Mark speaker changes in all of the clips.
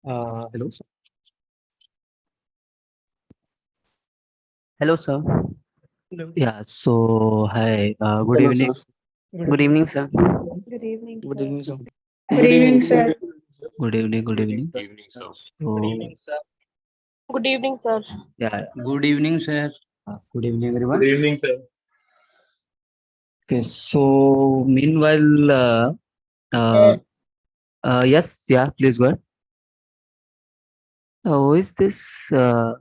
Speaker 1: Hello.
Speaker 2: Hello, sir.
Speaker 1: Hello.
Speaker 3: Yeah, so hi, good
Speaker 4: Hello,
Speaker 3: evening.
Speaker 4: sir.
Speaker 1: Good
Speaker 2: Good
Speaker 1: evening.
Speaker 2: evening, sir.
Speaker 5: Good evening,
Speaker 4: Good
Speaker 5: sir.
Speaker 4: evening, sir.
Speaker 5: Good evening, sir.
Speaker 3: Good evening, good evening.
Speaker 6: Evening, sir.
Speaker 1: Good
Speaker 3: So,
Speaker 1: evening, sir.
Speaker 5: Good evening, sir.
Speaker 3: yeah,
Speaker 2: Good evening, sir.
Speaker 3: good evening,
Speaker 6: Good
Speaker 3: everyone.
Speaker 6: evening, sir.
Speaker 3: Okay, so meanwhile, yes, yeah, please go ahead. Who is this? Uh,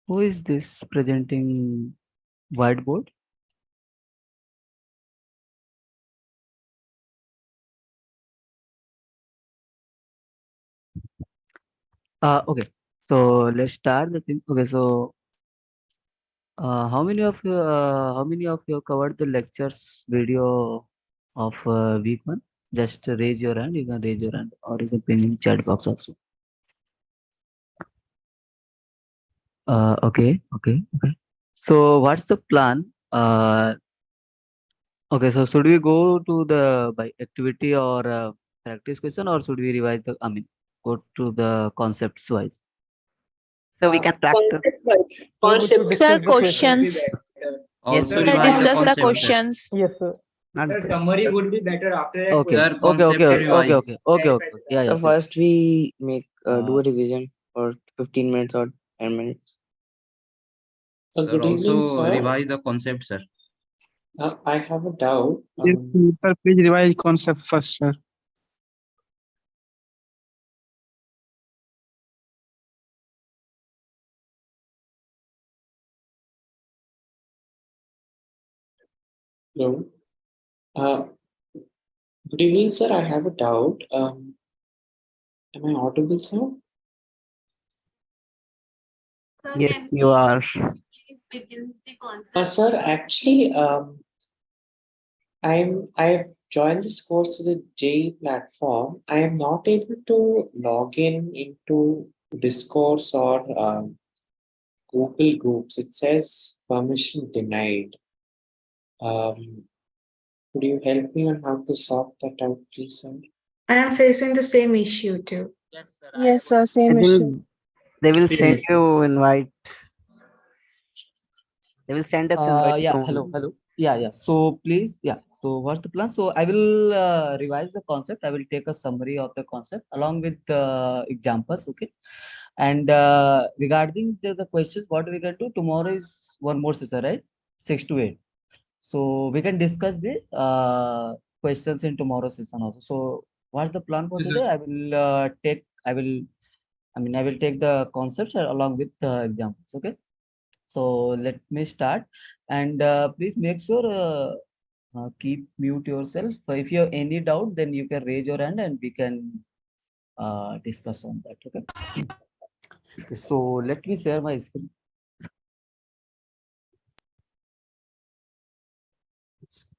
Speaker 3: who is this presenting whiteboard? Okay, so let's start the thing. Okay, so how many of you covered the lectures video of week one? Just raise your hand. You can raise your hand, or you can pin in chat box also. Okay. So what's the plan? Okay, so should we go to the by activity or practice question, or should we revise the? I mean, go to the concepts wise.
Speaker 2: So we can practice.
Speaker 5: Concept. Sir, questions.
Speaker 2: Also
Speaker 1: Sir,
Speaker 2: revise the
Speaker 5: Discuss the
Speaker 2: concept, sir.
Speaker 5: questions.
Speaker 1: Yes, sir.
Speaker 2: Not
Speaker 1: Sir,
Speaker 2: this.
Speaker 1: summary would be better after that
Speaker 3: Okay,
Speaker 2: Sir,
Speaker 1: question.
Speaker 2: concept revise.
Speaker 3: okay. Yeah, yeah, sure.
Speaker 4: First, we make do
Speaker 3: Uh,
Speaker 4: a revision for 15 minutes or 10 minutes.
Speaker 6: Sir,
Speaker 7: Good evening,
Speaker 6: also
Speaker 7: sir.
Speaker 6: revise the concept, sir.
Speaker 7: I have a doubt.
Speaker 8: Yes, sir, please revise concept first, sir.
Speaker 7: Hello. Uh, Good evening, sir. I have a doubt. Am I audible, sir?
Speaker 2: Yes, you are.
Speaker 7: Sir, actually, I've joined this course to the J platform. I am not able to log in into Discourse or Google Groups. It says permission denied. Um, could you help me on how to sort that out, please, sir?
Speaker 9: I am facing the same issue too.
Speaker 5: Yes, sir.
Speaker 2: I
Speaker 5: Same issue.
Speaker 2: think they will send you invite. They will send us invite
Speaker 3: yeah,
Speaker 2: soon.
Speaker 3: hello. Yeah. So please, yeah. So what's the plan? So I will revise the concept. I will take a summary of the concept along with examples. Okay. And regarding the questions, what we can do tomorrow is one more session, right? 6 to 8. So we can discuss the questions in tomorrow's session also. So what's the plan for today? I will take the concepts along with the examples. Okay. So let me start, and please make sure keep mute yourself. So if you have any doubt, then you can raise your hand and we can discuss on that. Okay. Okay, so let me share my screen.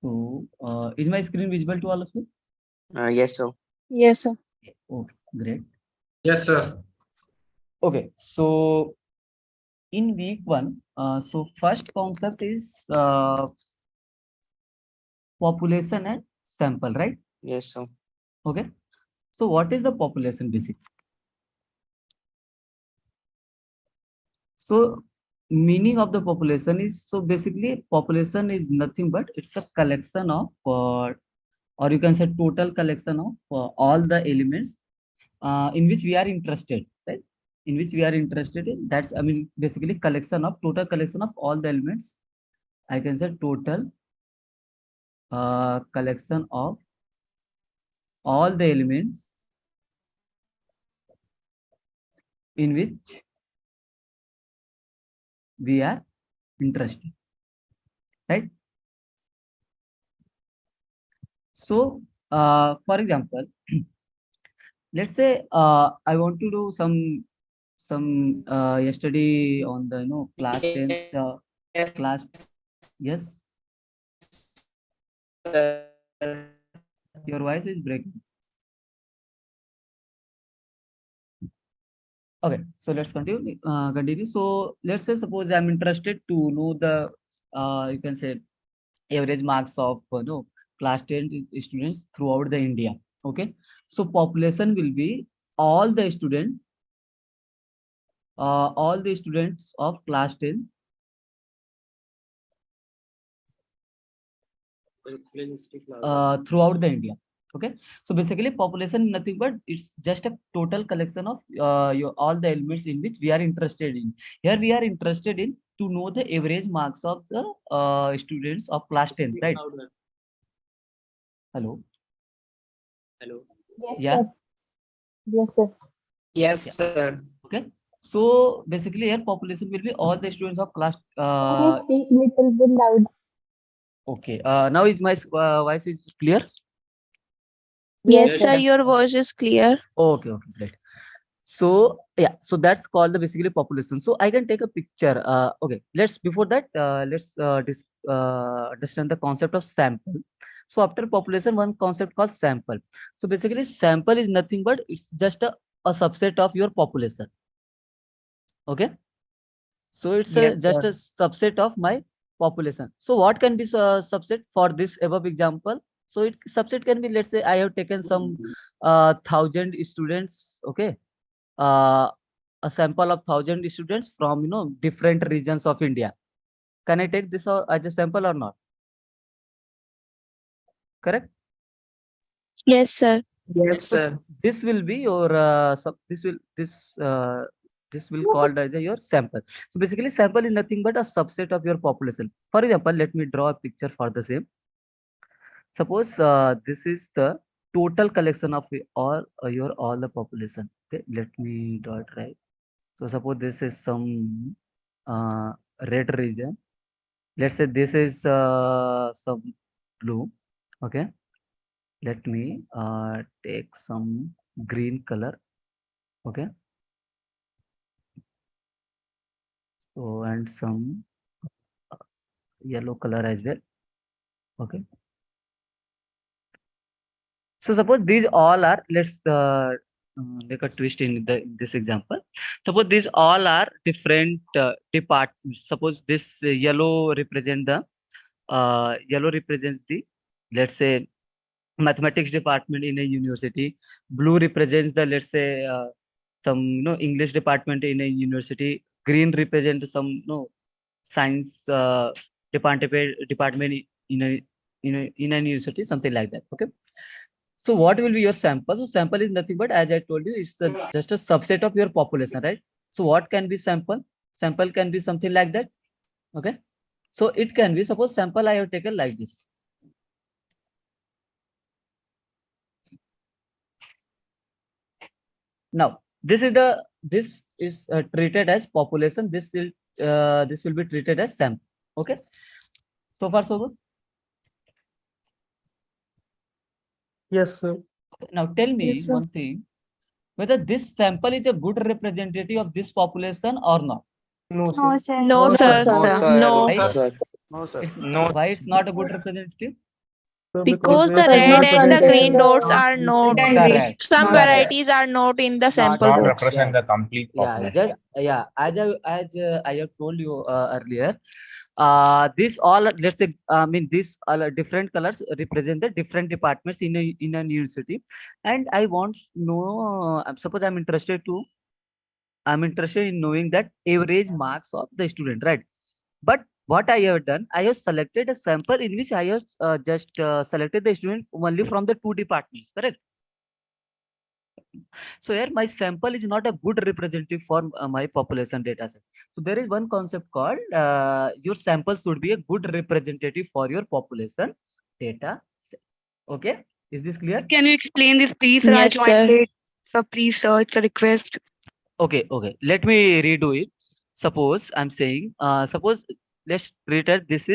Speaker 3: So is my screen visible to all of you?
Speaker 4: Yes, sir.
Speaker 5: Yes, sir.
Speaker 3: Okay, great.
Speaker 1: Yes, sir.
Speaker 3: Okay, so in week one, so first concept is population and sample, right?
Speaker 4: Yes, sir.
Speaker 3: Okay. So what is the population basically? So meaning of the population is, so basically population is nothing but it's a collection of or you can say total collection of all the elements in which we are interested, right? In which we are interested in, that's I mean basically collection of total collection of all the elements. I can say total collection of all the elements in which we are interested, right? So for example, let's say I want to do some yesterday on the class 10th class. Yes, your voice is breaking. Okay, so let's continue. So let's say suppose I'm interested to know the you can say average marks of class 10 students throughout the India. Okay, so population will be all the students of class 10 throughout the India. Okay, so basically population is nothing but it's just a total collection of all the elements in which we are interested in. Here we are interested in to know the average marks of the students of class 10, right? Hello.
Speaker 1: Hello.
Speaker 3: Yeah.
Speaker 5: Yes, sir.
Speaker 1: Yes,
Speaker 3: Yeah.
Speaker 1: sir.
Speaker 3: Okay. So basically here population will be all the students of class.
Speaker 5: Speak little bit loud.
Speaker 3: Okay. Now is my voice is clear?
Speaker 5: Yes, sir.
Speaker 1: sir.
Speaker 5: Your voice is clear.
Speaker 3: Okay. Okay. Great. So yeah, so that's called the basically population. So I can take a picture. Okay, before that let's understand the concept of sample. So after population, one concept called sample. So basically sample is nothing but it's just a subset of your population. Okay, so it's
Speaker 1: Yes,
Speaker 3: just
Speaker 1: sir.
Speaker 3: a subset of my population. So what can be subset for this above example? So it subset can be, let's say I have taken some 1,000 students. Okay, uh, a sample of 1,000 students from different regions of India. Can I take this as a sample or not? Correct.
Speaker 5: Yes, sir.
Speaker 1: Yes,
Speaker 3: So
Speaker 1: sir.
Speaker 3: this will be your this will called as your sample. So basically sample is nothing but a subset of your population. For example, let me draw a picture for the same. Suppose this is the total collection of all the population. Okay, let me draw it right. So suppose this is some red region. Let's say this is some blue. Okay, let me take some green color. Okay, so and some yellow color as well. Okay, so suppose these all are, let's make a twist in this example. Suppose these all are different departments. Suppose this yellow represents the, let's say, mathematics department in a university. Blue represents the, let's say, some English department in a university. Green represents some science department in a in a university, something like that. Okay, so what will be your sample? So sample is nothing but, as I told you, it's just a subset of your population, right? So what can be sample? Sample can be something like that. Okay, so it can be, suppose sample I have taken like this. Now this is treated as population. This will be treated as sample. Okay, so far so good.
Speaker 8: Yes, sir.
Speaker 3: Now tell me
Speaker 5: Yes, sir.
Speaker 3: one thing, whether this sample is a good representative of this population or not.
Speaker 8: No,
Speaker 5: No,
Speaker 8: sir.
Speaker 5: sir. No,
Speaker 8: sir.
Speaker 5: sir.
Speaker 4: No,
Speaker 3: Why?
Speaker 4: sir.
Speaker 8: No, sir.
Speaker 3: Why it's not a good representative?
Speaker 8: Sir,
Speaker 5: Because the
Speaker 8: it does
Speaker 5: red
Speaker 8: not
Speaker 5: and the
Speaker 8: contain
Speaker 5: green
Speaker 8: the
Speaker 5: dots are not.
Speaker 3: Correct.
Speaker 5: Some
Speaker 3: Correct.
Speaker 5: varieties are not in the sample
Speaker 3: Not
Speaker 5: box.
Speaker 3: represent the
Speaker 6: complete
Speaker 3: Yeah, just as I have told you earlier, this all, let's say, I mean, these all different colors represent the different departments in a university, and I want to know. Suppose I'm interested in knowing that average marks of the student, right? But what I have done, I have selected a sample in which I have just selected the student only from the two departments, correct? So here my sample is not a good representative for my population data set. So there is one concept called your sample should be a good representative for your population data set. Okay, is this clear?
Speaker 10: Can you explain this, please? Sir, I
Speaker 5: Yes,
Speaker 10: joined
Speaker 5: sir.
Speaker 10: late. So please, sir, it's a request.
Speaker 3: Okay, okay. Let me redo it. Suppose I'm saying, suppose let's treat it. This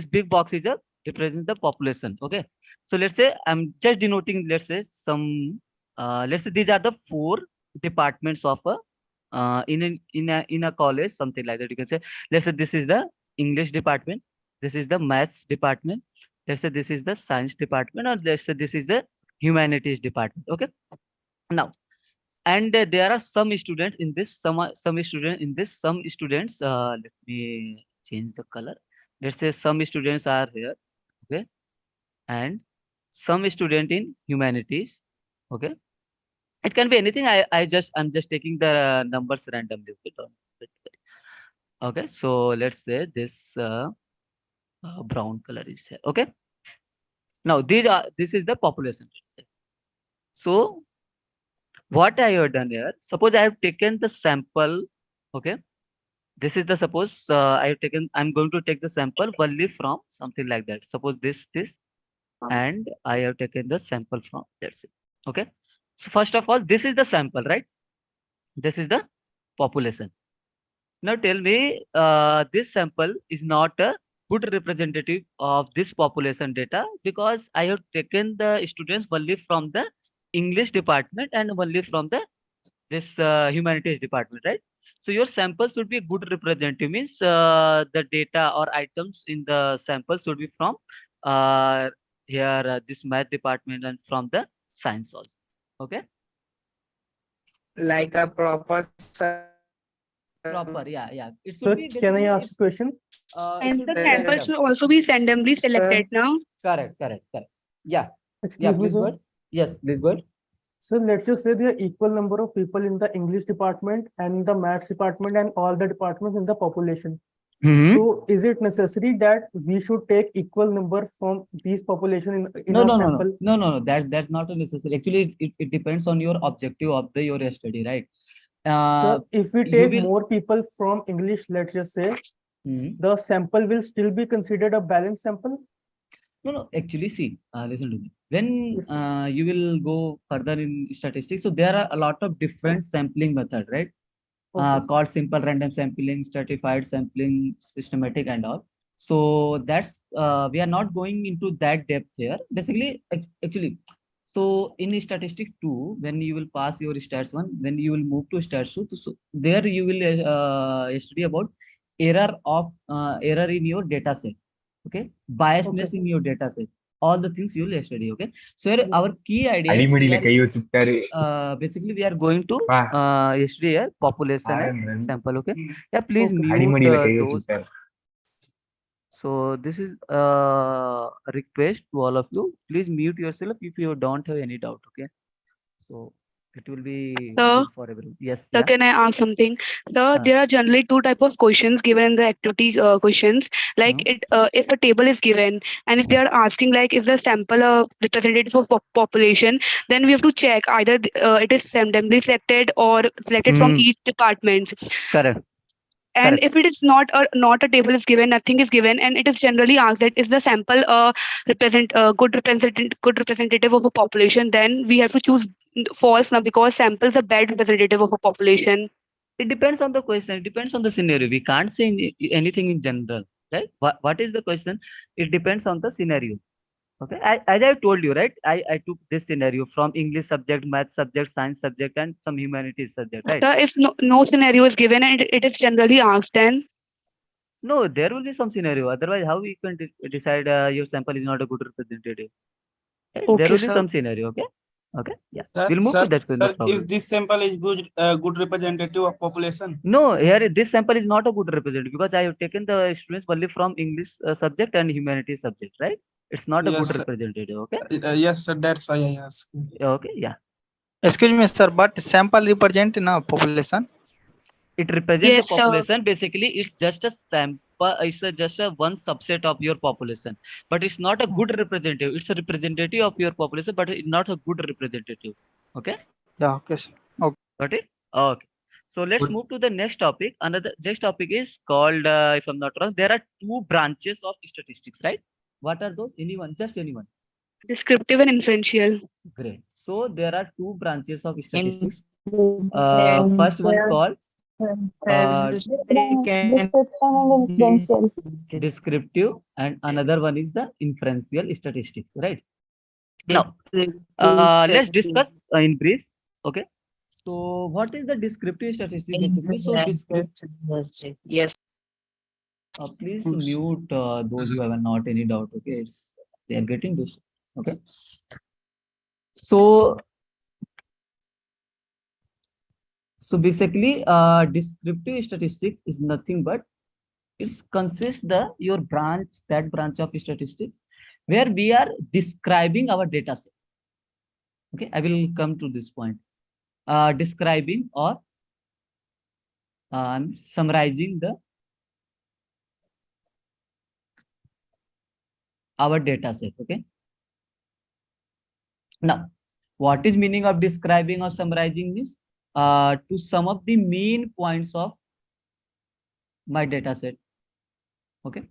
Speaker 3: big box is a represents the population. Okay, so let's say I'm just denoting, let's say some let's say these are the four departments of a in a college, something like that. You can say, let's say this is the English department, this is the maths department, let's say this is the science department, or let's say this is the humanities department. Okay, now, and there are some students in this, some students let me change the color. let's say some students are here, okay, and some student in humanities, okay. It can be anything. I'm just taking the numbers randomly. Okay, okay. So let's say this brown color is here. Okay. Now this is the population. Let's say. So what I have done here, suppose I have taken the sample, okay. This is the suppose I'm going to take the sample only from something like that. Suppose this, and I have taken the sample from, let's say, okay. So first of all, this is the sample, right? This is the population. Now tell me, this sample is not a good representative of this population data because I have taken the students only from the English department and only from the this humanities department, right? So your sample should be good representative, means the data or items in the sample should be from uh, here this math department and from the science also. Okay.
Speaker 1: Like a proper
Speaker 3: Proper, yeah. It should
Speaker 8: Sir,
Speaker 3: be
Speaker 8: can I
Speaker 3: basically
Speaker 8: ask a question?
Speaker 3: it
Speaker 10: And
Speaker 3: should
Speaker 10: the
Speaker 3: be
Speaker 10: sample
Speaker 3: random.
Speaker 10: should also be randomly selected now.
Speaker 3: Correct. Yeah,
Speaker 8: Excuse me,
Speaker 3: please go
Speaker 8: sir.
Speaker 3: ahead. Yes, please go ahead.
Speaker 8: So let's just say there are equal number of people in the English department and the maths department and all the departments in the population. So is it necessary that we should take equal number from these population in our sample?
Speaker 3: No. That's not a necessary. Actually, it depends on your objective of your study, right?
Speaker 8: So if we
Speaker 3: you
Speaker 8: take
Speaker 3: will-
Speaker 8: more people from English, let's just say,
Speaker 3: Mhm.
Speaker 8: the sample will still be considered a balanced sample?
Speaker 3: No. Actually, see, listen to me. When
Speaker 8: Yes, sir.
Speaker 3: you will go further in statistics, so there are a lot of different sampling method, right?
Speaker 8: Okay, sir.
Speaker 3: Called simple random sampling, stratified sampling, systematic, and all. So that's we are not going into that depth here. Basically, actually, so in statistics 2, when you will pass your stats 1, when you will move to stats 2, so there you will study about error in your data set. Okay, biasness
Speaker 8: Okay,
Speaker 3: in your data set. All the things you will study. Okay, so here
Speaker 8: Yes,
Speaker 3: our
Speaker 8: sir.
Speaker 3: key idea is basically we are going to study here population and sample. Okay, yeah, please
Speaker 8: Okay, sir.
Speaker 3: mute those. So this is a request to all of you. Please mute yourself if you don't have any doubt. Okay, so it will be
Speaker 10: So,
Speaker 3: good for everyone. Yes,
Speaker 10: so
Speaker 3: yeah.
Speaker 10: can I ask something? So
Speaker 3: Uh,
Speaker 10: there are generally two type of questions given in the activity questions. Like if a table is given and if they are asking like is the sample a representative of population, then we have to check either it is randomly selected or selected from each department.
Speaker 3: Correct.
Speaker 10: And if it is not a table is given, nothing is given, and it is generally asked that is the sample good representative of a population, then we have to choose false now because sample is a bad representative of a population.
Speaker 3: It depends on the question. It depends on the scenario. We can't say anything in general, right? What is the question? It depends on the scenario. Okay, as I told you, right? I took this scenario from English subject, math subject, science subject, and some humanities subject, right?
Speaker 10: So if no scenario is given and it is generally asked, then
Speaker 3: No, there will be some scenario. Otherwise, how we can decide your sample is not a good representative? Right? There
Speaker 10: okay,
Speaker 3: will be
Speaker 10: sir.
Speaker 3: some scenario. Okay. Okay. Yeah. We'll move to that. No problem.
Speaker 11: Is this sample is good representative of population?
Speaker 3: No, here this sample is not a good representative because I have taken the students only from English subject and humanities subject, right? It's not a
Speaker 11: Yes,
Speaker 3: good
Speaker 11: sir.
Speaker 3: representative. Okay.
Speaker 11: Yes, sir. That's why I asked.
Speaker 3: Okay. Yeah.
Speaker 12: Excuse me, sir, but sample represent in a population.
Speaker 3: It represents
Speaker 10: Yes,
Speaker 3: the
Speaker 10: sir.
Speaker 3: population. Basically, it's just a sample. It's just a one subset of your population, but it's not a good representative. It's a representative of your population, but it's not a good representative. Okay.
Speaker 12: Yeah, okay, sir. Okay.
Speaker 3: Got it? Okay. So let's move to the next topic. Another next topic is called, if I'm not wrong, there are two branches of statistics, right? What are those? Anyone? Just anyone?
Speaker 10: Descriptive and inferential.
Speaker 3: Great. So there are two branches of statistics. First one called descriptive, and another one is the inferential statistics, right? Now, let's discuss in brief. Okay. So what is the descriptive statistics basically? So descriptive.
Speaker 1: Yes.
Speaker 3: Please mute those who have not any doubt. Okay, they are getting this. Okay. So basically, descriptive statistics is nothing but It's consists your branch, that branch of statistics where we are describing our data set. Okay, I will come to this point. Describing or summarizing our data set. Okay. Now, what is meaning of describing or summarizing this? To sum up the main points of my data set. Okay.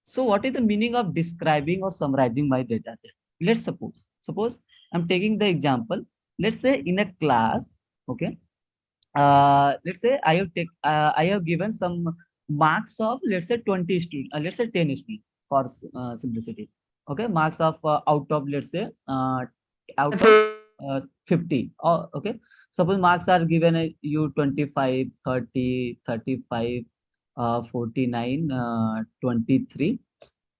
Speaker 3: So what is the meaning of describing or summarizing my data set? Let's suppose I'm taking the example. Let's say in a class, okay. Let's say I have given some marks of, let's say 20 students, let's say 10 students for simplicity. Okay, marks of out of, let's say out of 50. Oh, okay. Suppose marks are given you 25, 30, 35, 49, 23,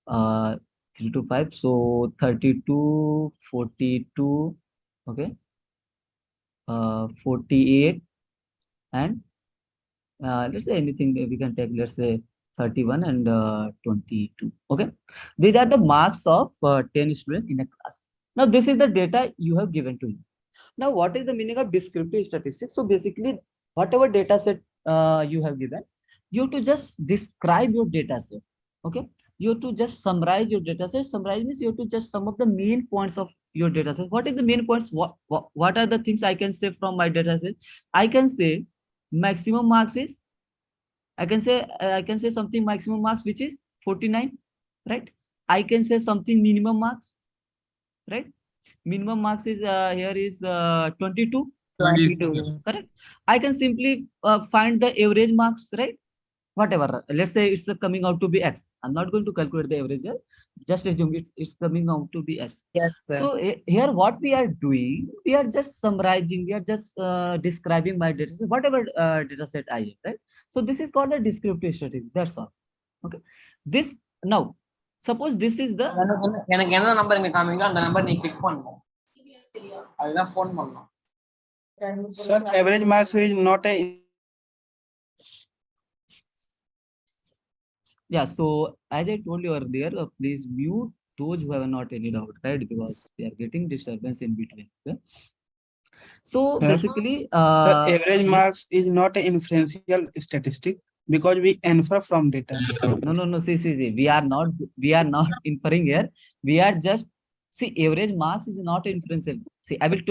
Speaker 3: 3 to 5. So 32, 42, okay, 48, and let's say anything we can take, let's say 31 and 22. Okay, these are the marks of 10 students in a class. Now this is the data you have given to me. Now what is the meaning of descriptive statistics? So basically whatever data set you have given, you have to just describe your data set. Okay, you have to just summarize your data set. Summarize means you have to just sum up the main points of your data set. What is the main points? What are the things I can say from my data set? I can say maximum marks is, I can say something maximum marks which is 49, right? I can say something minimum marks, right? Minimum marks is here is 22.
Speaker 1: 22.
Speaker 3: Correct. I can simply find the average marks, right? Whatever. Let's say it's coming out to be X. I'm not going to calculate the average here. Just assume it's coming out to be S.
Speaker 2: Yes, sir.
Speaker 3: So here what we are doing, we are just summarizing, we are just describing my data set, whatever data set I have, right? So this is called the descriptive statistics. That's all. Okay. This now, suppose this is the
Speaker 1: எனக்கு என்ன number இங்க காமிங்களோ அந்த number நீ click பண்ணணும். அதுதான் phone பண்ணணும்.
Speaker 11: Sir, average marks is not a.
Speaker 3: Yeah, so as I told you earlier, please mute those who have not any doubt, right? Because they are getting disturbance in between. Okay? So
Speaker 11: Sir,
Speaker 3: basically,
Speaker 11: sir, average marks is not an inferential statistic because we infer from data.
Speaker 3: No. See. We are not inferring here. We are just, see, average marks is not inferential. See, I will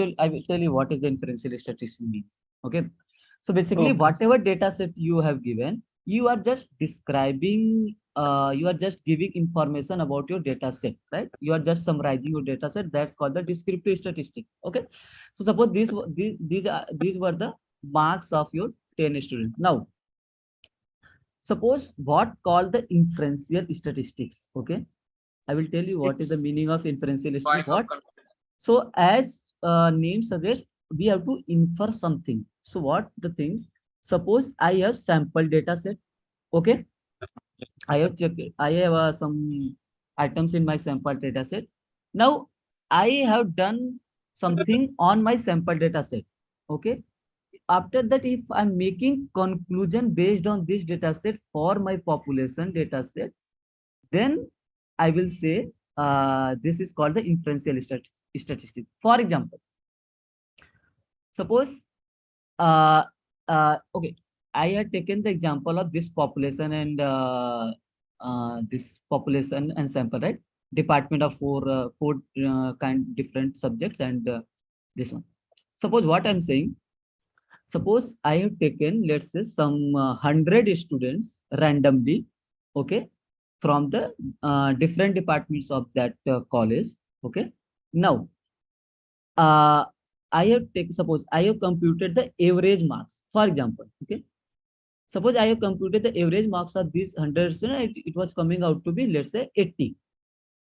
Speaker 3: tell you what is the inferential statistic means. Okay. So basically,
Speaker 11: Okay.
Speaker 3: whatever data set you have given, you are just describing, you are just giving information about your data set, right? You are just summarizing your data set. That's called the descriptive statistic. Okay. So suppose these were the marks of your 10 students. Now, suppose what called the inferential statistics. Okay, I will tell you what is the meaning of inferential statistics. What? So as name suggests, we have to infer something. So what the things? Suppose I have sample data set. Okay, I have checked. I have some items in my sample data set. Now I have done something on my sample data set. Okay. After that, if I'm making conclusion based on this data set for my population data set, then I will say this is called the inferential statistics. For example, suppose okay, I had taken the example of this population and this population and sample, right? Department of four kind different subjects and this one. Suppose what I'm saying. Suppose I have taken, let's say, some 100 students randomly, okay, from the different departments of that college. Okay. Now, suppose I have computed the average marks, for example. Okay. Suppose I have computed the average marks of these 100 students, it was coming out to be, let's say, 80.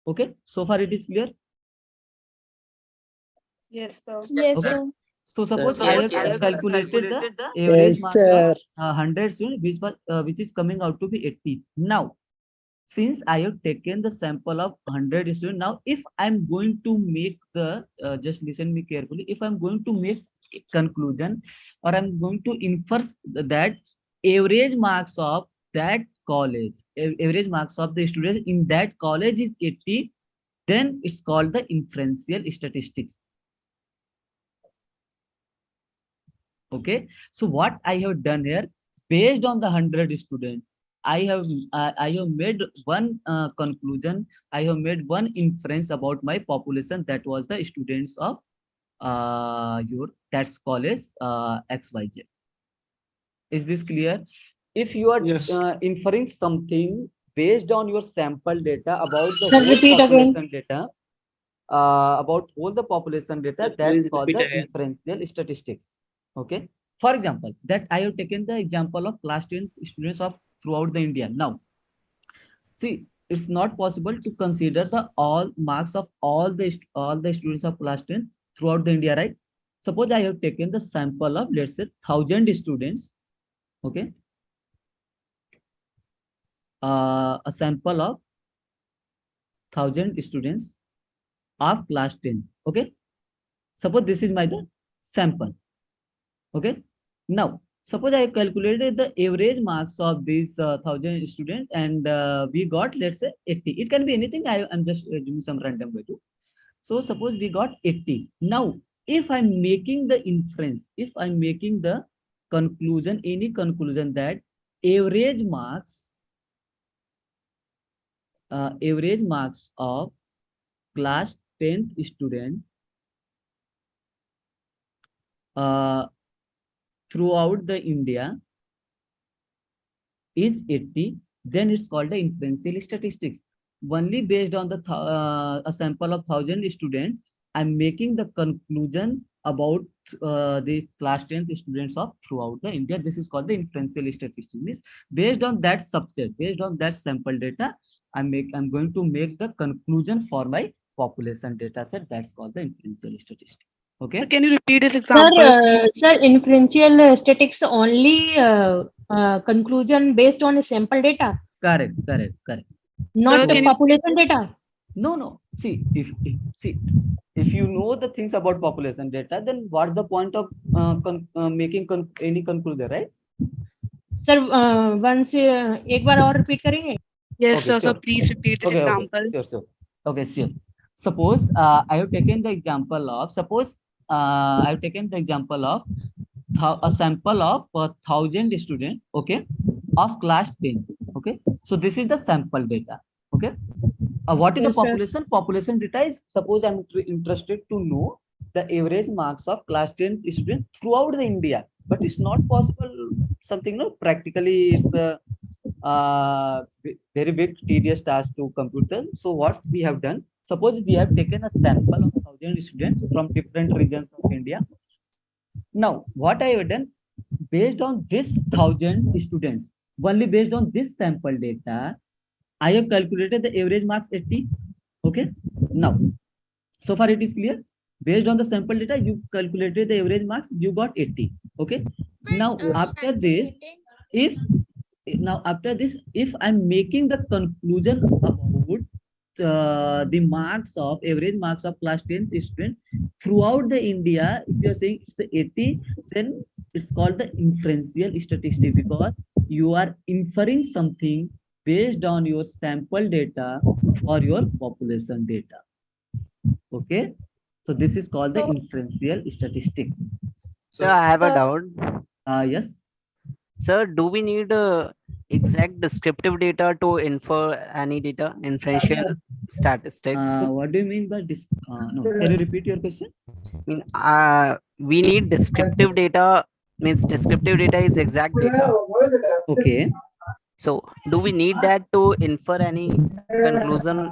Speaker 3: Okay. So far it is clear?
Speaker 10: Yes, sir.
Speaker 5: Yes,
Speaker 3: Okay.
Speaker 5: sir.
Speaker 3: So suppose I have calculated the average
Speaker 1: Yes,
Speaker 3: marks
Speaker 1: sir.
Speaker 3: of 100 students, which is coming out to be 80. Now, since I have taken the sample of 100 students, now if I'm going to make the just listen me carefully, if I'm going to make conclusion, or I'm going to infer that average marks of that college, average marks of the students in that college is 80, then it's called the inferential statistics. Okay, so what I have done here, based on the 100 students, I have made one conclusion. I have made one inference about my population, that was the students of your that's college XYZ. Is this clear? If you are inferring something based on your sample data about the whole population data, about all the population data, that's called the inferential statistics. Okay. For example, that I have taken the example of class 10 students of throughout the India. Now, see, it's not possible to consider the all marks of all the students of class 10 throughout the India, right? Suppose I have taken the sample of, let's say, 1,000 students. Okay. A sample of 1,000 students of class 10. Okay. Suppose this is my the sample. Okay. Now, suppose I calculated the average marks of these 1,000 students, and we got, let's say, 80. It can be anything. I'm just doing some random value. So suppose we got 80. Now, if I'm making the inference, if I'm making the conclusion, any conclusion that average marks of class 10th student throughout the India is 80, then it's called the inferential statistics. Only based on the a sample of 1,000 students, I'm making the conclusion about the class 10th students of throughout the India. This is called the inferential statistics. Means based on that subset, based on that sample data, I'm going to make the conclusion for my population data set. That's called the inferential statistics. Okay.
Speaker 10: Can you repeat this example?
Speaker 13: Sir, inferential statistics only conclusion based on sample data.
Speaker 3: Correct.
Speaker 13: Not the population data.
Speaker 3: No. See, if you know the things about population data, then what's the point of making any conclusion, right?
Speaker 13: Sir, once एक बार और repeat करेंगे?
Speaker 10: Yes,
Speaker 3: Okay,
Speaker 10: sir.
Speaker 3: sure.
Speaker 10: So please repeat this example.
Speaker 3: Sure. Okay, sure. Suppose I have taken the example of, a sample of 1,000 students, okay, of class 10. Okay, so this is the sample data. Okay, what is the population? Population data is, suppose I'm interested to know the average marks of class 10 students throughout the India, but it's not possible. Something, no, practically it's a very big tedious task to compute. So what we have done, suppose we have taken a sample of 1,000 students from different regions of India. Now, what I have done, based on this 1,000 students, only based on this sample data, I have calculated the average marks 80. Okay. Now, so far it is clear. Based on the sample data, you calculated the average marks, you got 80. Okay. Now, after this, if I'm making the conclusion about the marks of average marks of class 10 student throughout the India, if you're saying it's 80, then it's called the inferential statistic, because you are inferring something based on your sample data or your population data. Okay, so this is called the inferential statistics.
Speaker 2: Sir, I have a doubt.
Speaker 3: Yes.
Speaker 2: Sir, do we need exact descriptive data to infer any data, inferential statistics?
Speaker 3: What do you mean by this? No, can you repeat your question?
Speaker 2: We need descriptive data. Means descriptive data is exact data.
Speaker 3: Okay.
Speaker 2: So do we need that to infer any conclusion?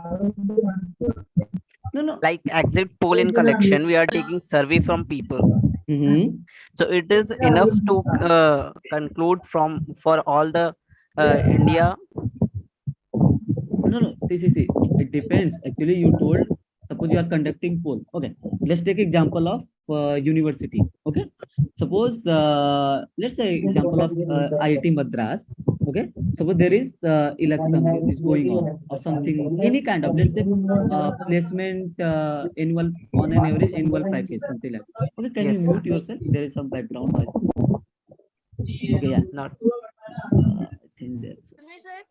Speaker 3: No.
Speaker 2: Like exit poll in collection, we are taking survey from people. So it is enough to conclude for all the India.
Speaker 3: No. See. It depends. Actually, you told, suppose you are conducting poll. Okay. Let's take example of university. Okay. Suppose let's say example of IIT Madras. Okay, suppose there is election is going on or something, any kind of, let's say placement annual on an average annual package, something like that. Okay, can you
Speaker 2: Yes,
Speaker 3: mute yourself? There is some background noises. Okay, yeah.
Speaker 2: not.
Speaker 3: I think there's.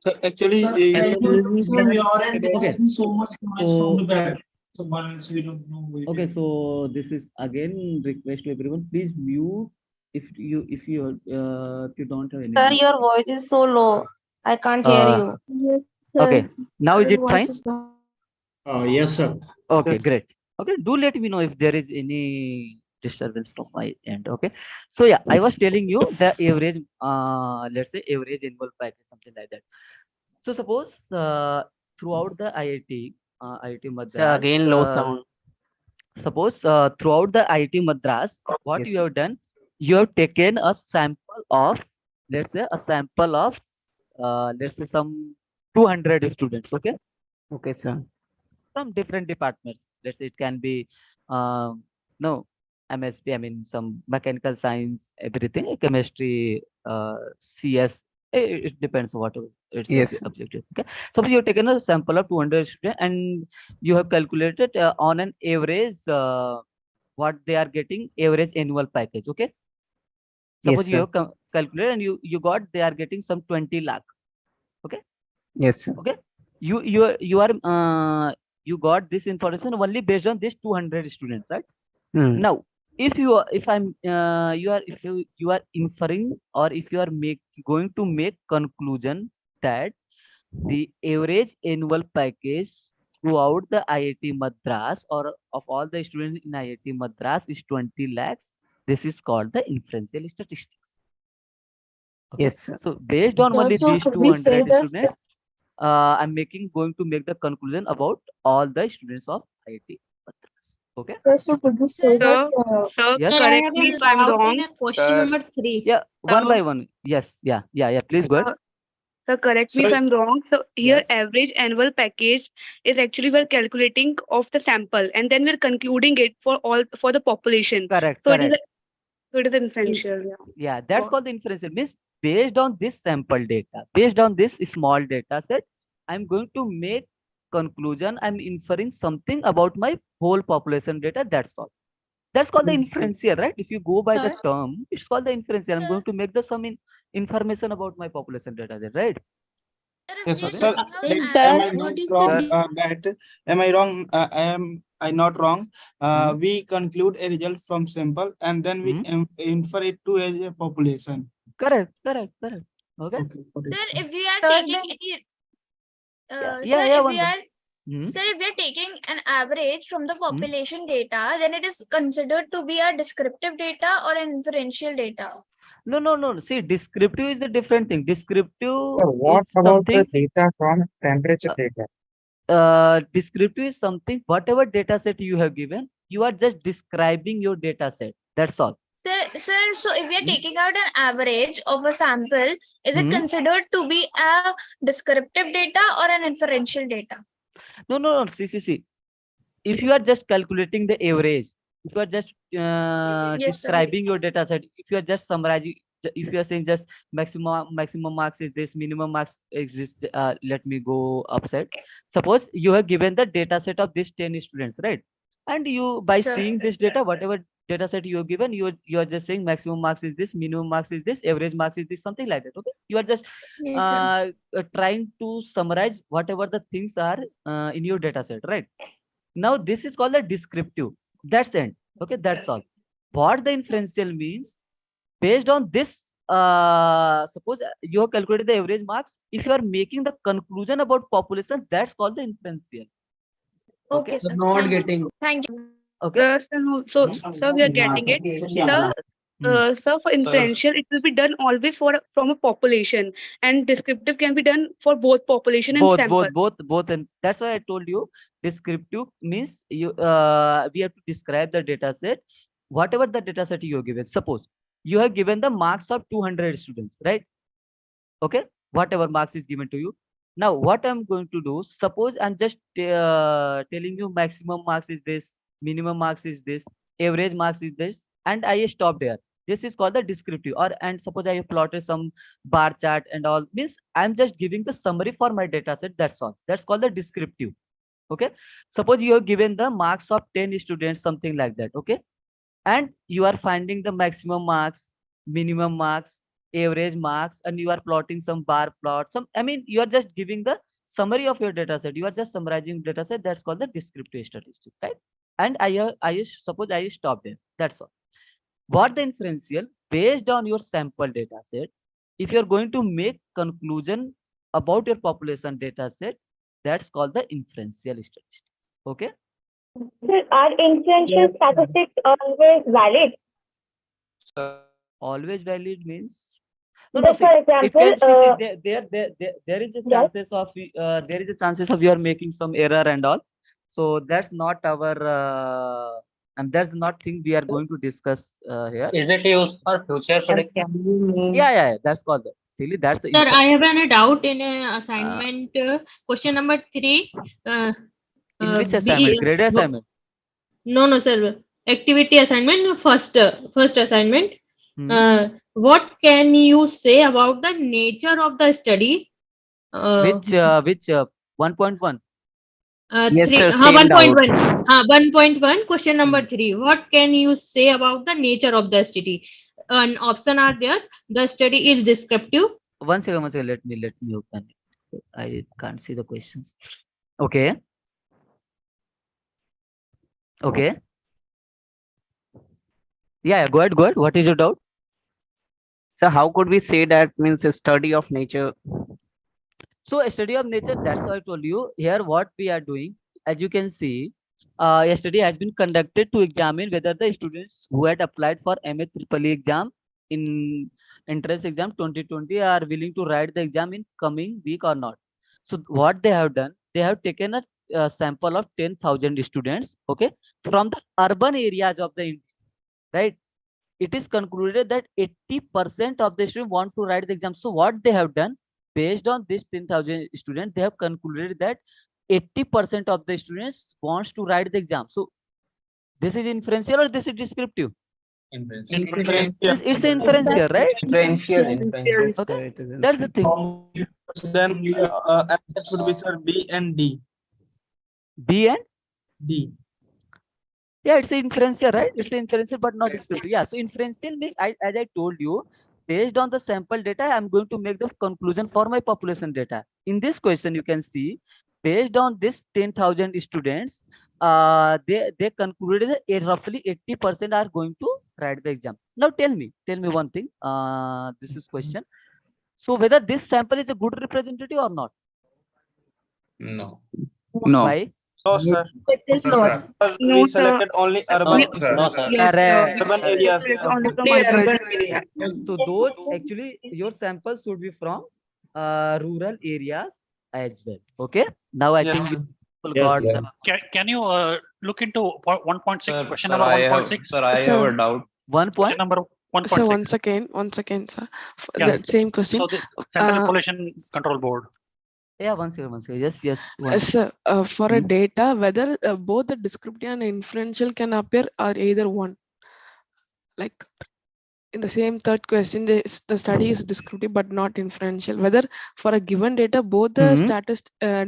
Speaker 11: So actually,
Speaker 7: From your end, there
Speaker 3: Okay.
Speaker 7: has been so much noise
Speaker 3: So-
Speaker 7: from the back. So once we don't know.
Speaker 3: Okay, so this is again request to everyone. Please mute if you don't have any.
Speaker 14: Sir, your voice is so low. I can't hear
Speaker 3: Uh,
Speaker 14: you.
Speaker 5: Yes, sir.
Speaker 3: Okay, now is
Speaker 5: Your
Speaker 3: it
Speaker 5: voice
Speaker 3: fine?
Speaker 5: is not-
Speaker 7: Yes, sir.
Speaker 3: Okay,
Speaker 11: Yes.
Speaker 3: great. Okay, do let me know if there is any disturbance from my end. Okay, so yeah, I was telling you the average, let's say average annual package, something like that. So suppose throughout the IIT
Speaker 2: So
Speaker 3: Madras,
Speaker 2: again, low sound.
Speaker 3: suppose throughout the IIT Madras, what
Speaker 2: Yes.
Speaker 3: you have done, you have taken a sample of, let's say a sample of, let's say some 200 students. Okay,
Speaker 2: Okay, sir.
Speaker 3: from different departments. Let's say it can be, no, MSP, I mean some mechanical science, everything, chemistry, CS. It depends what it's your
Speaker 2: Yes, sir.
Speaker 3: objective. Okay, suppose you have taken a sample of 200 students and you have calculated on an average what they are getting average annual package. Okay, suppose
Speaker 2: Yes,
Speaker 3: you
Speaker 2: sir.
Speaker 3: have calculated and you got they are getting some 20 lakh. Okay,
Speaker 2: Yes, sir.
Speaker 3: okay, you are you got this information only based on this 200 students, right?
Speaker 2: Hmm.
Speaker 3: Now if you are, if I'm you are, if you are inferring, or if you are going to make conclusion that the average annual package throughout the IIT Madras or of all the students in IIT Madras is 20 lakhs, this is called the inferential statistics. Okay,
Speaker 2: Yes, sir.
Speaker 3: so based on only
Speaker 5: Also,
Speaker 3: these
Speaker 5: could we say
Speaker 3: 200
Speaker 5: that?
Speaker 3: students, I'm going to make the conclusion about all the students of IIT Madras. Okay.
Speaker 5: Also, could we say that?
Speaker 10: Sir,
Speaker 3: Yes.
Speaker 14: Sir, I
Speaker 10: correct
Speaker 14: have
Speaker 10: me
Speaker 14: a
Speaker 10: if I'm
Speaker 14: doubt
Speaker 10: wrong.
Speaker 14: in a question number 3.
Speaker 3: Yeah, one
Speaker 10: Sir,
Speaker 3: by one. Yes. Yeah. Please go ahead.
Speaker 10: sir, correct me if
Speaker 11: Sir,
Speaker 10: I'm wrong. So here,
Speaker 3: Yes.
Speaker 10: average annual package is actually we're calculating of the sample, and then we're concluding it for the population.
Speaker 3: Correct.
Speaker 10: So
Speaker 3: Correct.
Speaker 10: it is inferential. Yeah.
Speaker 3: Yeah, that's called the inferential. Means based on this sample data, based on this small data set, I'm going to make conclusion. I'm inferring something about my whole population data. That's all. That's called the inferential, right? If you go by the term, it's called the inferential. I'm going to make the some information about my population data there, right?
Speaker 11: yes, sir.
Speaker 3: Okay.
Speaker 11: Sir,
Speaker 5: Sir,
Speaker 11: am I
Speaker 5: what is
Speaker 11: wrong?
Speaker 5: the
Speaker 11: That am I wrong? I not wrong? We conclude a result from sample and then we infer it to a population.
Speaker 3: Correct. Okay.
Speaker 11: Okay.
Speaker 15: Sir, if we are
Speaker 5: Sir,
Speaker 15: taking
Speaker 5: then-
Speaker 15: any,
Speaker 3: Yeah.
Speaker 15: sir, if
Speaker 3: One
Speaker 15: we
Speaker 3: by.
Speaker 15: are, sir, if we are taking an average from the population data, then it is considered to be a descriptive data or an inferential data.
Speaker 3: No. See, descriptive is a different thing. Descriptive
Speaker 16: What
Speaker 3: is
Speaker 16: about the
Speaker 3: something.
Speaker 16: data from temperature data?
Speaker 3: Descriptive is something, whatever data set you have given, you are just describing your data set. That's all.
Speaker 15: Sir, so if we are taking out an average of a sample, is it
Speaker 3: Hmm.
Speaker 15: considered to be a descriptive data or an inferential data?
Speaker 3: No. See. If you are just calculating the average, if you are just
Speaker 15: Yes, sir.
Speaker 3: describing your data set, if you are just summarizing, if you are saying just maximum marks is this, minimum marks exists, let me go upside. Suppose you have given the data set of these 10 students, right? And you, by
Speaker 15: Sir.
Speaker 3: seeing this data, whatever data set you have given, you are just saying maximum marks is this, minimum marks is this, average marks is this, something like that. Okay, you are just
Speaker 15: Yes, sir.
Speaker 3: trying to summarize whatever the things are in your data set, right? Now this is called a descriptive. That's the end. Okay, that's all. What the inferential means, based on this, suppose you have calculated the average marks. If you are making the conclusion about population, that's called the inferential.
Speaker 15: Okay, sir.
Speaker 1: Not getting.
Speaker 15: Thank you.
Speaker 3: Okay.
Speaker 10: So we are getting it. Sir, for inferential, it will be done always from a population, and descriptive can be done for both population and sample.
Speaker 3: Both, and that's why I told you descriptive means you we have to describe the data set, whatever the data set you have given. Suppose you have given the marks of 200 students, right? Okay, whatever marks is given to you. Now what I'm going to do, suppose I'm just telling you maximum marks is this, minimum marks is this, average marks is this, and I stopped there. This is called the descriptive. Or and suppose I have plotted some bar chart and all, means I'm just giving the summary for my data set. That's all. That's called the descriptive. Okay. Suppose you have given the marks of 10 students, something like that. Okay. And you are finding the maximum marks, minimum marks, average marks, and you are plotting some bar plot. I mean, you are just giving the summary of your data set. You are just summarizing data set. That's called the descriptive statistics, right? And I suppose I stop there. That's all. What the inferential, based on your sample data set, if you're going to make conclusion about your population data set, that's called the inferential statistics. Okay.
Speaker 17: Are inferential statistics always valid?
Speaker 3: Always valid means
Speaker 17: Just for example,
Speaker 3: there is a chances of you are making some error and all. So that's not our and that's not thing we are going to discuss here.
Speaker 1: Is it used for future prediction?
Speaker 3: Yeah, that's called the silly. That's the
Speaker 13: Sir, I have a doubt in assignment question number 3.
Speaker 3: In which assignment? Grade assignment?
Speaker 13: No, sir. Activity assignment, first assignment. What can you say about the nature of the study?
Speaker 3: Which 1.1?
Speaker 2: Yes,
Speaker 13: Three,
Speaker 2: sir, same
Speaker 13: 1.1. 1.1, question number 3. What can you say about the nature of the study? An option are there. The study is descriptive.
Speaker 3: One second. Let me open it. I can't see the questions. Okay. Okay. Yeah, go ahead. What is your doubt?
Speaker 2: So how could we say that means a study of nature?
Speaker 3: So a study of nature, that's what I told you. Here what we are doing, as you can see, a study has been conducted to examine whether the students who had applied for MA Triple E exam in entrance exam 2020 are willing to write the exam in coming week or not. So what they have done, they have taken a sample of 10,000 students, okay, from the urban areas of the India, right? It is concluded that 80% of the students want to write the exam. So what they have done, based on this 10,000 students, they have concluded that 80% of the students wants to write the exam. So this is inferential or this is descriptive?
Speaker 11: Inferential.
Speaker 3: It's inferential, right?
Speaker 1: Inferential.
Speaker 3: Okay, that's the thing.
Speaker 11: Then answer would be, sir, B and D.
Speaker 3: B and
Speaker 11: D.
Speaker 3: Yeah, it's inferential, right? It's inferential, but not descriptive. Yeah, so inferential means, as I told you, based on the sample data, I'm going to make the conclusion for my population data. In this question, you can see, based on this 10,000 students, they concluded that roughly 80% are going to write the exam. Now tell me one thing. This is question. So whether this sample is a good representative or not?
Speaker 6: No.
Speaker 3: Why?
Speaker 11: No, sir.
Speaker 15: It is not.
Speaker 11: Because we selected only urban.
Speaker 1: No, sir.
Speaker 3: Correct.
Speaker 11: Urban areas.
Speaker 10: Only from urban.
Speaker 3: So those actually your samples should be from rural areas as well. Okay. Now I think people got the
Speaker 18: Can you look into 1.6 question
Speaker 6: Sir,
Speaker 18: number
Speaker 6: I
Speaker 18: 1.6?
Speaker 6: have a doubt.
Speaker 3: 1 point.
Speaker 18: Question number 1.6.
Speaker 19: So one second, sir.
Speaker 18: Yeah.
Speaker 19: That same question.
Speaker 18: So the Central Population Control Board.
Speaker 3: Yeah, one second. Yes.
Speaker 19: Sir, for a data, whether both the descriptive and inferential can appear or either one. Like in the same third question, the study is descriptive but not inferential. Whether for a given data, both the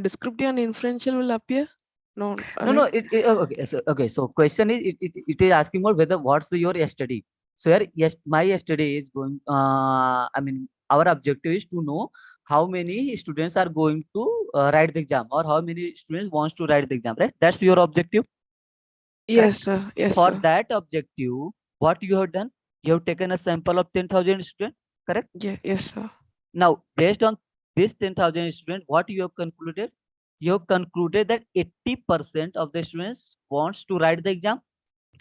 Speaker 19: descriptive and inferential will appear? No.
Speaker 3: No. Okay. So question is, it is asking about whether what's your study. So here, yes, my study is going. I mean, our objective is to know how many students are going to write the exam, or how many students wants to write the exam, right? That's your objective.
Speaker 19: Yes, sir. Yes,
Speaker 3: For
Speaker 19: sir.
Speaker 3: that objective, what you have done? You have taken a sample of 10,000 students, correct?
Speaker 19: Yeah, yes, sir.
Speaker 3: Now, based on this 10,000 students, what you have concluded? You have concluded that 80% of the students wants to write the exam.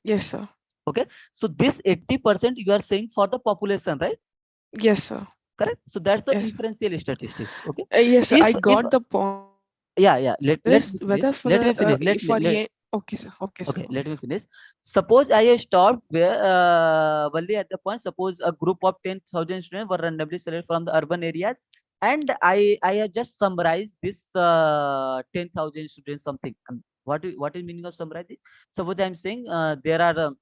Speaker 19: Yes, sir.
Speaker 3: Okay. So this 80% you are saying for the population, right?
Speaker 19: Yes, sir.
Speaker 3: Correct. So that's the inferential statistics. Okay.
Speaker 19: Yes, sir. I got the point.
Speaker 3: Yeah. Let me finish.
Speaker 19: Okay, sir. Okay, sir.
Speaker 3: Okay, let me finish. Suppose I have stopped where only at the point. Suppose a group of 10,000 students were randomly selected from the urban areas, and I have just summarized this 10,000 students something. What is meaning of summarizing? Suppose I'm saying there are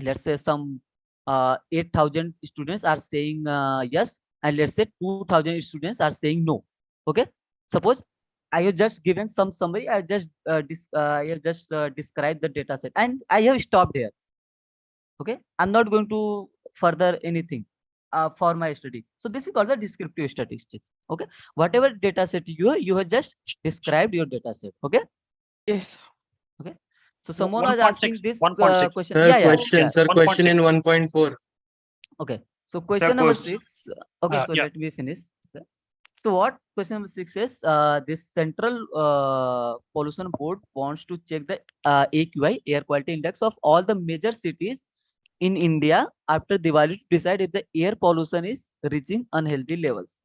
Speaker 3: let's say some 8,000 students are saying yes, and let's say 2,000 students are saying no. Okay, suppose I have just given some summary. I have just described the data set, and I have stopped here. Okay, I'm not going to further anything for my study. So this is called the descriptive statistics. Okay, whatever data set you have just described your data set. Okay.
Speaker 19: Yes.
Speaker 3: Okay. So someone
Speaker 18: 1.6,
Speaker 3: was asking this
Speaker 18: 1.6.
Speaker 3: question.
Speaker 20: Sir,
Speaker 3: Yeah, yeah,
Speaker 20: question,
Speaker 3: yeah.
Speaker 20: sir, question in 1.4.
Speaker 3: Okay. So question number
Speaker 20: Suppose.
Speaker 3: 6. Okay, so
Speaker 18: Yeah.
Speaker 3: let me finish. Okay. So what question number 6 is, this central pollution board wants to check the AQI, air quality index, of all the major cities in India after Diwali to decide if the air pollution is reaching unhealthy levels.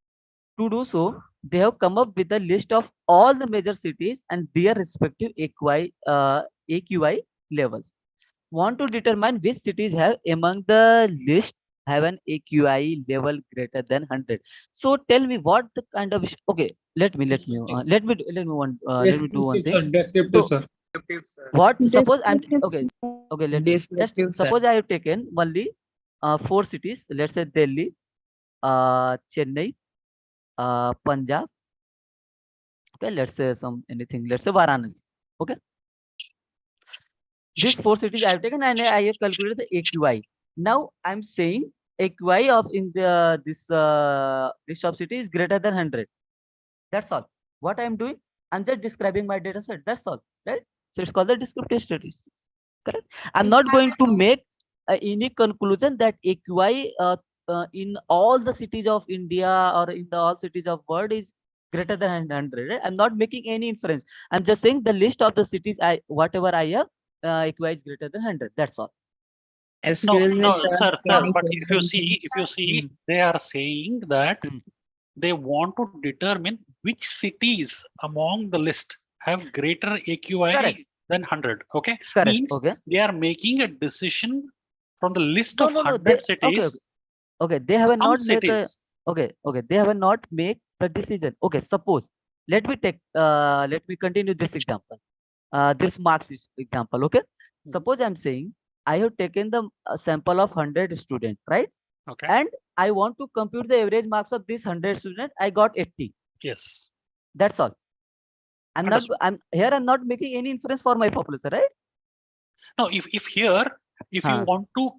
Speaker 3: To do so, they have come up with a list of all the major cities and their respective AQI levels. Want to determine which cities have among the list have an AQI level greater than 100. So tell me what the kind of okay. Let me do one thing.
Speaker 20: Descriptive,
Speaker 3: So
Speaker 20: sir.
Speaker 3: what suppose I'm
Speaker 5: Descriptive.
Speaker 3: okay. Okay, let me just suppose I have taken only 4 cities. Let's say Delhi, Chennai, Punjab. Okay, let's say anything. Let's say Varanasi. Okay. These 4 cities I have taken and I have calculated the AQI. Now I'm saying AQI of in the this list of city is greater than 100. That's all. What I'm doing, I'm just describing my data set. That's all, right? So it's called the descriptive statistics. Correct. I'm not going to make any conclusion that AQI in all the cities of India or in the all cities of world is greater than 100. Right? I'm not making any inference. I'm just saying the list of the cities whatever I have AQI is greater than 100. That's all.
Speaker 18: No, sir, but if you see, they are saying that they want to determine which cities among the list have greater AQI than 100. Okay, means they are making a decision from the list of 100 cities.
Speaker 3: Okay, they have
Speaker 18: some
Speaker 3: not
Speaker 18: cities.
Speaker 3: make okay, they have not make the decision. Okay, suppose let me continue this example. This marks example. Okay, suppose I'm saying I have taken the sample of 100 students, right?
Speaker 18: Okay.
Speaker 3: And I want to compute the average marks of this 100 students. I got 80.
Speaker 18: Yes.
Speaker 3: That's all. I'm not making any inference for my population, right?
Speaker 18: No, if here, if you want to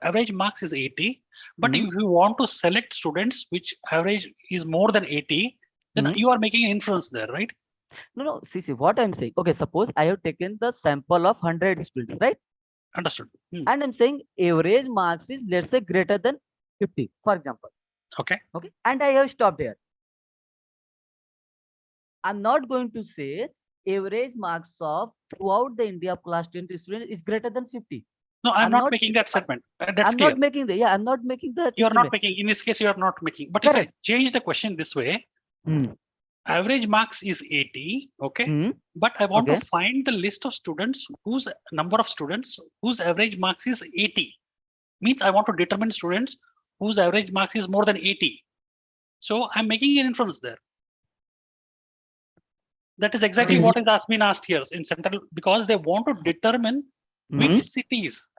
Speaker 18: average marks is 80, but if you want to select students which average is more than 80, then you are making an inference there, right?
Speaker 3: No, see, what I'm saying. Okay, suppose I have taken the sample of 100 students, right?
Speaker 18: Understood.
Speaker 3: And I'm saying average marks is, let's say, greater than 50, for example.
Speaker 18: Okay.
Speaker 3: Okay. And I have stopped here. I'm not going to say average marks of throughout the India of class 10 students is greater than 50.
Speaker 18: No, I'm not making that statement. That's
Speaker 3: I'm
Speaker 18: clear.
Speaker 3: not making the I'm not making that.
Speaker 18: You're not making, in this case, you are not making. But
Speaker 3: Correct.
Speaker 18: if I change the question this way, average marks is 80, okay? But I want to find the list of students whose number of students whose average marks is 80. Means I want to determine students whose average marks is more than 80. So I'm making an inference there. That is exactly what is been asked here in central, because they want to determine which cities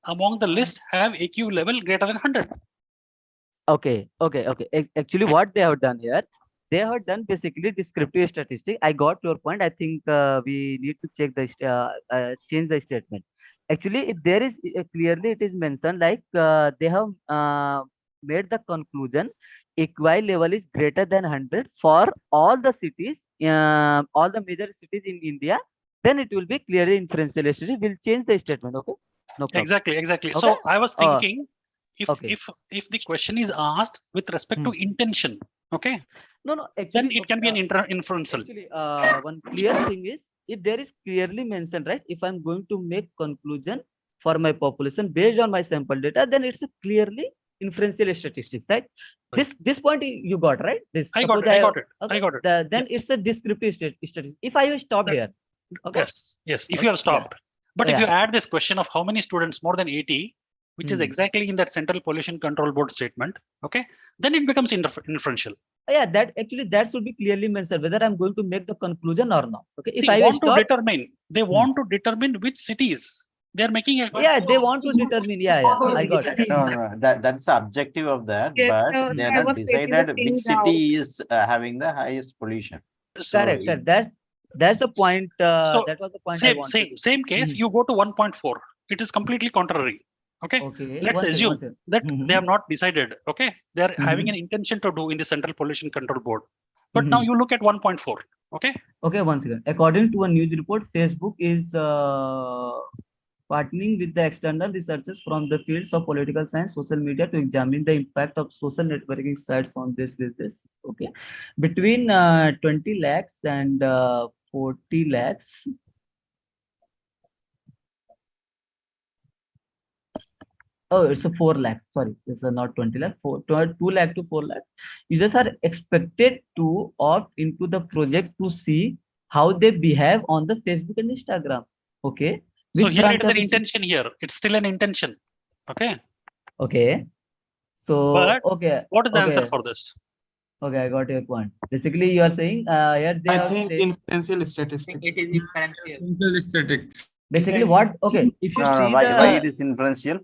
Speaker 18: among the list have AQ level greater than 100.
Speaker 3: Okay. Actually, what they have done here, they have done basically descriptive statistics. I got your point. I think we need to check the change the statement. Actually, if there is clearly it is mentioned like they have made the conclusion AQI level is greater than 100 for all the cities, all the major cities in India. Then it will be clearly inferential statistic. We'll change the statement. Okay. No problem.
Speaker 18: Exactly.
Speaker 3: Okay?
Speaker 18: So I was thinking, if the question is asked with respect to intention, okay?
Speaker 3: No. Actually,
Speaker 18: then it can be an inferential.
Speaker 3: Actually, one clear thing is if there is clearly mentioned, right? If I'm going to make conclusion for my population based on my sample data, then it's a clearly inferential statistics, right? This point you got, right? This
Speaker 18: I got it.
Speaker 3: Then it's a descriptive statistics. If I have stopped here, okay.
Speaker 18: Yes. If you have stopped, but if you add this question of how many students more than 80, which is exactly in that Central Pollution Control Board statement, okay, then it becomes inferential.
Speaker 3: Yeah, that should be clearly mentioned whether I'm going to make the conclusion or not. Okay,
Speaker 18: if I want to determine, they want to determine which cities They're making a
Speaker 3: Yeah, they want to determine. Yeah, I got it.
Speaker 20: No, that's the objective of that,
Speaker 10: Yes,
Speaker 20: but
Speaker 10: sir.
Speaker 20: they are
Speaker 10: I
Speaker 20: not
Speaker 10: was facing the
Speaker 20: decided
Speaker 10: same
Speaker 20: which
Speaker 10: doubt.
Speaker 20: city is having the highest pollution. So
Speaker 3: Correct. That's the point.
Speaker 18: So
Speaker 3: That was the point I wanted.
Speaker 18: same case. You go to 1.4. It is completely contrary. Okay.
Speaker 3: Okay.
Speaker 18: Let's assume that they have not decided. Okay. They are having an intention to do in the Central Pollution Control Board. But now you look at 1.4. Okay.
Speaker 3: Okay, once again. According to a news report, Facebook is partnering with the external researchers from the fields of political science, social media to examine the impact of social networking sites on this. Okay. Between 20 lakhs and 40 lakhs. Oh, it's a 4 lakh. Sorry, it's not 20 lakh. 2 lakh to 4 lakh. Users are expected to opt into the project to see how they behave on the Facebook and Instagram. Okay.
Speaker 18: So here it is an intention here. It's still an intention. Okay.
Speaker 3: Okay. So
Speaker 18: But
Speaker 3: okay.
Speaker 18: What is the answer
Speaker 3: okay.
Speaker 18: for this?
Speaker 3: Okay, I got your point. Basically, you are saying here they
Speaker 11: I
Speaker 3: are
Speaker 11: think
Speaker 3: saying,
Speaker 11: inferential statistics.
Speaker 1: It is inferential.
Speaker 11: Inferential statistics.
Speaker 3: basically what? Okay, if you see
Speaker 20: why it is inferential?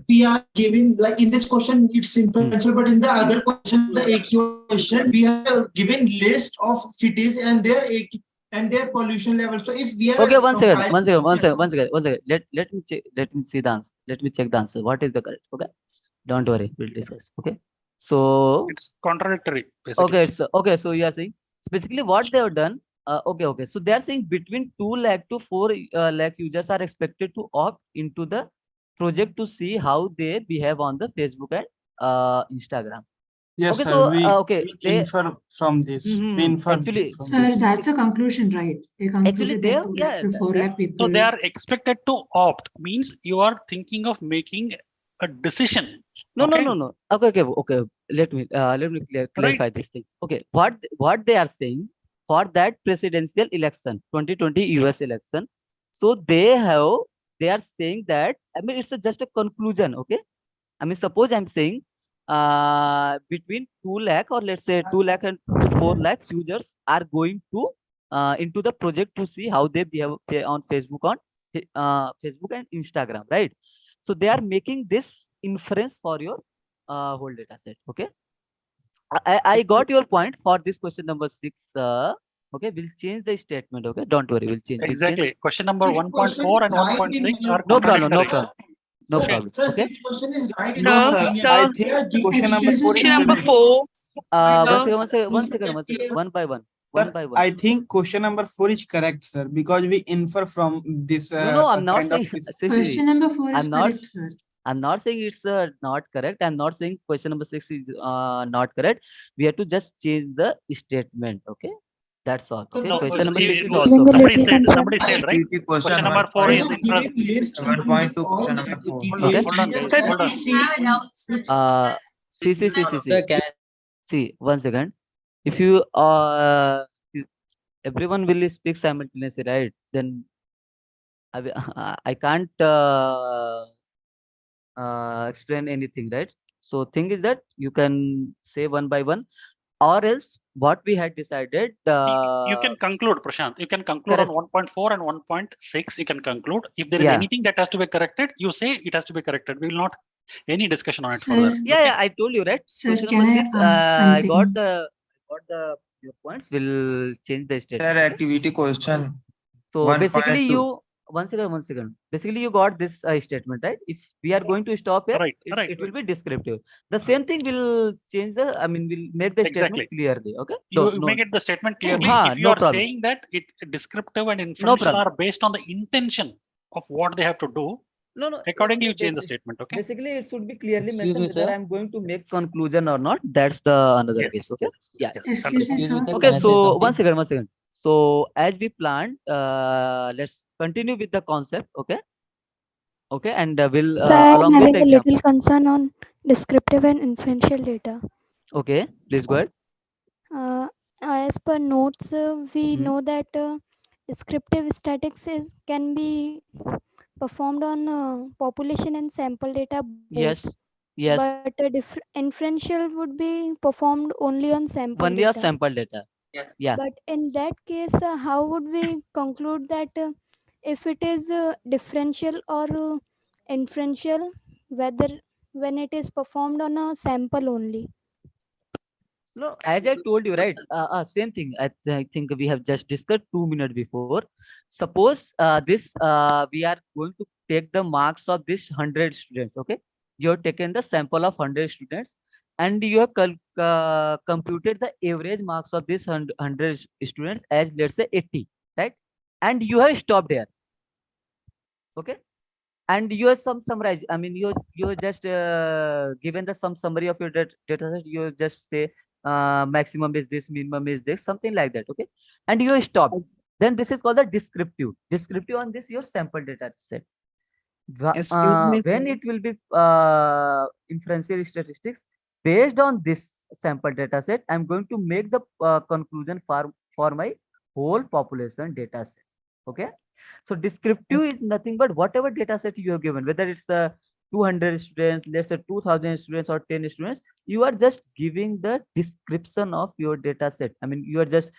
Speaker 21: We are giving, like in this question it's inferential, but in the other question, the AQ question, we have given list of cities and their AQ and their pollution level. So if we are
Speaker 3: okay, one second. Let me check. Let me see the answer. Let me check the answer. What is the correct? Okay, don't worry, we'll discuss. Okay, so
Speaker 18: it's contradictory. Basically.
Speaker 3: Okay, okay. So you are saying basically what they have done. Okay. So they are saying between 2 lakh to 4 lakh users are expected to opt into the project to see how they behave on the Facebook and Instagram.
Speaker 11: Yes,
Speaker 3: okay,
Speaker 11: sir.
Speaker 3: so
Speaker 11: We infer from this. We infer
Speaker 3: actually,
Speaker 11: from
Speaker 22: Sir,
Speaker 11: this.
Speaker 22: that's a conclusion, right? They concluded
Speaker 3: they
Speaker 22: that
Speaker 3: have,
Speaker 22: 2 lakh to 4 lakh people.
Speaker 18: So they are expected to opt, means you are thinking of making a decision.
Speaker 3: No. Okay. Let me clarify this thing. Okay, what they are saying for that presidential election, 2020 US election. So they are saying that, I mean, it's just a conclusion. Okay, I mean, suppose I'm saying between 2 lakh or let's say 2 lakh and 4 lakh users are going to into the project to see how they behave on Facebook and Instagram, right? So they are making this inference for your whole data set. Okay, I got your point for this question number 6. Okay, we'll change the statement. Okay, don't worry, we'll change.
Speaker 18: Exactly. Question number 1.4 and 1.6 are
Speaker 3: no problem.
Speaker 18: Okay.
Speaker 21: Sir,
Speaker 3: Okay.
Speaker 21: this question is right in
Speaker 11: No,
Speaker 21: our
Speaker 11: sir.
Speaker 21: opinion.
Speaker 11: I think question number 4 is
Speaker 10: Question number
Speaker 11: correct.
Speaker 10: 4.
Speaker 3: One second. One by one.
Speaker 11: I think question number 4 is correct, sir, because we infer from this.
Speaker 3: No, I'm not
Speaker 11: kind of
Speaker 3: saying.
Speaker 22: Question number 4 is correct, sir.
Speaker 3: I'm not saying it's not correct. I'm not saying question number 6 is not correct. We have to just change the statement. Okay, that's all. Okay,
Speaker 18: No,
Speaker 3: question number 6 is
Speaker 18: you-
Speaker 3: also correct.
Speaker 18: somebody said, right? Question number 4 is inference.
Speaker 21: 1.2, question number 4.
Speaker 3: Okay.
Speaker 18: Hold on, guys. Hold on.
Speaker 3: See, one second. If you everyone will speak simultaneously, right? Then I can't explain anything, right? So thing is that you can say one by one, or else what we had decided.
Speaker 18: You can conclude, Prashant. You can conclude on 1.4 and 1.6. You can conclude. If there is anything that has to be corrected, you say it has to be corrected. We will not any discussion on it further.
Speaker 3: Yeah, I told you, right?
Speaker 22: Sir,
Speaker 3: Question
Speaker 22: can
Speaker 3: number
Speaker 22: I
Speaker 3: 6,
Speaker 22: ask
Speaker 3: I got
Speaker 22: something?
Speaker 3: your points. We'll change the statement.
Speaker 16: Sir, activity question.
Speaker 3: So basically,
Speaker 16: 1.2.
Speaker 3: you one second. Basically, you got this statement, right? If we are going to stop here, it will be descriptive. The same thing will change the. I mean, we'll make the statement clearly. Okay.
Speaker 18: You make it the statement clearly. If you are saying that it descriptive and inferential are based on the intention of what they have to do, accordingly you change the statement. Okay.
Speaker 3: Basically, it should be clearly mentioned whether I'm going to make conclusion or not. That's the another case. Okay.
Speaker 22: Excuse me, sir.
Speaker 3: Okay. So one second. So as we planned, let's continue with the concept. Okay, and we'll
Speaker 23: Sir, I'm
Speaker 3: along with
Speaker 23: having
Speaker 3: the
Speaker 23: a
Speaker 3: example.
Speaker 23: little concern on descriptive and inferential data.
Speaker 3: Okay, please go ahead.
Speaker 23: As per notes, we know that descriptive statistics can be performed on population and sample data both.
Speaker 3: Yes.
Speaker 23: But inferential would be performed only on sample
Speaker 3: Only on
Speaker 23: data.
Speaker 3: sample data.
Speaker 1: Yes.
Speaker 23: But in that case, how would we conclude that if it is differential or inferential, whether when it is performed on a sample only.
Speaker 3: No, as I told you, right? Same thing. I think we have just discussed 2 minutes before. Suppose we are going to take the marks of this 100 students. Okay, you have taken the sample of 100 students, and you have computed the average marks of this 100 students as, let's say, 80, right? And you have stopped there. Okay, and you have some summarize. I mean, you just given the some summary of your data set. You just say maximum is this, minimum is this, something like that. Okay, and you stop. Then this is called the descriptive on this your sample data set.
Speaker 1: Excuse me.
Speaker 3: When it will be inferential statistics based on this sample data set, I'm going to make the conclusion for my whole population data set. Okay, so descriptive is nothing but whatever data set you have given, whether it's 200 students, let's say 2000 students or 10 students, you are just giving the description of your data set. I mean, you are just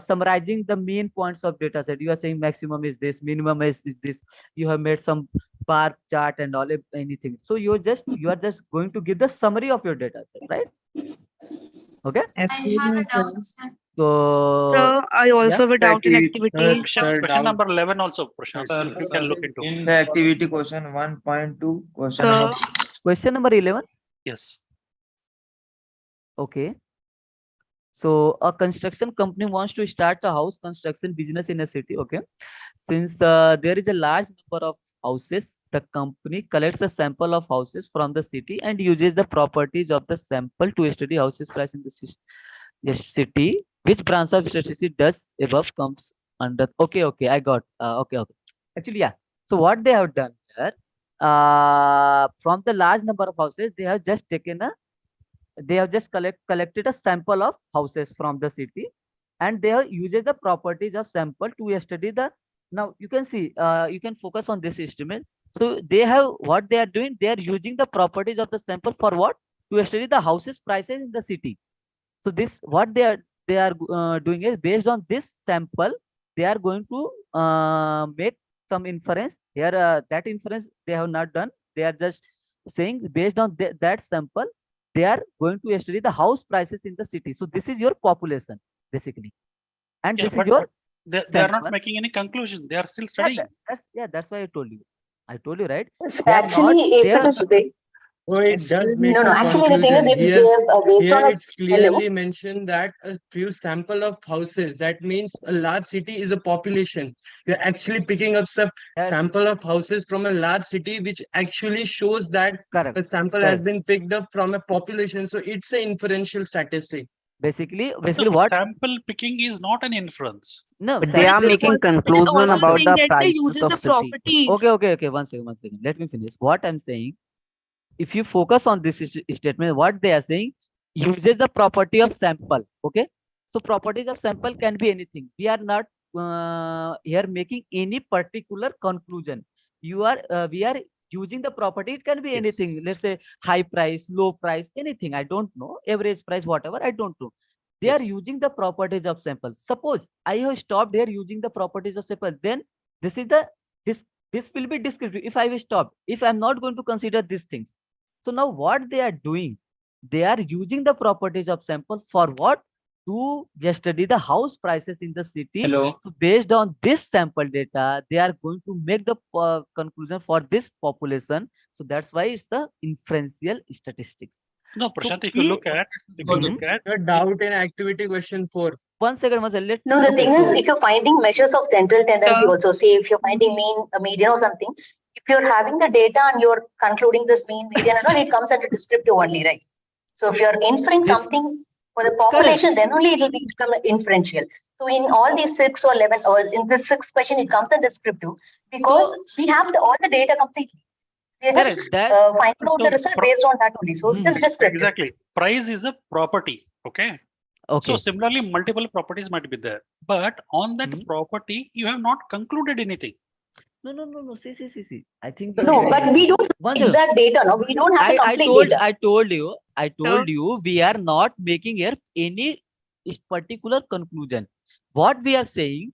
Speaker 3: summarizing the main points of data set. You are saying maximum is this, minimum is this. You have made some bar chart and all, anything. So you are just going to give the summary of your data set, right? Okay. So
Speaker 10: I also have a doubt in
Speaker 16: Activity,
Speaker 10: activity.
Speaker 18: Question number 11 also, Prashant. You can look into.
Speaker 16: In the activity question 1.2,
Speaker 3: question number 11.
Speaker 18: Yes.
Speaker 3: Okay. So a construction company wants to start a house construction business in a city. Okay. Since there is a large number of houses, the company collects a sample of houses from the city and uses the properties of the sample to study houses price in the city. Which branch of statistics does above comes under? Okay, I got. Okay. Actually, yeah. So what they have done here, from the large number of houses, they have just collected a sample of houses from the city, and they have used the properties of sample to study the. Now you can see, you can focus on this estimate. So what they are doing, they are using the properties of the sample for what? To study the houses prices in the city. So this what they are doing is, based on this sample, they are going to make some inference here. That inference they have not done. They are just saying based on that sample, they are going to study the house prices in the city. So this is your population basically, and
Speaker 18: Yeah,
Speaker 3: this is your.
Speaker 18: they are not making any conclusion. They are still studying.
Speaker 3: That's why I told you. I told you, right?
Speaker 4: Actually, if it is big.
Speaker 8: So it does make
Speaker 4: No,
Speaker 8: a
Speaker 4: actually the thing is,
Speaker 8: conclusion.
Speaker 4: if
Speaker 8: Here,
Speaker 4: they have based
Speaker 8: here
Speaker 4: on a
Speaker 8: it's clearly mentioned that a few sample of houses, that means a large city is a population. You're actually picking up some sample of houses from a large city, which actually shows that a sample has been picked up from a population. So it's an inferential statistic.
Speaker 3: Basically
Speaker 18: So
Speaker 3: what
Speaker 18: sample picking is not an inference.
Speaker 3: No,
Speaker 2: but they are making conclusion about the prices of city.
Speaker 3: Okay. One second. Let me finish. What I'm saying, if you focus on this statement, what they are saying, uses the property of sample. Okay. So properties of sample can be anything. We are not here making any particular conclusion. We are using the property. It can be anything. Let's say high price, low price, anything. I don't know. Average price, whatever. I don't know. They are using the properties of sample. Suppose I have stopped here using the properties of sample. Then this is this will be descriptive. If I will stop, if I'm not going to consider these things. So now what they are doing, they are using the properties of sample for what? To study the house prices in the city.
Speaker 1: Hello.
Speaker 3: So based on this sample data, they are going to make the conclusion for this population. So that's why it's the inferential statistics.
Speaker 18: No, Prashant, if you look at
Speaker 8: a doubt in activity question 4.
Speaker 3: 1 second,
Speaker 4: No, the thing is, if you're finding measures of central tendency, also say if you're finding mean, median or something, if you're having the data and you're concluding this mean, median and all, it comes under descriptive only, right? So if you're inferring something for the population, then only it will become inferential. So in all these 6 or 11, or in this 6th question, it comes under descriptive because we have all the data completely. We're just finding out the result based on that only. So it is descriptive.
Speaker 18: Exactly. Price is a property. Okay. So similarly, multiple properties might be there, but on that property, you have not concluded anything.
Speaker 3: No. See. I think
Speaker 4: no, but we don't have exact data. No, we don't have the complete data.
Speaker 3: I told you, we are not making here any particular conclusion. What we are saying,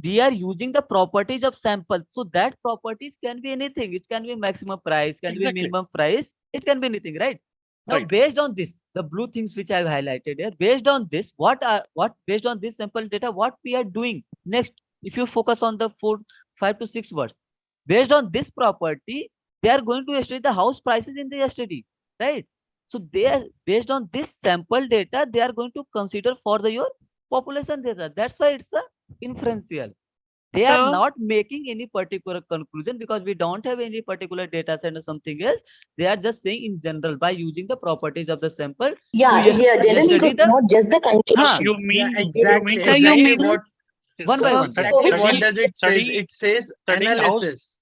Speaker 3: we are using the properties of sample. So that properties can be anything. It can be maximum price, can be
Speaker 18: Exactly.
Speaker 3: minimum price. It can be anything, right? Now,
Speaker 18: Right.
Speaker 3: based on this, the blue things which I've highlighted here, based on this, based on this sample data, what we are doing next? If you focus on the 5 to 6 words, based on this property, they are going to estimate the house prices in the study, right? So they are based on this sample data, they are going to consider for the your population data. That's why it's a inferential. They are
Speaker 10: So-
Speaker 3: not making any particular conclusion because we don't have any particular data set or something else. They are just saying in general by using the properties of the sample.
Speaker 4: Yeah,
Speaker 3: to
Speaker 4: here generally
Speaker 3: study
Speaker 4: it's not just the conclusion.
Speaker 18: You mean
Speaker 8: exactly,
Speaker 10: So you
Speaker 8: exactly
Speaker 10: mean
Speaker 8: what
Speaker 3: one by one.
Speaker 8: exactly what
Speaker 18: study-
Speaker 8: does it say?
Speaker 18: study-
Speaker 8: It says
Speaker 18: studying house-
Speaker 8: analysis.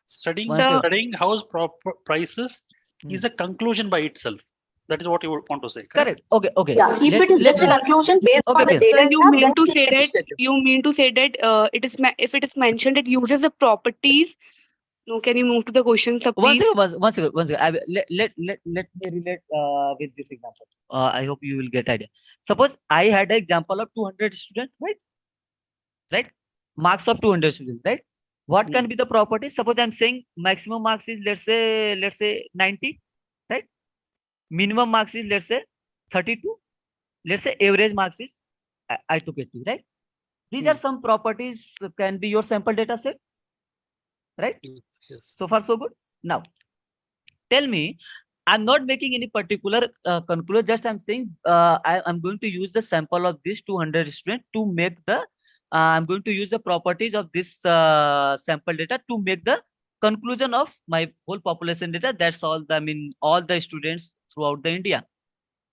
Speaker 18: studying
Speaker 3: One second.
Speaker 18: studying house prices is a conclusion by itself. That is what you want to say.
Speaker 3: Correct. Okay. Okay.
Speaker 4: Yeah, if it is just a conclusion based on the
Speaker 3: Okay.
Speaker 4: data,
Speaker 10: So
Speaker 4: you
Speaker 10: you
Speaker 4: have,
Speaker 10: mean
Speaker 4: then
Speaker 10: to
Speaker 4: it
Speaker 10: say
Speaker 4: is
Speaker 10: that it is if it is mentioned it uses the properties. No, can you move to the question, sir,
Speaker 3: One
Speaker 10: please?
Speaker 3: second, one second, one second. Let me relate with this example. I hope you will get idea. Suppose I had an example of 200 students, right? Right? Marks of 200 students, right? What can be the property? Suppose I'm saying maximum marks is let's say 90, right? Minimum marks is let's say 32. Let's say average marks is I took 80, right? These are some properties can be your sample data set, right?
Speaker 18: Yes.
Speaker 3: So far so good. Now tell me, I'm not making any particular conclusion. Just I'm saying I'm going to use the sample of this 200 students to make the. I'm going to use the properties of this sample data to make the conclusion of my whole population data. That's all. I mean, all the students throughout the India,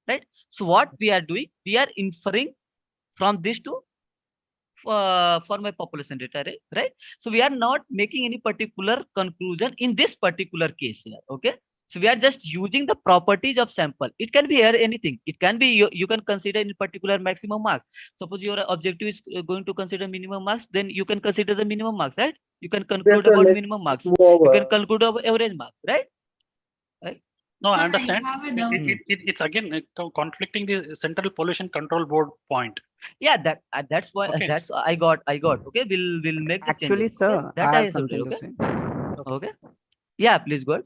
Speaker 3: right? So what we are doing, we are inferring from this to for my population data, right? So we are not making any particular conclusion in this particular case here, okay? So we are just using the properties of sample. It can be here anything. It can be you can consider in particular maximum marks. Suppose your objective is going to consider minimum marks, then you can consider the minimum marks, right? You can conclude
Speaker 8: sir,
Speaker 3: about
Speaker 8: let's
Speaker 3: minimum marks.
Speaker 8: move
Speaker 3: You
Speaker 8: over.
Speaker 3: can conclude about average marks, right? Right?
Speaker 18: No, I
Speaker 22: Sir, I
Speaker 18: understand.
Speaker 22: have a doubt.
Speaker 18: It's again conflicting the Central Pollution Control Board point.
Speaker 3: Yeah, that's why
Speaker 18: Okay.
Speaker 3: that's I got. Okay, we'll make the
Speaker 2: Actually,
Speaker 3: changes. Okay?
Speaker 2: sir,
Speaker 3: That
Speaker 2: I
Speaker 3: I
Speaker 2: have something
Speaker 3: okay?
Speaker 2: to say.
Speaker 3: Okay. Yeah, please go ahead.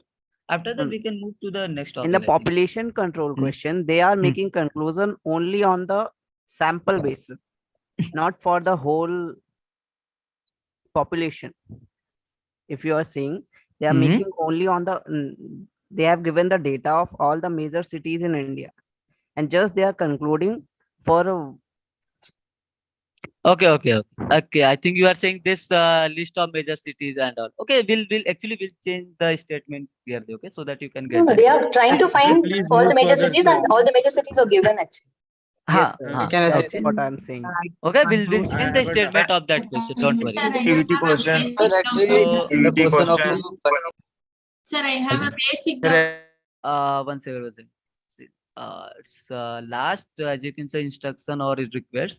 Speaker 3: After that,
Speaker 2: Mm.
Speaker 3: we can move to the next topic.
Speaker 2: In the
Speaker 3: I think.
Speaker 2: population control question, they are making conclusion only on the sample basis, not for the whole population. If you are seeing, they are making only on the they have given the data of all the major cities in India, and just they are concluding for
Speaker 3: Okay. I think you are saying this list of major cities and all. Okay, we'll change the statement here. Okay, so that you can
Speaker 4: No,
Speaker 3: get
Speaker 4: no,
Speaker 3: that.
Speaker 4: they are trying to find
Speaker 8: Please
Speaker 4: all the
Speaker 8: move
Speaker 4: major
Speaker 8: further,
Speaker 4: cities,
Speaker 8: sir.
Speaker 4: and all the major cities are given actually.
Speaker 2: yes, sir.
Speaker 1: Can I say
Speaker 2: That's what I'm saying.
Speaker 3: Okay, we'll
Speaker 8: I
Speaker 3: fill the
Speaker 8: have a
Speaker 3: statement of that question. Don't worry.
Speaker 22: Sir, I
Speaker 16: Activity
Speaker 22: have a
Speaker 16: question.
Speaker 22: basic
Speaker 1: Sir,
Speaker 22: doubt.
Speaker 1: actually,
Speaker 3: So,
Speaker 1: the
Speaker 16: Activity
Speaker 1: question of
Speaker 16: question.
Speaker 22: Sir, I have a basic doubt.
Speaker 3: one second. It's last as you can say instruction or request.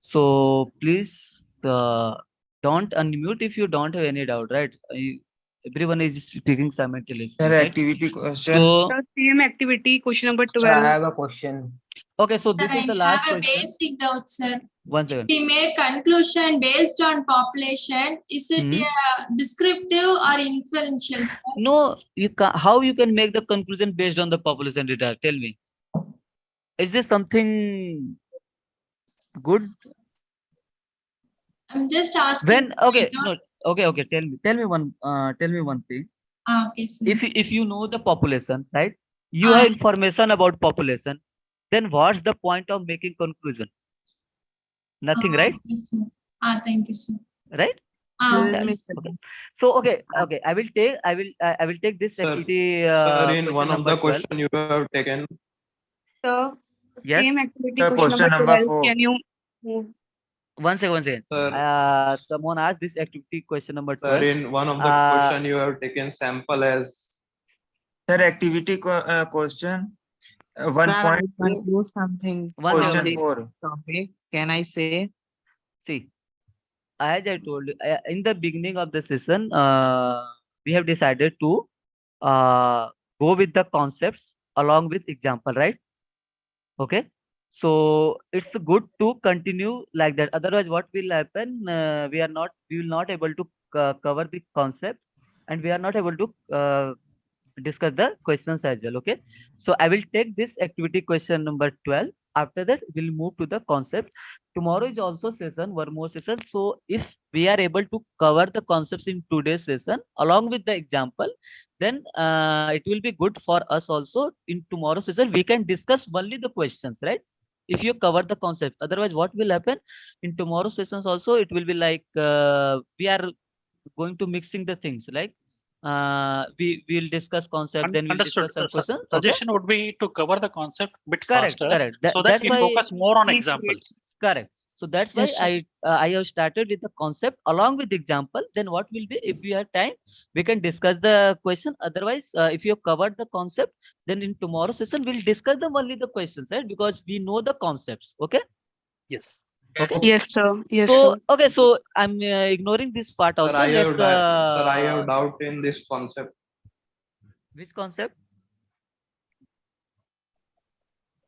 Speaker 3: So please don't unmute if you don't have any doubt, right? Everyone is speaking simultaneously.
Speaker 16: Sir,
Speaker 3: Right?
Speaker 16: activity question.
Speaker 3: So
Speaker 10: The same activity, question number
Speaker 1: Sir, I
Speaker 10: 12.
Speaker 1: have a question.
Speaker 3: okay, so
Speaker 22: Sir,
Speaker 3: this is the
Speaker 22: I
Speaker 3: last
Speaker 22: have a
Speaker 3: question.
Speaker 22: basic doubt, sir.
Speaker 3: One
Speaker 22: If
Speaker 3: second.
Speaker 22: we make conclusion based on population, is it a descriptive or inferential, sir?
Speaker 3: No, you can how you can make the conclusion based on the population data? Tell me. Is this something good?
Speaker 22: I'm just asking.
Speaker 3: When
Speaker 22: sir, I
Speaker 3: okay,
Speaker 22: don't-
Speaker 3: no, okay. Tell me one thing.
Speaker 22: Okay, sir.
Speaker 3: If you know the population, right? You have information about population, then what's the point of making conclusion? Nothing, right?
Speaker 22: Okay, sir. Thank you, sir.
Speaker 3: Right?
Speaker 22: Okay.
Speaker 3: Okay. So okay. I will take this activity.
Speaker 6: Sir, in
Speaker 3: Question
Speaker 6: one of
Speaker 3: number
Speaker 6: the
Speaker 3: 12.
Speaker 6: question you have taken.
Speaker 10: So,
Speaker 3: Yes.
Speaker 10: same activity,
Speaker 16: Sir,
Speaker 10: question number 12.
Speaker 16: 4.
Speaker 10: Can you move?
Speaker 3: One second.
Speaker 6: Sir,
Speaker 3: Someone asked this activity question number
Speaker 6: sir,
Speaker 3: 12.
Speaker 6: in one of the question you have taken sample as.
Speaker 16: Sir, activity question.
Speaker 7: Sir,
Speaker 16: 1.2.
Speaker 7: I conclude something
Speaker 3: One
Speaker 7: from
Speaker 3: second.
Speaker 16: Question
Speaker 7: this
Speaker 16: 4.
Speaker 7: topic. Can I say?
Speaker 3: See, as I told you in the beginning of the session, we have decided to go with the concepts along with example, right? Okay. So it's good to continue like that. Otherwise, what will happen? We will not able to cover the concepts, and we are not able to discuss the questions as well. Okay, so I will take this activity question number 12. After that, we'll move to the concept. Tomorrow is also session, one more session. So if we are able to cover the concepts in today's session along with the example, then it will be good for us also. In tomorrow's session, we can discuss only the questions, right? If you cover the concept. Otherwise, what will happen in tomorrow's sessions also? It will be like we are going to mixing the things, like we will discuss concept, then we'll
Speaker 18: Understood.
Speaker 3: discuss some questions. Okay,
Speaker 18: Suggestion would be to cover the concept bit
Speaker 3: correct,
Speaker 18: faster,
Speaker 3: correct.
Speaker 18: so that
Speaker 3: That's
Speaker 18: we
Speaker 3: why
Speaker 18: focus more on
Speaker 10: Yes,
Speaker 18: examples.
Speaker 3: correct. So that's why
Speaker 10: yes, sir.
Speaker 3: I have started with the concept along with the example. Then what will be, if we have time, we can discuss the question. Otherwise, if you have covered the concept, then in tomorrow's session we'll discuss them only the questions, right? Because we know the concepts. Okay.
Speaker 18: Yes.
Speaker 3: Okay.
Speaker 10: Yes, sir. Yes,
Speaker 3: So
Speaker 10: sir.
Speaker 3: okay, so I'm ignoring this part
Speaker 6: Sir,
Speaker 3: also.
Speaker 6: I have
Speaker 3: Let's
Speaker 6: sir, I have doubt in this concept.
Speaker 3: which concept?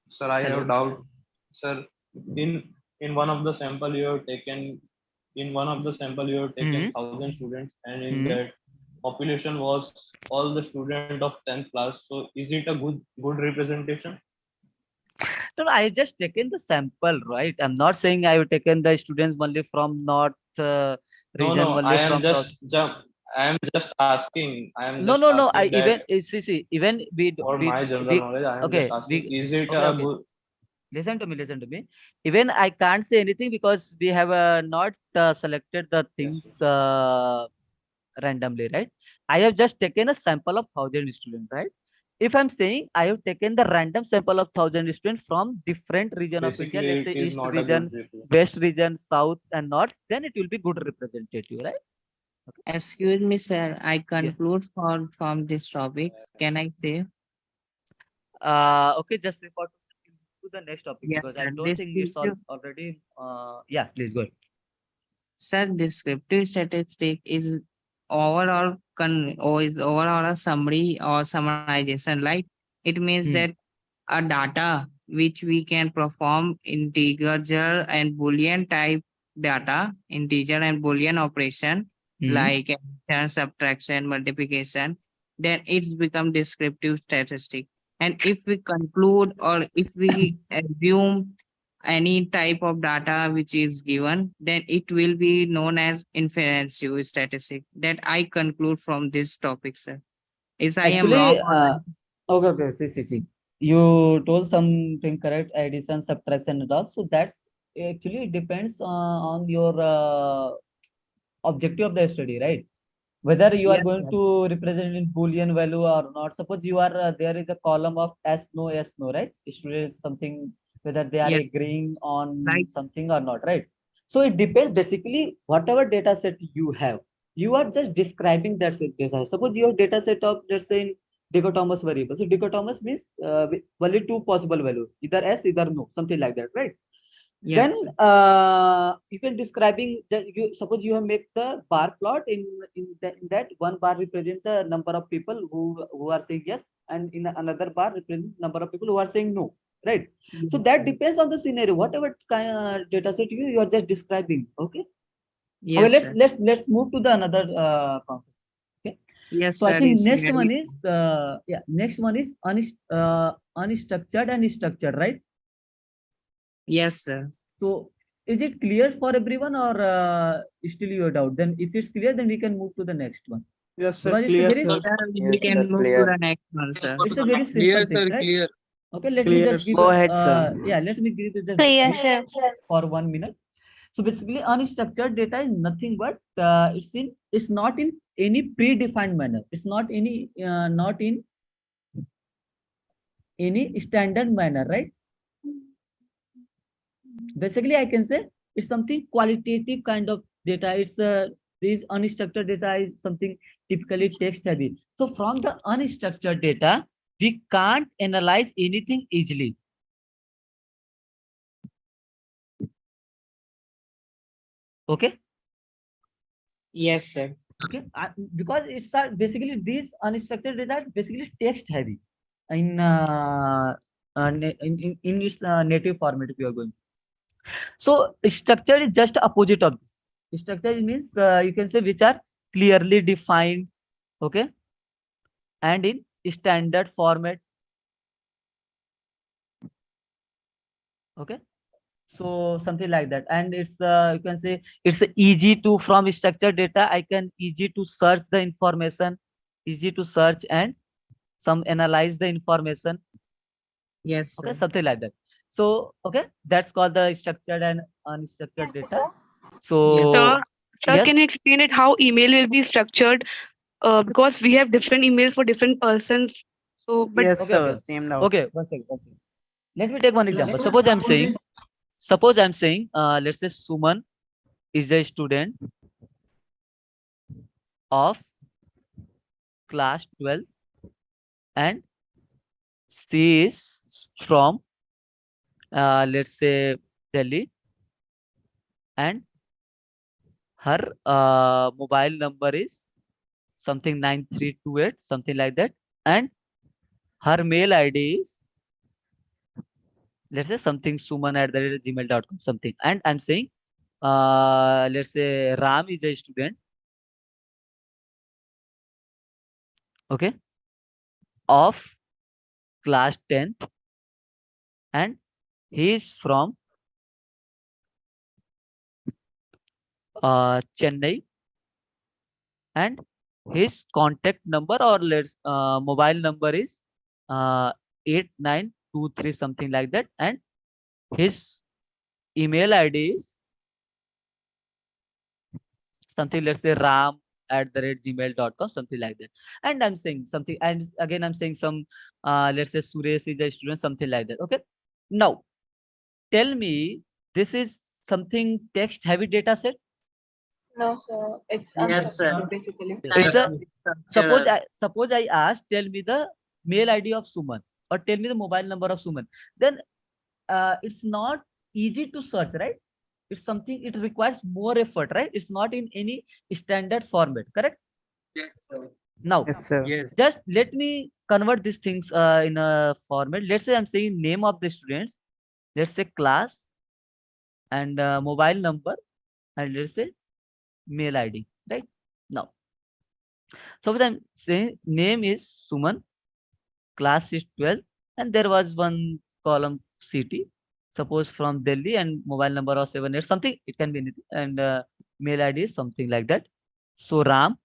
Speaker 6: Sir, I
Speaker 3: Hello.
Speaker 6: have doubt. Sir, in one of the sample you have taken, in one of the sample you have taken 1,000 students, and in that population was all the student of 10th class. So is it a good representation?
Speaker 3: No, I just taken the sample, right? I'm not saying I have taken the students only from north region,
Speaker 6: No,
Speaker 3: only
Speaker 6: I am
Speaker 3: from south.
Speaker 6: I am just asking. I am
Speaker 3: No,
Speaker 6: just
Speaker 3: no, no. I
Speaker 6: asking
Speaker 3: even
Speaker 6: that
Speaker 3: see even
Speaker 6: for my general knowledge. I am just
Speaker 3: okay,
Speaker 6: asking, is it
Speaker 3: okay,
Speaker 6: a
Speaker 3: okay.
Speaker 6: good?
Speaker 3: Listen to me, listen to me. Even I can't say anything because we have not selected the things randomly, right? I have just taken a sample of 1,000 students, right? If I'm saying I have taken the random sample of 1,000 students from different region of India,
Speaker 6: Basically,
Speaker 3: let's
Speaker 6: it
Speaker 3: say
Speaker 6: is
Speaker 3: east
Speaker 6: not a
Speaker 3: region,
Speaker 6: good representation.
Speaker 3: west region, south and north, then it will be good representative, right?
Speaker 7: Excuse me, sir. I
Speaker 3: Yeah.
Speaker 7: conclude from this topic. Can I say?
Speaker 3: Okay, just report to the next topic
Speaker 7: Yes,
Speaker 3: because I
Speaker 7: sir.
Speaker 3: don't think it's
Speaker 7: Descriptive,
Speaker 3: already. Yeah, please go ahead.
Speaker 7: sir, descriptive statistic is overall or is overall a summary or summarization. Like it means that a data which we can perform integer and boolean type data, integer and boolean operation like addition, subtraction, multiplication, then it's become descriptive statistic. And if we conclude or if we assume any type of data which is given, then it will be known as inferential statistic. That I conclude from this topic, sir. Is I am wrong
Speaker 3: Actually,
Speaker 7: or right?
Speaker 3: okay, okay, see. You told something correct, addition, subtraction, and all. So that's actually depends on your objective of the study, right? Whether you are
Speaker 7: Yes,
Speaker 3: going
Speaker 7: sir.
Speaker 3: to represent in Boolean value or not. Suppose you are there is a column of yes, no, right? Students something whether they are
Speaker 7: Yes.
Speaker 3: agreeing on
Speaker 7: Right.
Speaker 3: something or not, right? So it depends basically whatever data set you have. You are just describing that set data. Suppose you have data set of let's say in dichotomous variable. So dichotomous means only two possible values, either yes, either no, something like that, right? Then
Speaker 7: Yes, sir.
Speaker 3: you can describing that you suppose you have make the bar plot in that one bar represent the number of people who are saying yes, and in another bar represent number of people who are saying no, right? So
Speaker 7: Yes,
Speaker 3: that
Speaker 7: sir.
Speaker 3: depends on the scenario, whatever kind of data set you are just describing. Okay. Okay,
Speaker 7: Yes, sir.
Speaker 3: let's move to the another concept. Okay.
Speaker 7: Yes,
Speaker 3: So I
Speaker 7: sir.
Speaker 3: think
Speaker 7: It's
Speaker 3: next one
Speaker 7: very
Speaker 3: is next one is unstructured and structured, right?
Speaker 7: yes, sir.
Speaker 3: So is it clear for everyone or still you doubt? Then if it's clear, then we can move to the next one.
Speaker 11: Yes, sir.
Speaker 3: Because it's a
Speaker 11: Clear,
Speaker 3: very
Speaker 11: sir.
Speaker 7: Sir, we
Speaker 20: Yes,
Speaker 7: can
Speaker 20: sir.
Speaker 7: move to
Speaker 20: Clear.
Speaker 7: the next one, sir.
Speaker 3: it's a very
Speaker 8: Clear,
Speaker 3: simple thing,
Speaker 8: sir.
Speaker 3: right?
Speaker 8: Clear.
Speaker 3: Okay, let me
Speaker 11: Clear.
Speaker 3: just give
Speaker 2: Go ahead, sir.
Speaker 3: let me give it just
Speaker 17: Clear,
Speaker 3: brief
Speaker 17: sir.
Speaker 3: for 1 minute. So basically unstructured data is nothing but it's not in any predefined manner. It's not in any standard manner, right? Basically I can say it's something qualitative kind of data. It's this unstructured data is something typically text heavy. So from the unstructured data we can't analyze anything easily. Okay.
Speaker 7: Yes, sir.
Speaker 3: Okay, because it's basically these unstructured data are basically text heavy in in its native format if you are going. So structure is just opposite of this. Structure means you can say which are clearly defined, okay, and in standard format, okay. So something like that, and it's you can say it's easy to from structured data. I can easy to search the information, easy to search and some analyze the information.
Speaker 7: Yes,
Speaker 3: Okay,
Speaker 7: sir.
Speaker 3: something like that. So okay, that's called the structured and unstructured data.
Speaker 7: Yes.
Speaker 3: So
Speaker 10: Sir,
Speaker 3: yes,
Speaker 10: can you explain it how email will be structured? Because we have different emails for different persons. So, but
Speaker 2: Yes,
Speaker 3: okay,
Speaker 2: sir. Same doubt.
Speaker 3: okay, one second, one second. Let me take one example.
Speaker 21: Like,
Speaker 3: Suppose I'm saying, let's say Suman is a student of class 12 and she is from, let's say Delhi, and her mobile number is something 9328, something like that, and her mail ID is, let's say something suman@gmail.com, something, and I'm saying, let's say Ram is a student, okay, of class 10th, and he is from Chennai, and his contact number or let's mobile number is 8923, something like that, and his email ID is something, let's say ram@gmail.com, something like that, and I'm saying something, and again I'm saying some let's say Suresh is a student, something like that. Okay, now tell me, this is something text heavy data set.
Speaker 15: No, sir. It's
Speaker 7: Yes, sir.
Speaker 15: unstructured basically.
Speaker 3: It's a suppose
Speaker 7: Structured.
Speaker 3: I ask, tell me the mail ID of Suman or tell me the mobile number of Suman, then it's not easy to search, right? It's something, it requires more effort, right? It's not in any standard format, correct?
Speaker 7: Yes, sir.
Speaker 3: Now
Speaker 2: Yes, sir.
Speaker 7: Yes.
Speaker 3: just let me convert these things in a format. Let's say I'm saying name of the students, let's say class, and mobile number, and let's say mail ID, right? Now suppose I'm saying name is Suman, class is 12, and there was one column city, suppose from Delhi, and mobile number of 78, something, it can be anything, and mail ID is something like that. So Ram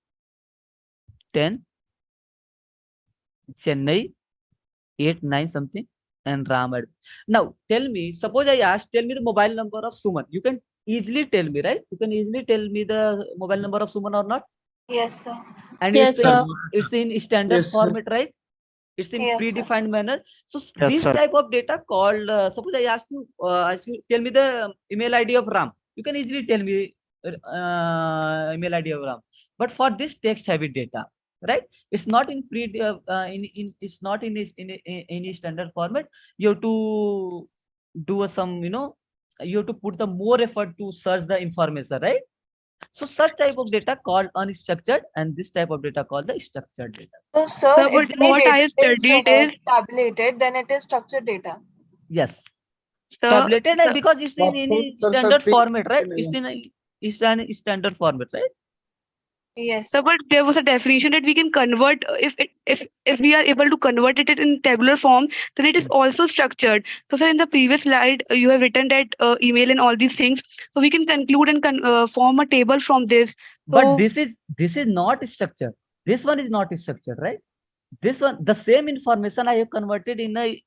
Speaker 3: 10, Chennai 89 something, and Ram ID. Now tell me, suppose I ask, tell me the mobile number of Suman. You can easily tell me, right? You can easily tell me the mobile number of Suman or not?
Speaker 15: Yes, sir.
Speaker 3: And
Speaker 23: Yes, sir.
Speaker 3: it's in standard
Speaker 21: Yes, sir.
Speaker 3: format, right? It's in
Speaker 15: Yes, sir.
Speaker 3: predefined manner. So
Speaker 2: Yes,
Speaker 3: this
Speaker 2: sir.
Speaker 3: type of data called, suppose I ask you, tell me the email ID of Ram. You can easily tell me email ID of Ram. But for this text heavy data, right? It's not in it's not in any standard format. You have to do some, you have to put the more effort to search the information, right? So such type of data called unstructured, and this type of data called the structured data.
Speaker 15: So, sir,
Speaker 10: sir,
Speaker 15: if
Speaker 10: but
Speaker 15: any
Speaker 10: what I
Speaker 15: data is
Speaker 10: studied is,
Speaker 15: tabulated, then it is structured data.
Speaker 3: Yes,
Speaker 10: sir,
Speaker 3: tabulated, and
Speaker 10: sir,
Speaker 3: because it's in any standard format, right? It's an standard format, right?
Speaker 15: Yes,
Speaker 10: sir,
Speaker 15: sir.
Speaker 10: but there was a definition that we can convert if we are able to convert it in tabular form, then it is also structured. So, sir, in the previous slide, you have written that email and all these things. So we can conclude and form a table from this.
Speaker 3: But
Speaker 10: So
Speaker 3: this is not structured. This one is not structured, right? This one, the same information I have converted in a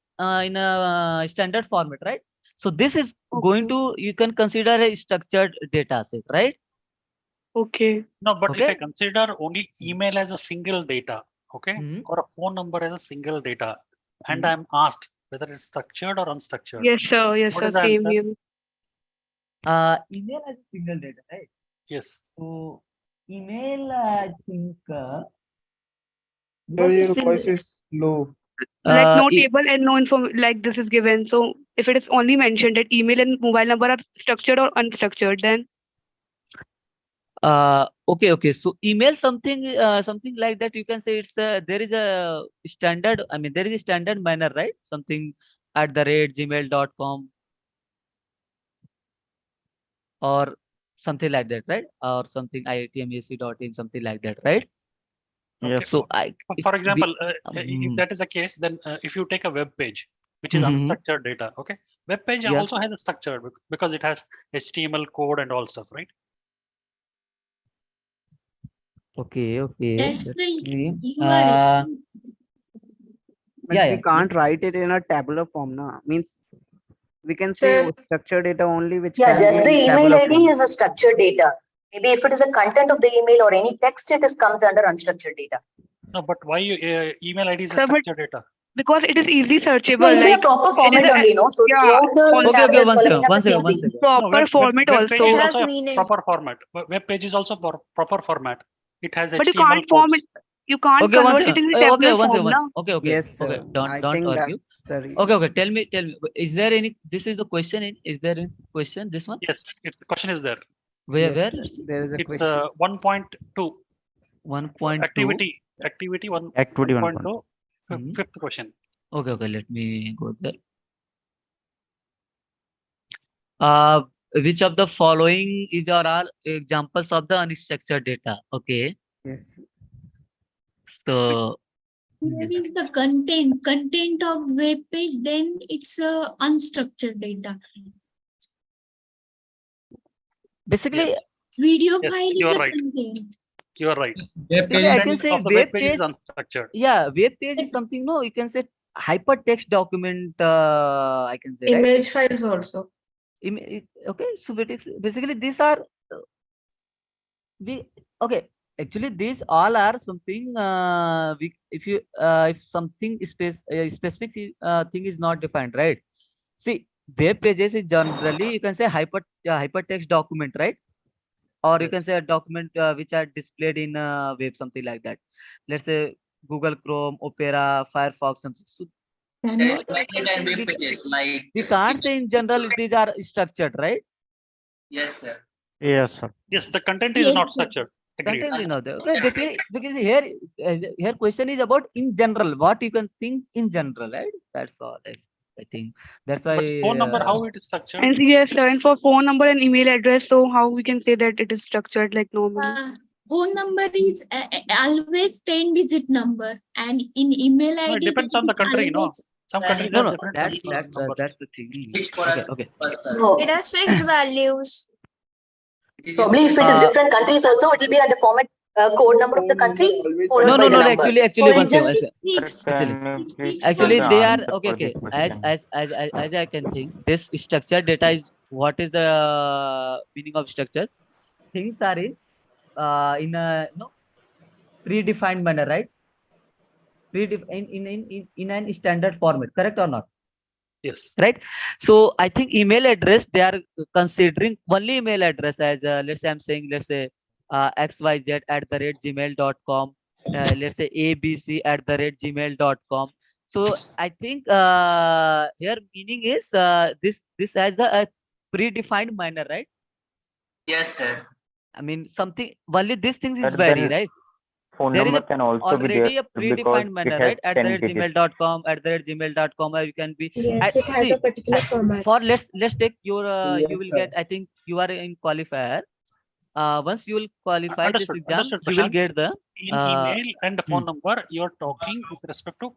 Speaker 3: standard format, right? So this is going to, you can consider a structured data set, right?
Speaker 10: okay.
Speaker 18: No, but if I
Speaker 3: Okay.
Speaker 18: consider only email as a single data, okay,
Speaker 3: Mhm.
Speaker 18: or a phone number as a single data, and
Speaker 3: Mhm.
Speaker 18: I'm asked whether it's structured or unstructured,
Speaker 10: Yes, sir. Yes,
Speaker 18: what
Speaker 10: sir.
Speaker 18: is the
Speaker 10: Same
Speaker 18: answer?
Speaker 10: here.
Speaker 3: Email as a single data, right?
Speaker 18: Yes.
Speaker 3: So email, I think,
Speaker 11: Sir,
Speaker 3: because
Speaker 11: your
Speaker 3: it's in,
Speaker 11: voice is low.
Speaker 10: Like no
Speaker 3: e-
Speaker 10: table and no info like this is given. So if it is only mentioned that email and mobile number are structured or unstructured, then
Speaker 3: okay, so email something, something like that, you can say it's there is a standard, I mean there is a standard manner, right? Something @gmail.com or something like that, right? Or something iitmac.in, something like that, right?
Speaker 20: Yes.
Speaker 3: So
Speaker 18: for example, if that is the case, then if you take a web page, which is unstructured data, okay, web page
Speaker 3: Yeah.
Speaker 18: also has a structure because it has HTML code and all stuff, right?
Speaker 3: Okay.
Speaker 15: That's the
Speaker 2: But
Speaker 3: Yeah,
Speaker 2: we
Speaker 3: yeah.
Speaker 2: can't write it in a tabular form, na? Means we can say
Speaker 4: Sir.
Speaker 2: structured data only, which
Speaker 4: Yeah,
Speaker 2: can
Speaker 4: just
Speaker 2: be
Speaker 4: the
Speaker 2: in
Speaker 4: email
Speaker 2: tabular
Speaker 4: ID
Speaker 2: form.
Speaker 4: is a structured data. Maybe if it is a content of the email or any text, it comes under unstructured data.
Speaker 18: No, but why email ID is a
Speaker 10: Sir, but
Speaker 18: structured data?
Speaker 10: because it is easily
Speaker 4: No,
Speaker 10: searchable.
Speaker 4: it's in a
Speaker 10: Like
Speaker 4: proper
Speaker 10: it is
Speaker 4: format only, no? So
Speaker 10: yeah,
Speaker 4: throughout the
Speaker 10: also
Speaker 4: tabular
Speaker 3: one
Speaker 4: column,
Speaker 3: second,
Speaker 4: we have
Speaker 3: one
Speaker 4: the same
Speaker 3: second, one
Speaker 4: thing.
Speaker 3: second.
Speaker 10: proper format
Speaker 18: Web
Speaker 10: also.
Speaker 18: page is
Speaker 15: It has
Speaker 18: also a
Speaker 15: meaning.
Speaker 18: proper format. Web page is also proper format. It has
Speaker 10: But you
Speaker 18: HTML
Speaker 10: can't form it.
Speaker 18: codes.
Speaker 10: You can't
Speaker 3: Okay, one
Speaker 10: convert it
Speaker 3: second.
Speaker 10: into
Speaker 3: Okay,
Speaker 10: tabular
Speaker 3: one
Speaker 10: form,
Speaker 3: second.
Speaker 10: na?
Speaker 3: Okay.
Speaker 2: Yes, sir.
Speaker 3: Don't
Speaker 2: I
Speaker 3: don't
Speaker 2: think
Speaker 3: argue.
Speaker 2: that's the reason.
Speaker 3: Okay. Tell me. Is there any? This is the question. Is there any question? This one?
Speaker 18: Yes, the question is there.
Speaker 3: Where?
Speaker 2: Yes, sir. There is a
Speaker 18: It's
Speaker 2: question.
Speaker 18: 1.2.
Speaker 3: 1.2.
Speaker 18: Activity 1.
Speaker 20: Activity
Speaker 18: 1.2. Fifth question.
Speaker 3: Okay. Let me go there. Which of the following is or are examples of the unstructured data? Okay.
Speaker 2: Yes.
Speaker 3: So
Speaker 22: Where is the content of web page? Then it's unstructured data.
Speaker 3: basically,
Speaker 22: Video
Speaker 18: Yes,
Speaker 22: file
Speaker 18: you
Speaker 22: is
Speaker 18: are
Speaker 22: a
Speaker 18: right.
Speaker 22: content.
Speaker 18: You are right.
Speaker 3: basically I can
Speaker 18: Content
Speaker 3: say
Speaker 18: of the
Speaker 3: web
Speaker 18: page
Speaker 3: page.
Speaker 18: is unstructured.
Speaker 3: Yeah, web page is something. No, you can say hypertext document. I can say, right?
Speaker 9: Image files also.
Speaker 3: Okay, so basically these are okay. Actually, these all are something. If something specific thing is not defined, right? See, web pages is generally you can say hypertext document, right? Or you can say a document which are displayed in web, something like that. Let's say Google Chrome, Opera, Firefox, something. So we can't say in general these are structured, right?
Speaker 20: Yes, sir.
Speaker 18: Yes, the content is not structured. Agreed.
Speaker 3: Content, okay, basically because here question is about in general, what you can think in general, right? That's all. I think that's why.
Speaker 18: But phone number, how it is structured?
Speaker 10: And yes, sir. And for phone number and email address, so how we can say that it is structured like normally?
Speaker 22: Phone number is always 10-digit number, and in email
Speaker 18: No,
Speaker 22: ID
Speaker 18: it depends on the country, no? Some countries
Speaker 3: No,
Speaker 18: have different numbers.
Speaker 3: that's the thing. Okay.
Speaker 4: No.
Speaker 15: It has fixed values.
Speaker 4: Probably if it is different countries also, it will be under format code number of the country followed by the number.
Speaker 3: Actually, one
Speaker 4: so
Speaker 3: second.
Speaker 4: it just
Speaker 3: Actually, they are okay. As I can think, this structured data is what is the meaning of structure? Things are in a predefined manner, right? In an standard format, correct or not?
Speaker 18: Yes.
Speaker 3: Right. So I think email address, they are considering only email address as let's say I'm saying, let's say xyz@gmail.com, let's say abc@gmail.com. So I think here meaning is this as a predefined manner, right?
Speaker 20: Yes, sir.
Speaker 3: I mean something only these things is
Speaker 20: But
Speaker 3: vary,
Speaker 20: then
Speaker 3: right?
Speaker 20: phone
Speaker 3: There is
Speaker 20: number can also be
Speaker 3: already
Speaker 20: there
Speaker 3: a
Speaker 20: because
Speaker 3: predefined manner,
Speaker 20: it has
Speaker 3: right? At
Speaker 20: 10 digits.
Speaker 3: gmail.com, gmail.com, or you can be.
Speaker 9: Yes, it has a particular format.
Speaker 3: For let's take your you
Speaker 11: Yes,
Speaker 3: will
Speaker 11: sir.
Speaker 3: get. I think you are in qualifier. Once you will qualify this exam,
Speaker 18: Understood,
Speaker 3: you will
Speaker 18: Prashant.
Speaker 3: get the
Speaker 18: In email and the phone number, you're talking with respect to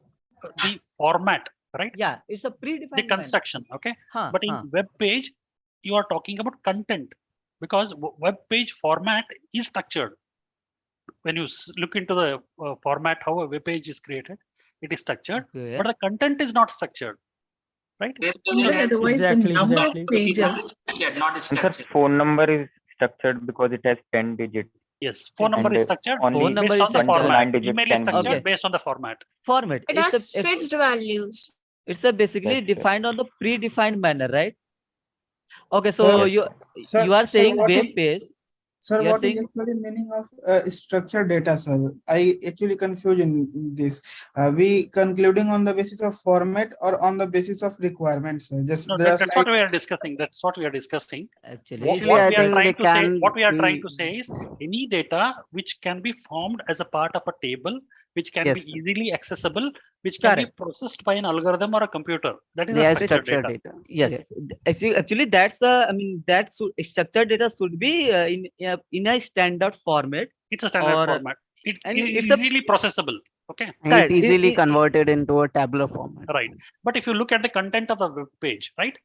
Speaker 18: the format, right?
Speaker 3: Yeah, it's a predefined
Speaker 18: the construction, okay?
Speaker 3: Huh,
Speaker 18: but in web page, you are talking about content because web page format is structured. When you look into the format, how a web page is created, it is structured, but the content is not structured, right?
Speaker 9: Even otherwise, the number of pages.
Speaker 20: Sir, phone number is structured because it has 10 digits.
Speaker 18: Yes, phone number is structured
Speaker 20: only
Speaker 18: based on the
Speaker 20: 1 to 9
Speaker 18: format.
Speaker 20: digits
Speaker 18: Email is
Speaker 20: can be
Speaker 18: structured
Speaker 20: used.
Speaker 18: based on the format.
Speaker 3: Format.
Speaker 15: It has fixed values.
Speaker 3: It's a basically
Speaker 20: Yes, sir.
Speaker 3: defined on the predefined manner, right? Okay,
Speaker 11: Sir,
Speaker 3: so you are saying
Speaker 11: what
Speaker 3: web
Speaker 11: is-
Speaker 3: page.
Speaker 11: Sir,
Speaker 3: You are
Speaker 11: what is
Speaker 3: saying
Speaker 11: actually meaning of structured data, sir? I actually confused in this. We concluding on the basis of format or on the basis of requirements, sir? Just
Speaker 18: That's
Speaker 11: like
Speaker 18: what we are discussing. That's what we are discussing.
Speaker 3: Actually,
Speaker 18: What we are trying to say, what we are trying to say is any data which can be formed as a part of a table which can
Speaker 2: Yes,
Speaker 18: be
Speaker 2: sir.
Speaker 18: easily accessible, which can be
Speaker 2: Correct.
Speaker 18: processed by an algorithm or a computer. That is
Speaker 2: They
Speaker 18: a
Speaker 2: are
Speaker 18: structured
Speaker 2: structured
Speaker 18: data.
Speaker 2: data.
Speaker 3: Yes, actually, that's I mean, that structured data should be in a standard format,
Speaker 18: It's a standard
Speaker 3: or
Speaker 18: format. It
Speaker 3: and
Speaker 18: is
Speaker 3: it's a
Speaker 18: easily processable. Okay.
Speaker 2: And
Speaker 3: correct.
Speaker 2: it easily converted into a tabular format.
Speaker 18: Right. But if you look at the content of the web page, right?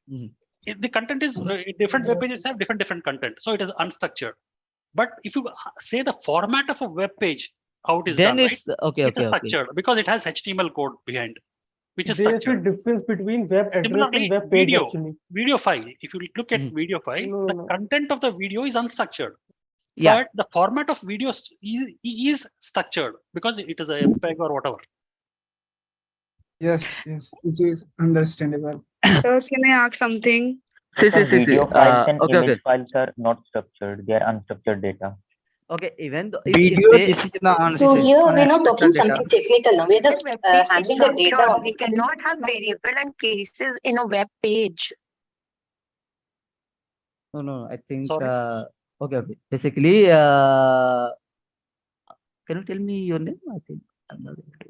Speaker 18: The content is different web pages have different content. So it is unstructured. But if you say the format of a web page, how it is
Speaker 3: then
Speaker 18: done,
Speaker 3: it's
Speaker 18: right?
Speaker 3: okay,
Speaker 18: It is
Speaker 3: okay, okay.
Speaker 18: structured because it has HTML code behind, which is
Speaker 12: There is a
Speaker 18: structured.
Speaker 12: difference between web address
Speaker 18: Similarly,
Speaker 12: and web page
Speaker 18: video,
Speaker 12: actually.
Speaker 18: video file. If you look at video file,
Speaker 12: No,
Speaker 18: the
Speaker 12: no.
Speaker 18: content of the video is unstructured.
Speaker 3: Yeah.
Speaker 18: But the format of video is structured because it is a MPEG or whatever.
Speaker 11: Yes, yes, it is understandable.
Speaker 10: Sir, can I ask something?
Speaker 20: Sir, video files and
Speaker 3: okay,
Speaker 20: image
Speaker 3: okay.
Speaker 20: files are not structured. They are unstructured data.
Speaker 3: Okay, even though
Speaker 11: Video,
Speaker 3: they,
Speaker 11: this is the
Speaker 4: So here we're not talking
Speaker 11: unstructured data.
Speaker 4: something technical now. We're just handling the data only.
Speaker 13: We cannot have variable and cases in a web page.
Speaker 3: no, I think
Speaker 18: Sorry?
Speaker 3: okay, okay. Basically, can you tell me your name? I think I'm not able to.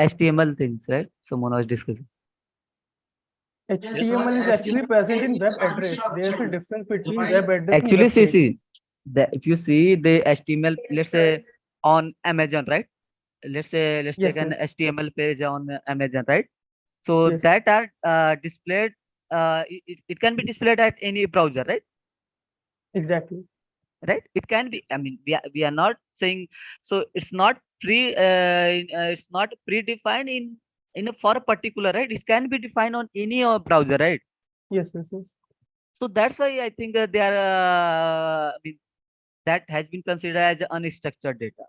Speaker 3: HTML things, right? Someone was discussing.
Speaker 12: HTML is actually present in web address. There's a difference between web address and
Speaker 3: Actually,
Speaker 12: web page.
Speaker 3: see, if you see the HTML, let's say on Amazon, right? Let's
Speaker 12: Yes,
Speaker 3: take an
Speaker 12: yes.
Speaker 3: HTML page on Amazon, right? So
Speaker 12: Yes.
Speaker 3: that are displayed. It can be displayed at any browser, right?
Speaker 12: Exactly.
Speaker 3: Right? It can be. I mean, we are not saying so. It's not it's not predefined in for a particular, right? It can be defined on any browser, right?
Speaker 12: Yes, yes, yes.
Speaker 3: So that's why I think they are. I mean, that has been considered as unstructured data.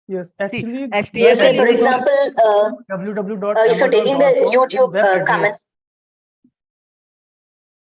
Speaker 12: Yes, actually,
Speaker 3: HTML
Speaker 4: Say for example, if you're taking the YouTube comment.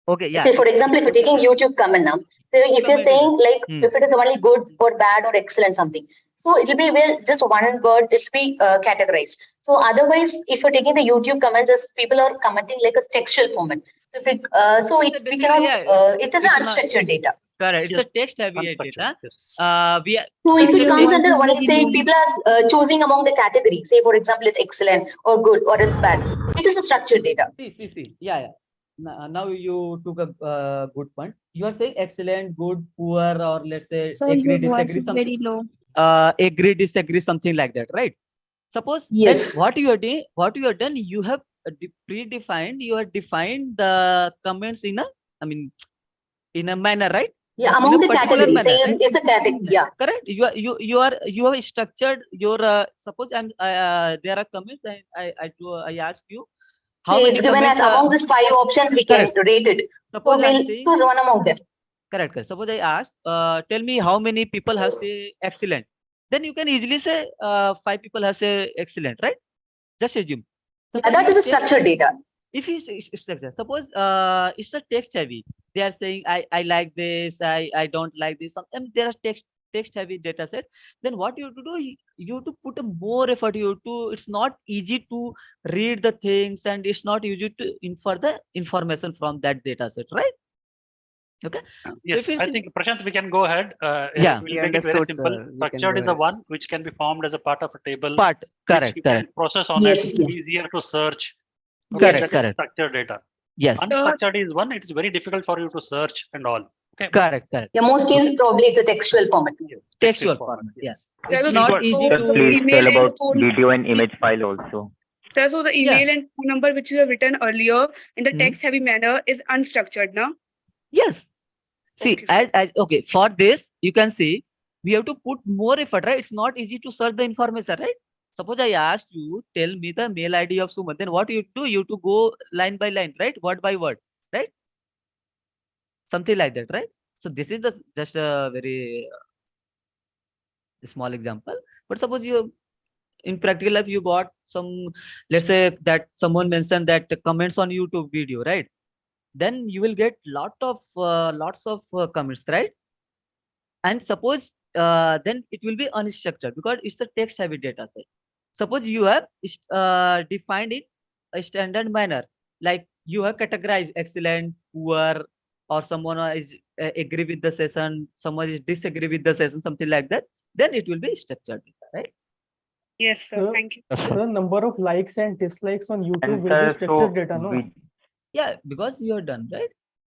Speaker 3: Okay, yeah.
Speaker 4: Say for example, if you're taking YouTube comment now, so if you're saying like if it is only good or bad or excellent something, so it will be just one word, it will be categorized. So otherwise, if you're taking the YouTube comments, as people are commenting like a textual format. So if we cannot, it is an unstructured data.
Speaker 3: Correct. It's a text heavy data.
Speaker 4: So if it comes under one, say people are choosing among the categories, say for example, it's excellent or good or it's bad. It is a structured data.
Speaker 3: See. Yeah. Now you took a good point. You are saying excellent, good, poor, or let's say
Speaker 5: Sir,
Speaker 3: agree,
Speaker 5: your voice
Speaker 3: disagree,
Speaker 5: is very low.
Speaker 3: agree, disagree, something like that, right? Suppose
Speaker 4: yes.
Speaker 3: Then what you are done, you have predefined, you have defined the comments in a manner, right?
Speaker 4: Yeah, among the categories,
Speaker 3: manner,
Speaker 4: say
Speaker 3: right?
Speaker 4: it's a category. Yeah.
Speaker 3: Correct. You have structured your suppose there are comments and I ask you how
Speaker 4: Say
Speaker 3: many
Speaker 4: it's given as
Speaker 3: comments
Speaker 4: among these 5 options we can rate it.
Speaker 3: Suppose
Speaker 4: so we'll choose one among them.
Speaker 3: Correct. Suppose I ask, tell me how many people have say excellent. Then you can easily say 5 people have say excellent, right? Just assume.
Speaker 4: Yeah, that is a structured data.
Speaker 3: If it's structured, suppose it's a text heavy. They are saying I like this, I don't like this. Sometimes there are text heavy data set. Then what you have to do, you have to put a more effort. It's not easy to read the things and it's not easy to infer the information from that data set, right? Okay.
Speaker 18: Yes,
Speaker 3: so
Speaker 18: I think Prashant, we can go ahead.
Speaker 3: Yeah,
Speaker 18: we'll make it very simple. Structured is a one which can be formed as a part of a table.
Speaker 3: Correct.
Speaker 18: Which you can process on
Speaker 4: yes,
Speaker 18: it.
Speaker 4: Yes.
Speaker 18: Easier to search.
Speaker 3: Correct.
Speaker 18: Structured data.
Speaker 3: Yes.
Speaker 18: Unstructured is one. It's very difficult for you to search and all. Okay.
Speaker 3: Correct.
Speaker 4: Yeah, most cases probably it's a textual format.
Speaker 3: Textual format. Yes.
Speaker 10: There
Speaker 3: It's
Speaker 10: was
Speaker 3: not
Speaker 10: also
Speaker 3: easy to
Speaker 20: Please
Speaker 10: email
Speaker 20: tell
Speaker 10: and
Speaker 20: about
Speaker 10: phone.
Speaker 20: video and image file also.
Speaker 10: Sir, so the email and phone number which you have written earlier in the text-heavy manner is unstructured, now?
Speaker 3: Yes. See, as okay, for this you can see we have to put more effort, right? It's not easy to search the information, right? Suppose I asked you, tell me the mail ID of Suman, then what you do? You have to go line by line, right? Word by word, right? Something like that, right? So this is just a very small example. But suppose you in practical life you got some, let's say that someone mentioned that comments on YouTube video, right? Then you will get lots of comments, right? And suppose then it will be unstructured because it's a text heavy data set. Suppose you have defined in a standard manner, like you have categorized excellent, poor, or someone is agree with the session, someone is disagree with the session, something like that. Then it will be structured data, right?
Speaker 10: Yes, sir.
Speaker 12: Sir,
Speaker 10: Thank you.
Speaker 12: sir, number of likes and dislikes on YouTube
Speaker 20: And
Speaker 12: will be
Speaker 20: sir,
Speaker 12: structured
Speaker 20: so
Speaker 12: data, no?
Speaker 3: Yeah, because you're done, right?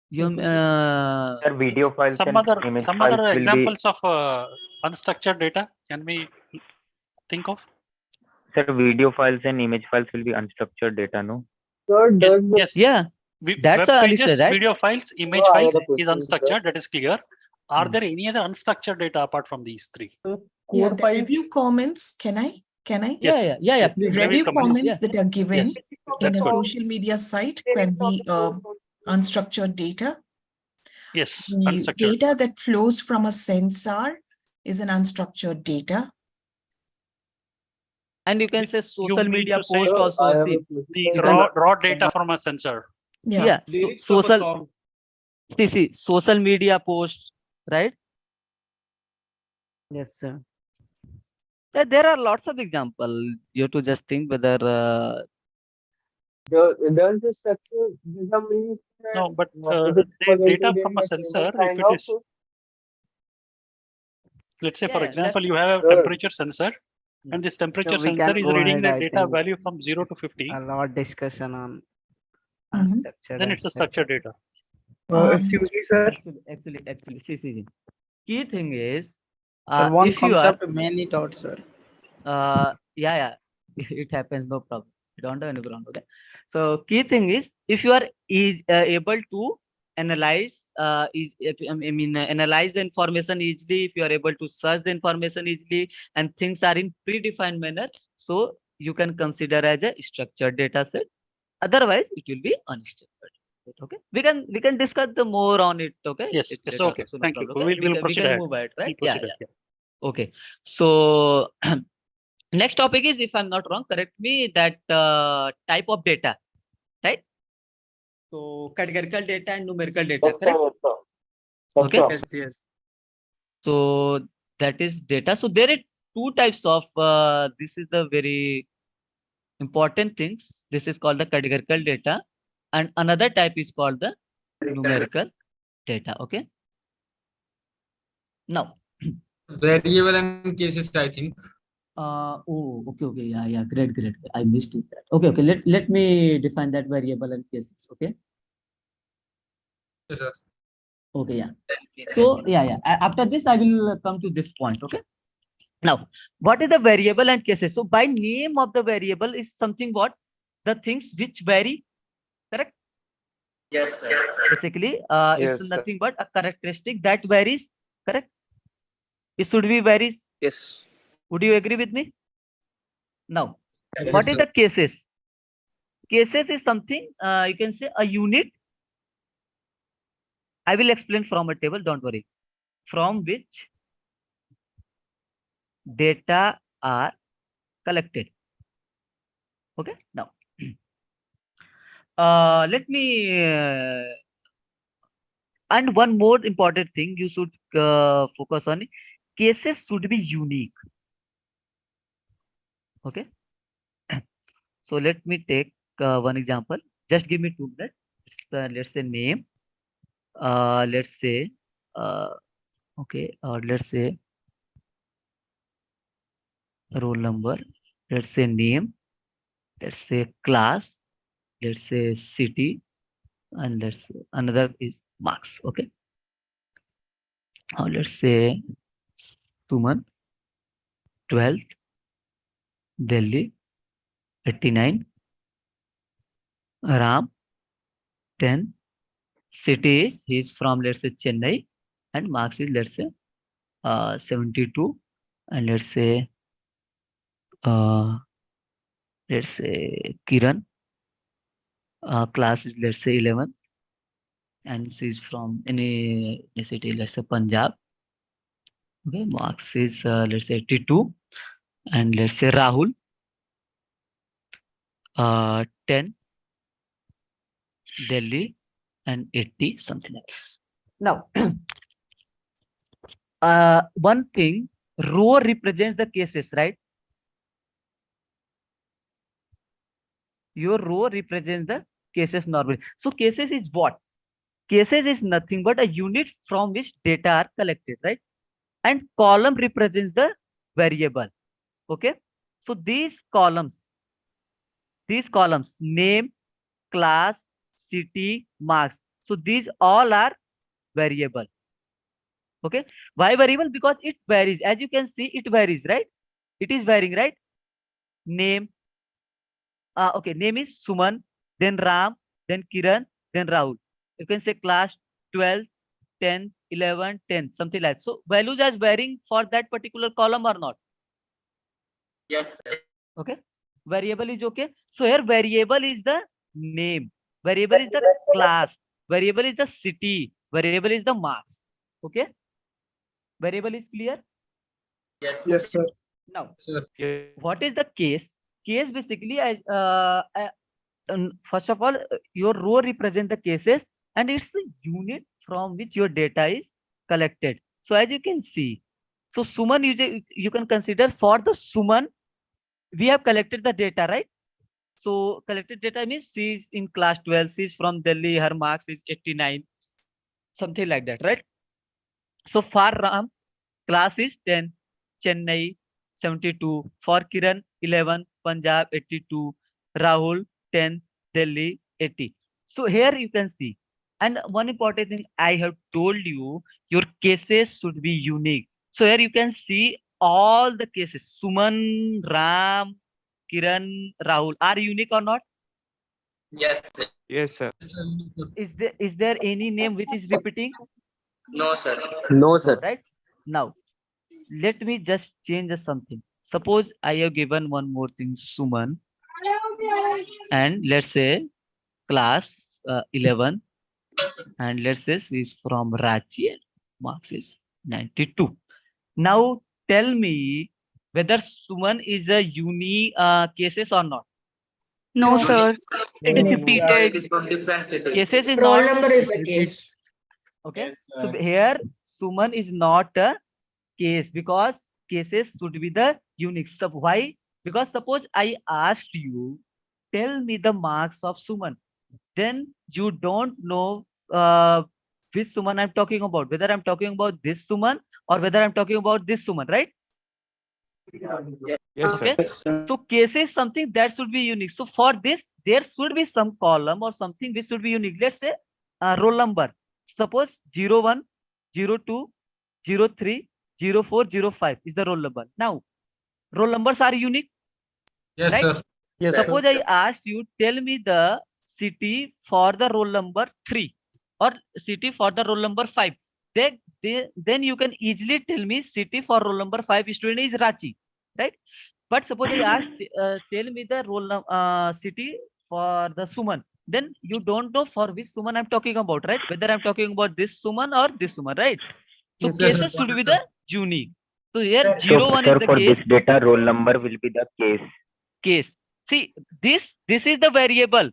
Speaker 3: You
Speaker 12: Yes, sir.
Speaker 20: sir, video files
Speaker 18: Some
Speaker 20: and
Speaker 18: other
Speaker 20: image
Speaker 18: some
Speaker 20: files
Speaker 18: other
Speaker 20: will be
Speaker 18: examples of unstructured data can we think of?
Speaker 20: sir, video files and image files will be unstructured data, no?
Speaker 12: Sir, does
Speaker 18: Yes.
Speaker 3: Yeah, that's
Speaker 18: Web
Speaker 3: the
Speaker 18: pages,
Speaker 3: understood, right?
Speaker 18: video files, image
Speaker 12: I
Speaker 18: files
Speaker 12: had a
Speaker 18: is
Speaker 12: question, sir.
Speaker 18: unstructured. That is clear. Are there any other unstructured data apart from these three?
Speaker 9: Yeah,
Speaker 12: Code
Speaker 9: the
Speaker 12: files.
Speaker 9: review comments. Can I?
Speaker 3: Yeah,
Speaker 9: The
Speaker 3: please.
Speaker 9: review comments
Speaker 3: Yeah.
Speaker 9: that are given in
Speaker 18: That's
Speaker 9: a
Speaker 18: good.
Speaker 9: social media site can be unstructured data.
Speaker 18: Yes,
Speaker 9: The
Speaker 18: unstructured.
Speaker 9: data that flows from a sensor is an unstructured data.
Speaker 3: And you can say
Speaker 18: You
Speaker 3: social
Speaker 18: mean
Speaker 3: media
Speaker 18: to say
Speaker 3: post also. See,
Speaker 18: the
Speaker 3: you can,
Speaker 18: raw data from a sensor.
Speaker 9: Yeah.
Speaker 3: social. See, social media posts, right?
Speaker 2: Yes, sir.
Speaker 3: Yeah, there are lots of examples. You have to just think whether
Speaker 12: Does the structure data means
Speaker 18: No, but
Speaker 12: is it
Speaker 18: the data
Speaker 12: presented in
Speaker 18: from a
Speaker 12: the
Speaker 18: sensor,
Speaker 12: table
Speaker 18: if
Speaker 12: kind
Speaker 18: it
Speaker 12: of?
Speaker 18: is, let's say,
Speaker 3: Yeah,
Speaker 18: for
Speaker 3: yeah,
Speaker 18: example, you have a
Speaker 12: Sir.
Speaker 18: temperature sensor, and this temperature
Speaker 2: So we
Speaker 18: sensor
Speaker 2: can
Speaker 18: is
Speaker 2: go
Speaker 18: reading
Speaker 2: ahead.
Speaker 18: the
Speaker 2: I
Speaker 18: data
Speaker 2: think
Speaker 18: value from 0 to
Speaker 2: it's
Speaker 18: 50,
Speaker 2: a lot discussion on
Speaker 9: Mhm.
Speaker 2: unstructured
Speaker 18: then
Speaker 2: and
Speaker 18: it's a structured
Speaker 2: structured.
Speaker 18: data.
Speaker 12: Excuse me, sir.
Speaker 3: actually, see. Key thing is,
Speaker 11: Sir, one
Speaker 3: if you are,
Speaker 11: concept, many thoughts, sir.
Speaker 3: yeah, it happens, no problem. You don't have any problem. Okay. So key thing is, if you are able to analyze, analyze the information easily, if you are able to search the information easily, and things are in predefined manner, so you can consider as a structured data set. Otherwise, it will be unstructured. Okay, we can discuss the more on it. Okay,
Speaker 18: Yes,
Speaker 3: it's
Speaker 18: yes,
Speaker 3: later
Speaker 18: okay.
Speaker 3: also, no
Speaker 18: Thank you.
Speaker 3: problem. Okay?
Speaker 18: We'll
Speaker 3: we
Speaker 18: proceed
Speaker 3: can
Speaker 18: ahead.
Speaker 3: move ahead, right?
Speaker 18: We'll
Speaker 3: Yeah,
Speaker 18: proceed ahead.
Speaker 3: Okay. So next topic is, if I'm not wrong, correct me, that type of data, right? So categorical data and numerical data, correct? Okay.
Speaker 8: Yes.
Speaker 3: So that is data. So there are two types of, this is the very important things. This is called the categorical data, and another type is called the numerical data. Okay. Now,
Speaker 1: Variable and cases, I think.
Speaker 3: okay. Yeah. Great. I missed it. Okay. Let me define that variable and cases. Okay.
Speaker 1: Yes, sir.
Speaker 3: Okay. Yeah. So yeah. After this, I will come to this point. Okay. Now, what is the variable and cases? So by name of the variable is something what? The things which vary, correct?
Speaker 1: Yes, sir.
Speaker 3: Basically,
Speaker 1: Yes,
Speaker 3: it's
Speaker 1: sir.
Speaker 3: nothing but a characteristic that varies, correct? It should be varies.
Speaker 1: Yes.
Speaker 3: Would you agree with me? Now,
Speaker 1: Yes,
Speaker 3: what is
Speaker 1: sir.
Speaker 3: the cases? Cases is something, you can say a unit. I will explain from a table, don't worry. From which data are collected. Okay, now let me and one more important thing you should focus on, cases should be unique. Okay. So let me take one example. Just give me 2 minutes. Let's say name. Let's say okay, or let's say roll number. Let's say name. Let's say class. Let's say city, and let's say another is marks. Okay. Let's say Suman, 12th, Delhi, 89, Ram, 10, city is he's from, let's say, Chennai, and marks is, let's say, 72, and uh, let's say Kiran, class is, let's say, 11, and she's from any city, let's say Punjab. Okay, marks is, let's say 82, and let's say Rahul, 10, Delhi, and 80, something like that. Now, one thing, row represents the cases, right? Your row represents the cases normally. So cases is what? Cases is nothing but a unit from which data are collected, right? And column represents the variable. Okay. So these columns, name, class, city, marks. So these all are variable. Okay. Why variable? Because it varies. As you can see, it varies, right? It is varying, right? Name. Okay. Name is Suman, then Ram, then Kiran, then Rahul. You can say class 12, 10, 11, 10, something like that. So values are varying for that particular column or not?
Speaker 1: Yes, sir.
Speaker 3: Okay. Variable is okay. So here variable is the name. Variable is the class. Variable is the city. Variable is the marks. Okay. Variable is clear?
Speaker 1: Yes.
Speaker 11: Yes, sir.
Speaker 3: Now,
Speaker 1: Sir.
Speaker 3: what is the case? Case basically, first of all, your row represent the cases and it's the unit from which your data is collected. So as you can see, so Suman, you can consider for the Suman, we have collected the data, right? So collected data means she is in class 12, she is from Delhi, her marks is 89, something like that, right? So for Ram, class is 10, Chennai 72, for Kiran 11, Punjab 82, Rahul 10, Delhi 80. So here you can see, and one important thing I have told you, your cases should be unique. So here you can see all the cases, Suman, Ram, Kiran, Rahul are unique or not?
Speaker 1: Yes, sir.
Speaker 14: Yes, sir.
Speaker 3: Is there any name which is repeating?
Speaker 1: No, sir.
Speaker 14: No, sir.
Speaker 3: Right? Now, let me just change something. Suppose I have given one more thing, Suman, and let's say class 11, and let's say is from Ranchi and marks is 92. Now, tell me whether Suman is a uni cases or not.
Speaker 10: No, sir. It is
Speaker 1: It
Speaker 10: repeated.
Speaker 1: is from different cities.
Speaker 3: Cases is
Speaker 13: Roll
Speaker 3: not.
Speaker 13: number is the case.
Speaker 3: Okay.
Speaker 1: Yes,
Speaker 3: So here Suman is not a case because cases should be the unique. So why? Because suppose I asked you, tell me the marks of Suman. Then you don't know which Suman I'm talking about, whether I'm talking about this Suman or whether I'm talking about this Suman, right?
Speaker 14: Yes, sir.
Speaker 3: Okay. So cases something that should be unique. So for this, there should be some column or something which should be unique. Let's say roll number. Suppose 01, 02, 03, 04, 05 is the roll number. Now, roll numbers are unique.
Speaker 1: Yes,
Speaker 3: right?
Speaker 1: sir.
Speaker 14: Yes,
Speaker 3: Suppose I asked you, tell me the city for the roll number 3 or city for the roll number 5. Then you can easily tell me city for roll number 5 student is Ranchi, right? But suppose I asked, tell me the city for the Suman. Then you don't know for which Suman I'm talking about, right? Whether I'm talking about this Suman or this Suman, right? So
Speaker 1: Yes,
Speaker 3: cases
Speaker 1: sir.
Speaker 3: should be the unique. So here
Speaker 20: So,
Speaker 3: 01
Speaker 20: sir,
Speaker 3: is the
Speaker 20: for
Speaker 3: case.
Speaker 20: this data, roll number will be the case.
Speaker 3: Case. See, this is the variable.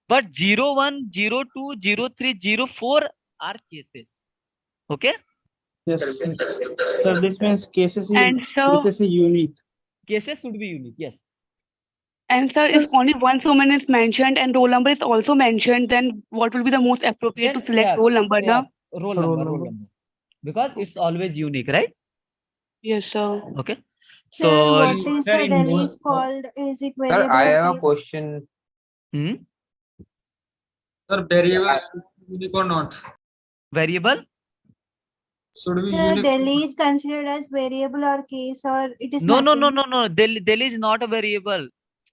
Speaker 3: But 01, 02, 03, 04 are cases. Okay?
Speaker 11: Yes, sir. So this means cases
Speaker 10: And so,
Speaker 11: is unique.
Speaker 3: Cases should be unique, yes.
Speaker 10: and sir, if only one woman is mentioned and roll number is also mentioned, then what will be the most appropriate to select roll number, no?
Speaker 3: Roll number. Because it's always unique, right?
Speaker 10: Yes, sir.
Speaker 3: Okay.
Speaker 16: Sir,
Speaker 3: So
Speaker 16: what is the Delhi is called? Is it
Speaker 14: Sir,
Speaker 16: variable?
Speaker 14: I
Speaker 16: or
Speaker 14: have a
Speaker 16: case?
Speaker 14: question.
Speaker 1: Sir, variable should be unique or not?
Speaker 3: Variable?
Speaker 1: Should be
Speaker 16: Sir,
Speaker 1: unique.
Speaker 16: Delhi is considered as variable or case, or it is
Speaker 3: No.
Speaker 16: nothing?
Speaker 3: Delhi is not a variable.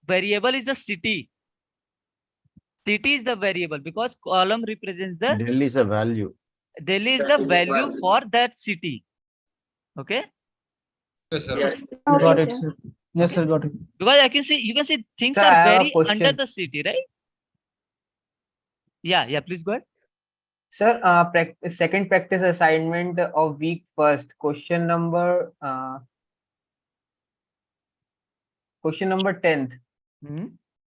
Speaker 3: Variable is the city. City is the variable because column represents the
Speaker 14: Delhi is a value.
Speaker 3: Delhi is the value for that city. Okay.
Speaker 1: Yes, sir.
Speaker 3: Yes.
Speaker 11: Got it, sir. Yes, sir, got it.
Speaker 3: Because you can see things
Speaker 14: Sir, I
Speaker 3: are
Speaker 14: have a
Speaker 3: very under
Speaker 14: question.
Speaker 3: the city, right? Yeah, please go ahead.
Speaker 14: Sir, second practice assignment of week first. Question number 10th.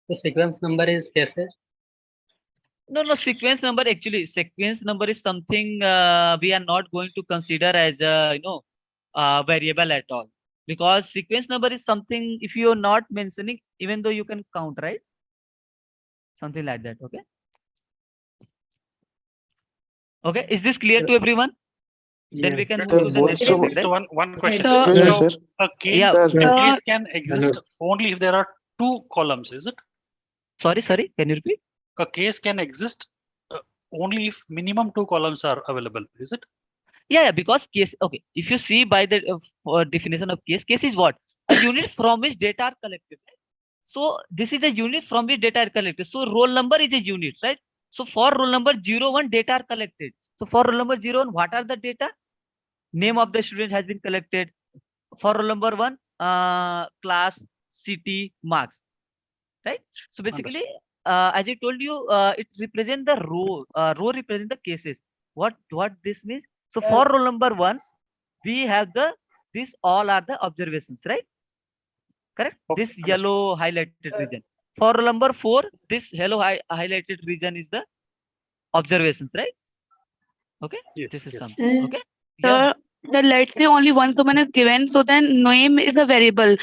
Speaker 19: The sequence number is cases.
Speaker 3: No, sequence number actually. Sequence number is something we are not going to consider as a variable at all. Because sequence number is something if you are not mentioning, even though you can count, right? Something like that. Okay. Okay. Is this clear to everyone? Then we can move
Speaker 18: Sir,
Speaker 3: to the next
Speaker 18: so,
Speaker 3: topic,
Speaker 18: so
Speaker 3: right?
Speaker 18: one question.
Speaker 10: Sir,
Speaker 18: So a case,
Speaker 3: Yeah.
Speaker 18: a case can exist only if there are two columns, is it?
Speaker 3: Sorry, can you repeat?
Speaker 18: A case can exist only if minimum two columns are available, is it?
Speaker 3: Yeah, because case, okay, if you see by the definition of case is what? A unit from which data are collected. Right? So this is a unit from which data are collected. So roll number is a unit, right? So for roll number 01, data are collected. So for roll number 01, what are the data? Name of the student has been collected. For roll number 1, class, city, marks, right? So basically, as I told you, it represents the row. Row represent the cases. What this means? So for roll number 1, we have these all are the observations, right? Correct. This yellow highlighted region. For roll number 4, this yellow highlighted region is the observations, right? Okay.
Speaker 18: Yes.
Speaker 3: This is something.
Speaker 10: Sir.
Speaker 3: Okay.
Speaker 10: Sir, then let's say only one Suman is given, so then name is a variable,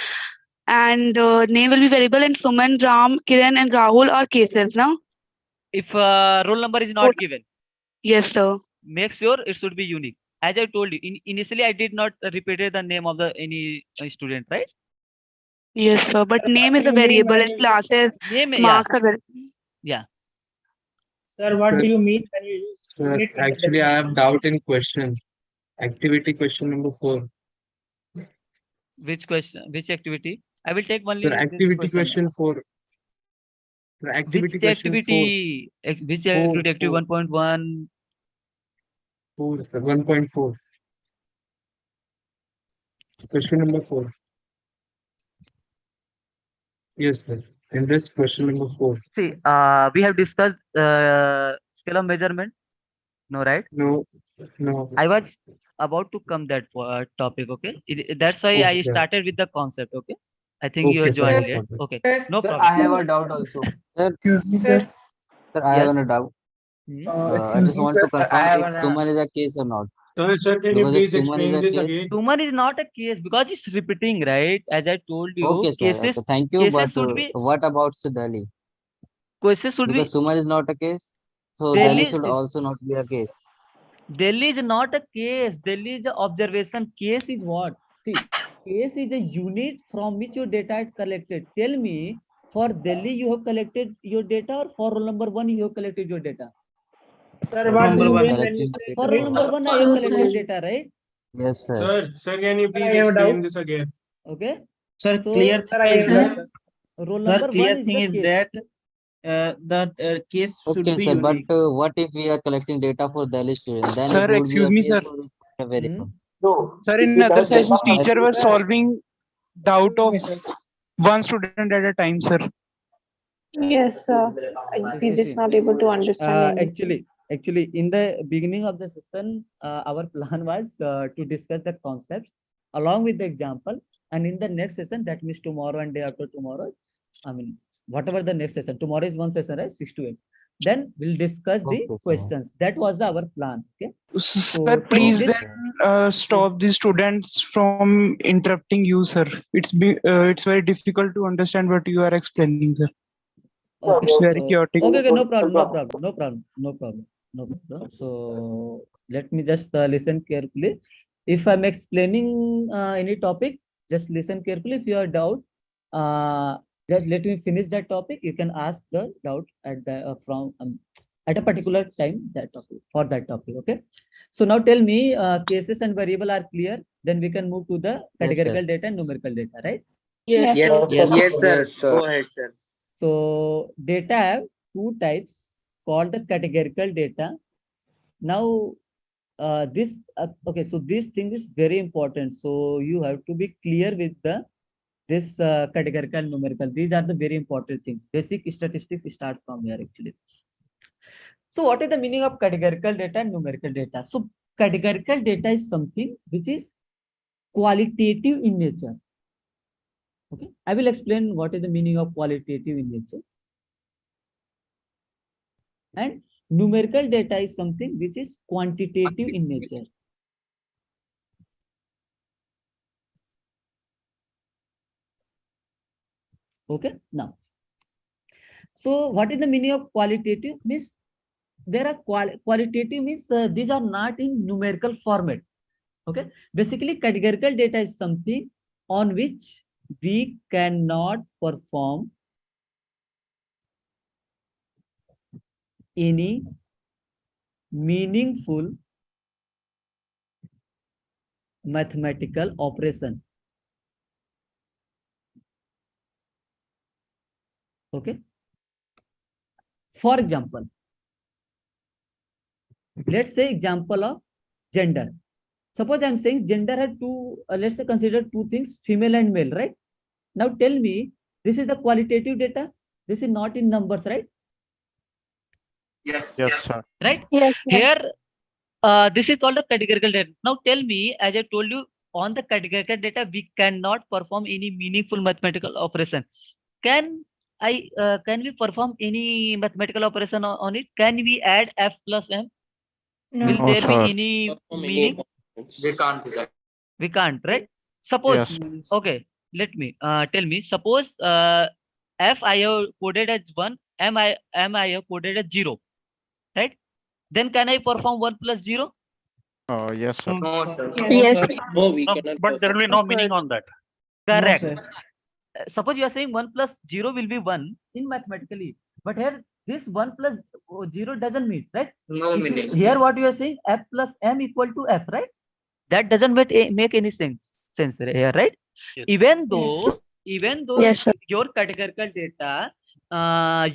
Speaker 10: and name will be variable, and Suman, Ram, Kiran, and Rahul are cases, now.
Speaker 3: If roll number is not given,
Speaker 10: yes, sir.
Speaker 3: Make sure it should be unique. As I told you, initially I did not repeat the name of the any student, right?
Speaker 10: Yes, sir. But name is a variable, and classes,
Speaker 3: Name,
Speaker 10: marks are variable.
Speaker 3: Yeah.
Speaker 12: Sir, what do you mean when you use
Speaker 8: Sir,
Speaker 12: unit?
Speaker 8: actually, I have doubt in question. Activity question number 4.
Speaker 3: Which question? Which activity? I will take only
Speaker 8: Sir,
Speaker 3: this
Speaker 8: activity question 4. Sir, activity
Speaker 3: Which
Speaker 8: question 4.
Speaker 3: activity? Which activity? Activity 1.1.
Speaker 8: 4, sir. 1.4. Question number 4. Yes, sir. And this question number 4.
Speaker 3: See, we have discussed scale of measurement. No, right?
Speaker 8: No.
Speaker 3: I was about to come that topic. Okay, that's why I started with the concept. Okay, I think you are joined late. Okay, no
Speaker 14: Sir,
Speaker 3: problem.
Speaker 14: I have a doubt also.
Speaker 12: Sir, excuse me, sir.
Speaker 6: Sir, I have a doubt. I just want to confirm if Suman is a case or not.
Speaker 21: Sir, can you please explain this again?
Speaker 3: Suman is not a case because it's repeating, right? As I told you,
Speaker 6: Okay, sir.
Speaker 3: cases.
Speaker 6: Okay, thank you.
Speaker 3: Cases
Speaker 6: But
Speaker 3: should be.
Speaker 6: what about Delhi?
Speaker 3: Cases should
Speaker 6: because
Speaker 3: be.
Speaker 6: Suman is not a case, so
Speaker 3: Delhi
Speaker 6: Delhi should also not be a case.
Speaker 3: Delhi is not a case. Delhi is an observation. Case is what? See, case is a unit from which your data is collected. Tell me, for Delhi you have collected your data, or for roll number 1 you have collected your data?
Speaker 12: Sir, what do you mean when you say
Speaker 3: For roll number 1 I have collected data, right?
Speaker 6: Yes, sir.
Speaker 21: Sir, can you please explain this again?
Speaker 3: Okay.
Speaker 11: Sir,
Speaker 3: So,
Speaker 11: clear thing is that
Speaker 3: roll number
Speaker 11: clear
Speaker 3: 1 is
Speaker 11: thing
Speaker 3: the
Speaker 11: is
Speaker 3: case.
Speaker 11: that case should
Speaker 6: Okay,
Speaker 11: be
Speaker 6: sir.
Speaker 11: unique.
Speaker 6: But what if we are collecting data for Delhi students? Then
Speaker 12: Sir,
Speaker 6: it would
Speaker 12: excuse
Speaker 6: be a
Speaker 12: me,
Speaker 6: case
Speaker 12: sir.
Speaker 6: or a variable.
Speaker 21: No.
Speaker 12: Sir, in other sessions, teacher was solving doubt of one student at a time, sir.
Speaker 5: Yes, sir. We're just not able to understand anything.
Speaker 3: Actually, in the beginning of the session, our plan was to discuss the concept along with the example, and in the next session, that means tomorrow and day after tomorrow, I mean, whatever the next session, tomorrow is one session, right? 6 to 8. Then we'll discuss the questions. That was our plan. Okay.
Speaker 12: Sir, please then stop the students from interrupting you, sir. It's very difficult to understand what you are explaining, sir.
Speaker 3: Okay,
Speaker 12: it's very chaotic.
Speaker 3: Okay, no problem. So let me just listen carefully. If I'm explaining any topic, just listen carefully. If you are doubt, just let me finish that topic. You can ask the doubt at the from at a particular time that topic for that topic. Okay. So now tell me, cases and variable are clear. Then we can move to the categorical data and numerical data, right?
Speaker 5: Yes,
Speaker 6: Yes, sir. Go ahead, sir.
Speaker 3: So data have two types called the categorical data. Now okay, so this thing is very important. So you have to be clear with this categorical numerical. These are the very important things. Basic statistics start from here actually. So what is the meaning of categorical data and numerical data? So categorical data is something which is qualitative in nature. Okay, I will explain what is the meaning of qualitative in nature. And numerical data is something which is quantitative in nature. Okay, now. So what is the meaning of qualitative? Means there are qualitative means these are not in numerical format. Okay, basically categorical data is something on which we cannot perform any meaningful mathematical operation. Okay, for example, let's say example of gender. Suppose I'm saying gender had two, let's say consider two things, female and male, right? Now tell me, this is the qualitative data. This is not in numbers, right?
Speaker 20: Yes, sir.
Speaker 3: Right?
Speaker 5: Yes, sir.
Speaker 3: Here, this is called a categorical data. Now tell me, as I told you, on the categorical data, we cannot perform any meaningful mathematical operation. Can we perform any mathematical operation on it? Can we add f plus m? Will
Speaker 20: No,
Speaker 3: there be
Speaker 20: sir.
Speaker 3: any meaning?
Speaker 20: We can't do that.
Speaker 3: We can't, right? Suppose,
Speaker 20: Yes.
Speaker 3: okay, let me tell me. Suppose f I have coded as 1, m I have coded as 0, right? Then can I perform 1 plus 0?
Speaker 20: Yes, sir.
Speaker 21: No, sir.
Speaker 5: Yes.
Speaker 18: No, but there will be no meaning on that.
Speaker 3: Correct.
Speaker 11: sir.
Speaker 3: Suppose you are saying 1 plus 0 will be 1 in mathematically, but here this 1 plus 0 doesn't mean, right?
Speaker 20: No
Speaker 3: If you-
Speaker 20: meaning.
Speaker 3: Here what you are saying, f plus m equal to f, right? That doesn't make any sense here, right?
Speaker 18: Yes.
Speaker 3: Even though
Speaker 5: Yes, sir.
Speaker 3: your categorical data,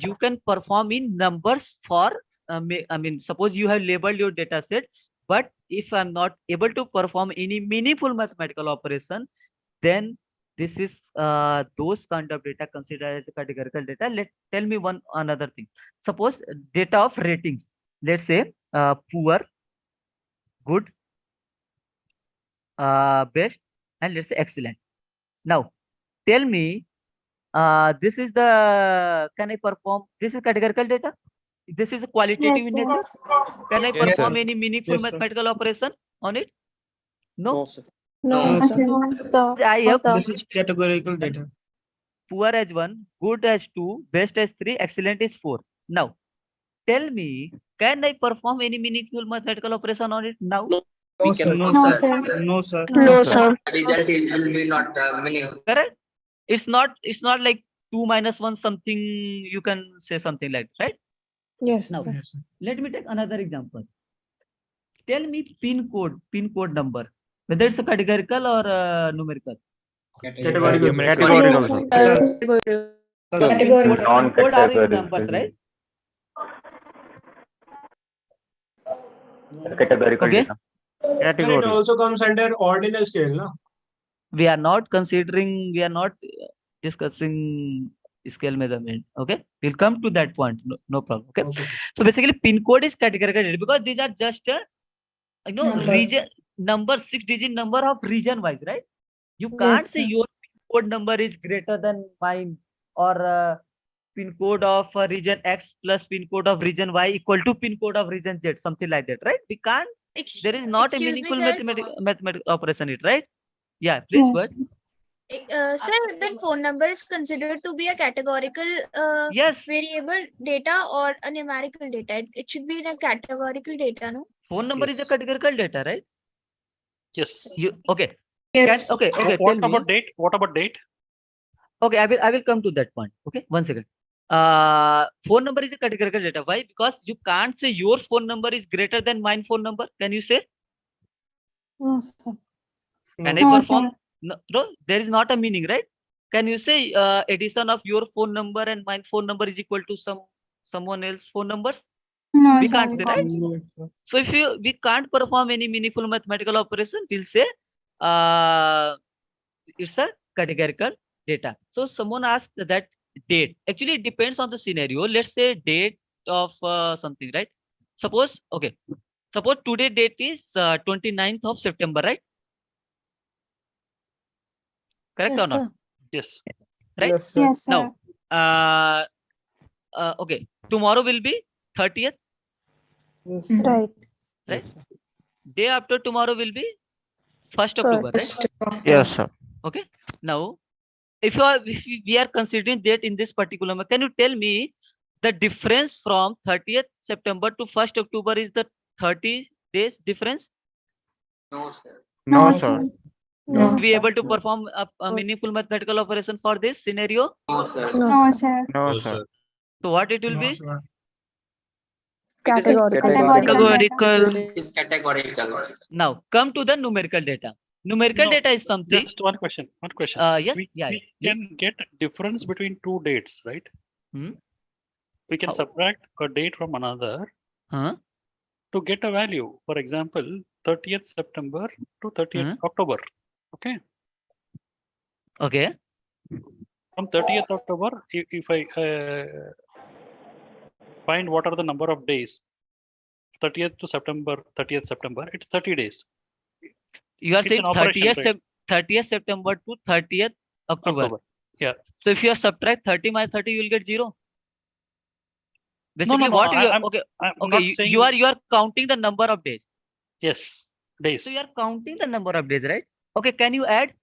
Speaker 3: you can perform in numbers for, I mean, suppose you have labeled your data set, but if I'm not able to perform any meaningful mathematical operation, then this is those kind of data considered as categorical data. Tell me one another thing. Suppose data of ratings. Let's say poor, good, best, and let's say excellent. Now, tell me, this is the, can I perform, this is categorical data? This is qualitative
Speaker 5: Yes,
Speaker 3: in
Speaker 5: sir.
Speaker 3: nature? Can I
Speaker 20: Yes,
Speaker 3: perform
Speaker 20: sir.
Speaker 3: any meaningful
Speaker 11: Yes, sir.
Speaker 3: mathematical operation on it? No.
Speaker 20: sir.
Speaker 5: No,
Speaker 11: No,
Speaker 5: sir. No, sir.
Speaker 3: I have
Speaker 11: This is categorical data.
Speaker 3: poor as 1, good as 2, best as 3, excellent is 4. Now, tell me, can I perform any meaningful mathematical operation on it now?
Speaker 20: We
Speaker 11: sir.
Speaker 20: cannot.
Speaker 5: No, sir.
Speaker 11: No, sir.
Speaker 5: No, sir.
Speaker 20: Result will be not meaningful.
Speaker 3: Correct? It's not like 2 minus 1 something, you can say something like that, right?
Speaker 5: Yes,
Speaker 3: Now,
Speaker 5: sir.
Speaker 11: Yes, sir.
Speaker 3: let me take another example. Tell me pin code number, whether it's a categorical or numerical.
Speaker 11: Categorical.
Speaker 20: Categorical, sir.
Speaker 11: Categorical.
Speaker 3: Pin code are in numbers, right?
Speaker 20: Categorical
Speaker 3: Okay.
Speaker 20: data.
Speaker 21: It also comes under ordinal scale, no?
Speaker 3: We are not discussing scale measurement. Okay, we'll come to that point. No problem. Okay. So basically, pin code is categorical data because these are just region number, 6-digit number of region wise, right? You can't
Speaker 5: Yes,
Speaker 3: say
Speaker 5: sir.
Speaker 3: your pin code number is greater than mine, or pin code of region X plus pin code of region Y equal to pin code of region Z, something like that, right? We can't. There is not a
Speaker 15: Excuse me,
Speaker 3: meaningful
Speaker 15: sir.
Speaker 3: mathematical operation, it, right? Yeah, please go ahead.
Speaker 15: Sir, then phone number is considered to be a categorical
Speaker 3: Yes.
Speaker 15: variable data or a numerical data. It should be in a categorical data, no?
Speaker 3: Phone number is a categorical data, right?
Speaker 18: Yes.
Speaker 3: Okay.
Speaker 5: Yes.
Speaker 3: Okay.
Speaker 18: What
Speaker 3: Tell me.
Speaker 18: about date? What about date?
Speaker 3: Okay, I will come to that point. Okay, 1 second. Phone number is a categorical data. Why? Because you can't say your phone number is greater than mine phone number. Can you say?
Speaker 5: No, sir.
Speaker 3: Can I
Speaker 5: No,
Speaker 3: perform?
Speaker 5: sir.
Speaker 3: No, there is not a meaning, right? Can you say addition of your phone number and mine phone number is equal to someone else phone numbers?
Speaker 5: No,
Speaker 3: We
Speaker 5: sir.
Speaker 3: can't say, right? So if we can't perform any meaningful mathematical operation, we'll say it's a categorical data. So someone asked that date. Actually, it depends on the scenario. Let's say date of something, right? Suppose today date is 29th of September, right? Correct
Speaker 5: Yes,
Speaker 3: or not?
Speaker 5: sir.
Speaker 18: Yes.
Speaker 3: Right?
Speaker 11: Yes, sir.
Speaker 5: Yes, sir.
Speaker 3: Now, okay, tomorrow will be 30th,
Speaker 11: Yes.
Speaker 5: Right.
Speaker 3: right? Day after tomorrow will be 1st October, right?
Speaker 20: Yes, sir.
Speaker 3: Okay. Now, if we are considering date in this particular, can you tell me the difference from 30th September to 1st October is the 30 days difference?
Speaker 20: No, sir. No, sir.
Speaker 2: Would we able to perform a meaningful mathematical operation for this scenario?
Speaker 20: No, sir.
Speaker 16: No, sir.
Speaker 20: No, sir.
Speaker 2: So what it will be?
Speaker 10: Categorical.
Speaker 19: It's categorical.
Speaker 2: Now come to the numerical data. Numerical
Speaker 18: No,
Speaker 2: data is something.
Speaker 18: Just one question. One question.
Speaker 2: Yes,
Speaker 18: we,
Speaker 2: yeah,
Speaker 18: we
Speaker 2: yeah.
Speaker 18: can get difference between two dates, right?
Speaker 2: Hmm?
Speaker 18: We can subtract a date from another to get a value. For example, 30th September to 30th October. Okay.
Speaker 2: Okay.
Speaker 18: From 30th October, if I find what are the number of days, 30th to September, 30th September, it's 30 days.
Speaker 2: You are
Speaker 18: It's
Speaker 2: saying
Speaker 18: an operation,
Speaker 2: 30th September to 30th October.
Speaker 18: Yeah.
Speaker 2: So if you subtract 30 minus 30, you will get 0.
Speaker 18: No,
Speaker 2: Basically,
Speaker 18: no, no,
Speaker 2: what you
Speaker 18: I'm
Speaker 2: okay?
Speaker 18: not
Speaker 2: You
Speaker 18: saying.
Speaker 2: are counting the number of days.
Speaker 18: Yes, days.
Speaker 2: So you are counting the number of days, right? Okay, can you add?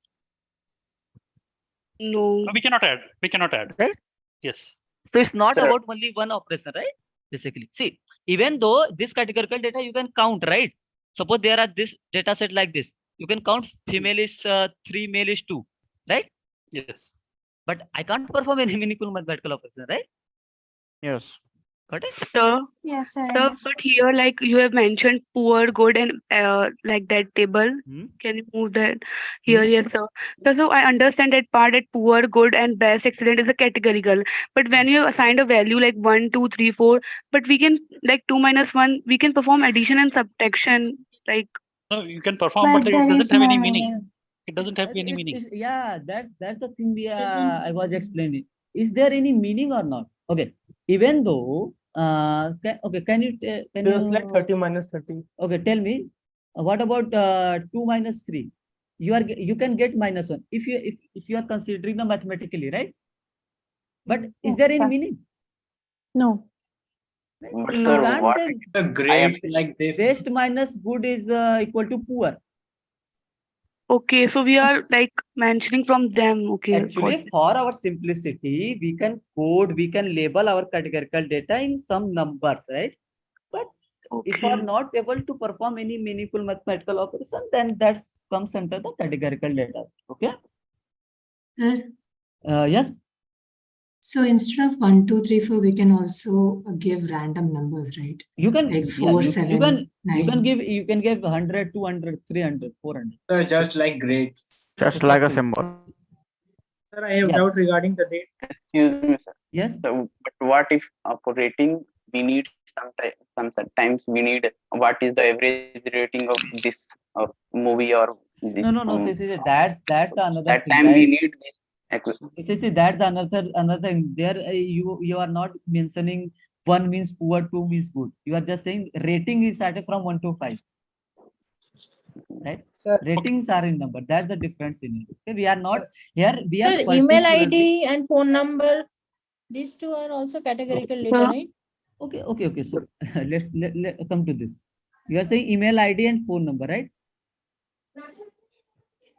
Speaker 10: No.
Speaker 18: We cannot add. We cannot add.
Speaker 2: Right?
Speaker 18: Yes.
Speaker 2: So it's not
Speaker 18: Sir.
Speaker 2: about only one operation, right? Basically, see, even though this categorical data you can count, right? Suppose there are this data set like this, you can count female is 3, male is 2, right?
Speaker 18: Yes.
Speaker 2: But I can't perform any meaningful mathematical operation, right?
Speaker 20: Yes.
Speaker 2: Got it?
Speaker 10: Sir,
Speaker 16: Yes, sir.
Speaker 10: sir, but here, like you have mentioned poor, good, and like that table. Can you move that here? Yes, sir. So I understand that part, that poor, good, and best, excellent is a categorical. But when you assign a value like 1, 2, 3, 4, but we can like 2 minus 1, we can perform addition and subtraction. Like
Speaker 18: No, you can perform, but it doesn't have any meaning. It doesn't have any meaning.
Speaker 3: Yeah, that's the thing I was explaining. Is there any meaning or not? Okay, even though can you
Speaker 8: like 30 minus 30.
Speaker 3: Okay, tell me, what about 2 minus 3? You can get minus 1 if you are considering the mathematically, right? But is there any meaning?
Speaker 5: No.
Speaker 19: But
Speaker 3: You
Speaker 19: sir,
Speaker 3: can't
Speaker 19: what
Speaker 3: say
Speaker 19: if the grades like this?
Speaker 3: best minus good is equal to poor.
Speaker 10: okay, so we are like mentioning from them. Okay.
Speaker 3: Actually, for our simplicity, we can code, we can label our categorical data in some numbers, right? But if we are not able to perform any meaningful mathematical operation, then that comes under the categorical data. Okay.
Speaker 7: Sir,
Speaker 3: Yes.
Speaker 7: so instead of 1, 2, 3, 4, we can also give random numbers, right?
Speaker 3: You can
Speaker 7: Like
Speaker 3: yeah,
Speaker 7: 4,
Speaker 3: you
Speaker 7: 7,
Speaker 3: can
Speaker 7: 9.
Speaker 3: you can give 100, 200, 300, 400.
Speaker 19: Sir, just like grades.
Speaker 20: Just like a symbol.
Speaker 8: Sir, I have
Speaker 3: Yes.
Speaker 8: doubt regarding the date.
Speaker 17: Excuse me, sir.
Speaker 3: Yes.
Speaker 17: So, but what if for rating we need sometimes we need what is the average rating of this movie or this?
Speaker 3: No. See, that's the another
Speaker 17: That
Speaker 3: thing.
Speaker 17: time
Speaker 3: Right?
Speaker 17: we need this.
Speaker 3: See, that's another thing. There you are not mentioning 1 means poor, 2 means good. You are just saying rating is started from 1 to 5. Right? Ratings are in number. That's the difference in it. Okay? We are not here. We are
Speaker 23: Sir, email
Speaker 3: particularly-
Speaker 23: ID and phone number, these two are also categorical data, right?
Speaker 3: Okay. So let's come to this. You are saying email ID and phone number, right?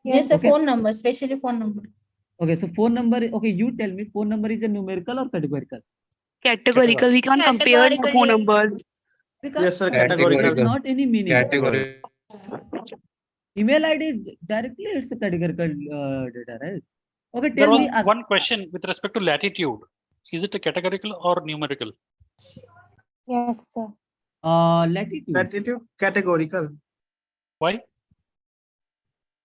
Speaker 23: Yes, a
Speaker 3: Okay.
Speaker 23: phone number, especially phone number.
Speaker 3: Okay, so phone number. Okay, you tell me, phone number is a numerical or categorical?
Speaker 10: Categorical. We can't compare the phone numbers.
Speaker 3: Because
Speaker 11: Yes, sir,
Speaker 3: there is
Speaker 11: categorical.
Speaker 3: not any meaning.
Speaker 11: Categorical.
Speaker 3: Email ID is directly it's a categorical data, right? Okay,
Speaker 18: There
Speaker 3: tell
Speaker 18: was
Speaker 3: me.
Speaker 18: one question with respect to latitude. Is it a categorical or numerical?
Speaker 16: Yes, sir.
Speaker 3: Latitude.
Speaker 11: Latitude, categorical.
Speaker 18: Why?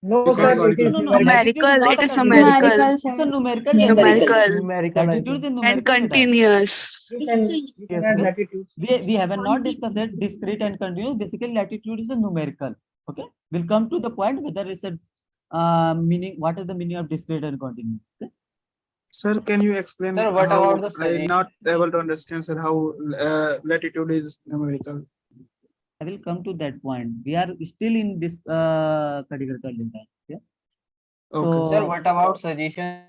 Speaker 8: No,
Speaker 11: Because
Speaker 8: sir,
Speaker 11: it
Speaker 8: it is
Speaker 11: is
Speaker 10: numerical.
Speaker 3: not
Speaker 10: It
Speaker 3: a
Speaker 10: is
Speaker 3: categorical.
Speaker 10: numerical.
Speaker 3: It's a numerical.
Speaker 10: Numerical.
Speaker 8: numerical.
Speaker 3: Latitude is
Speaker 10: And
Speaker 3: numerical data.
Speaker 10: continuous.
Speaker 8: You can add
Speaker 3: Yes.
Speaker 8: latitude.
Speaker 3: We have not discussed it, discrete and continuous. Basically, latitude is a numerical. Okay, we'll come to the point whether it's a meaning. What is the meaning of discrete and continuous? Okay?
Speaker 11: Sir, can you explain
Speaker 17: Sir, what
Speaker 11: how
Speaker 17: about the
Speaker 11: I'm not able to understand, sir, how latitude is numerical?
Speaker 3: I will come to that point. We are still in this categorical data. Okay.
Speaker 11: Okay.
Speaker 17: Sir, what about suggestion?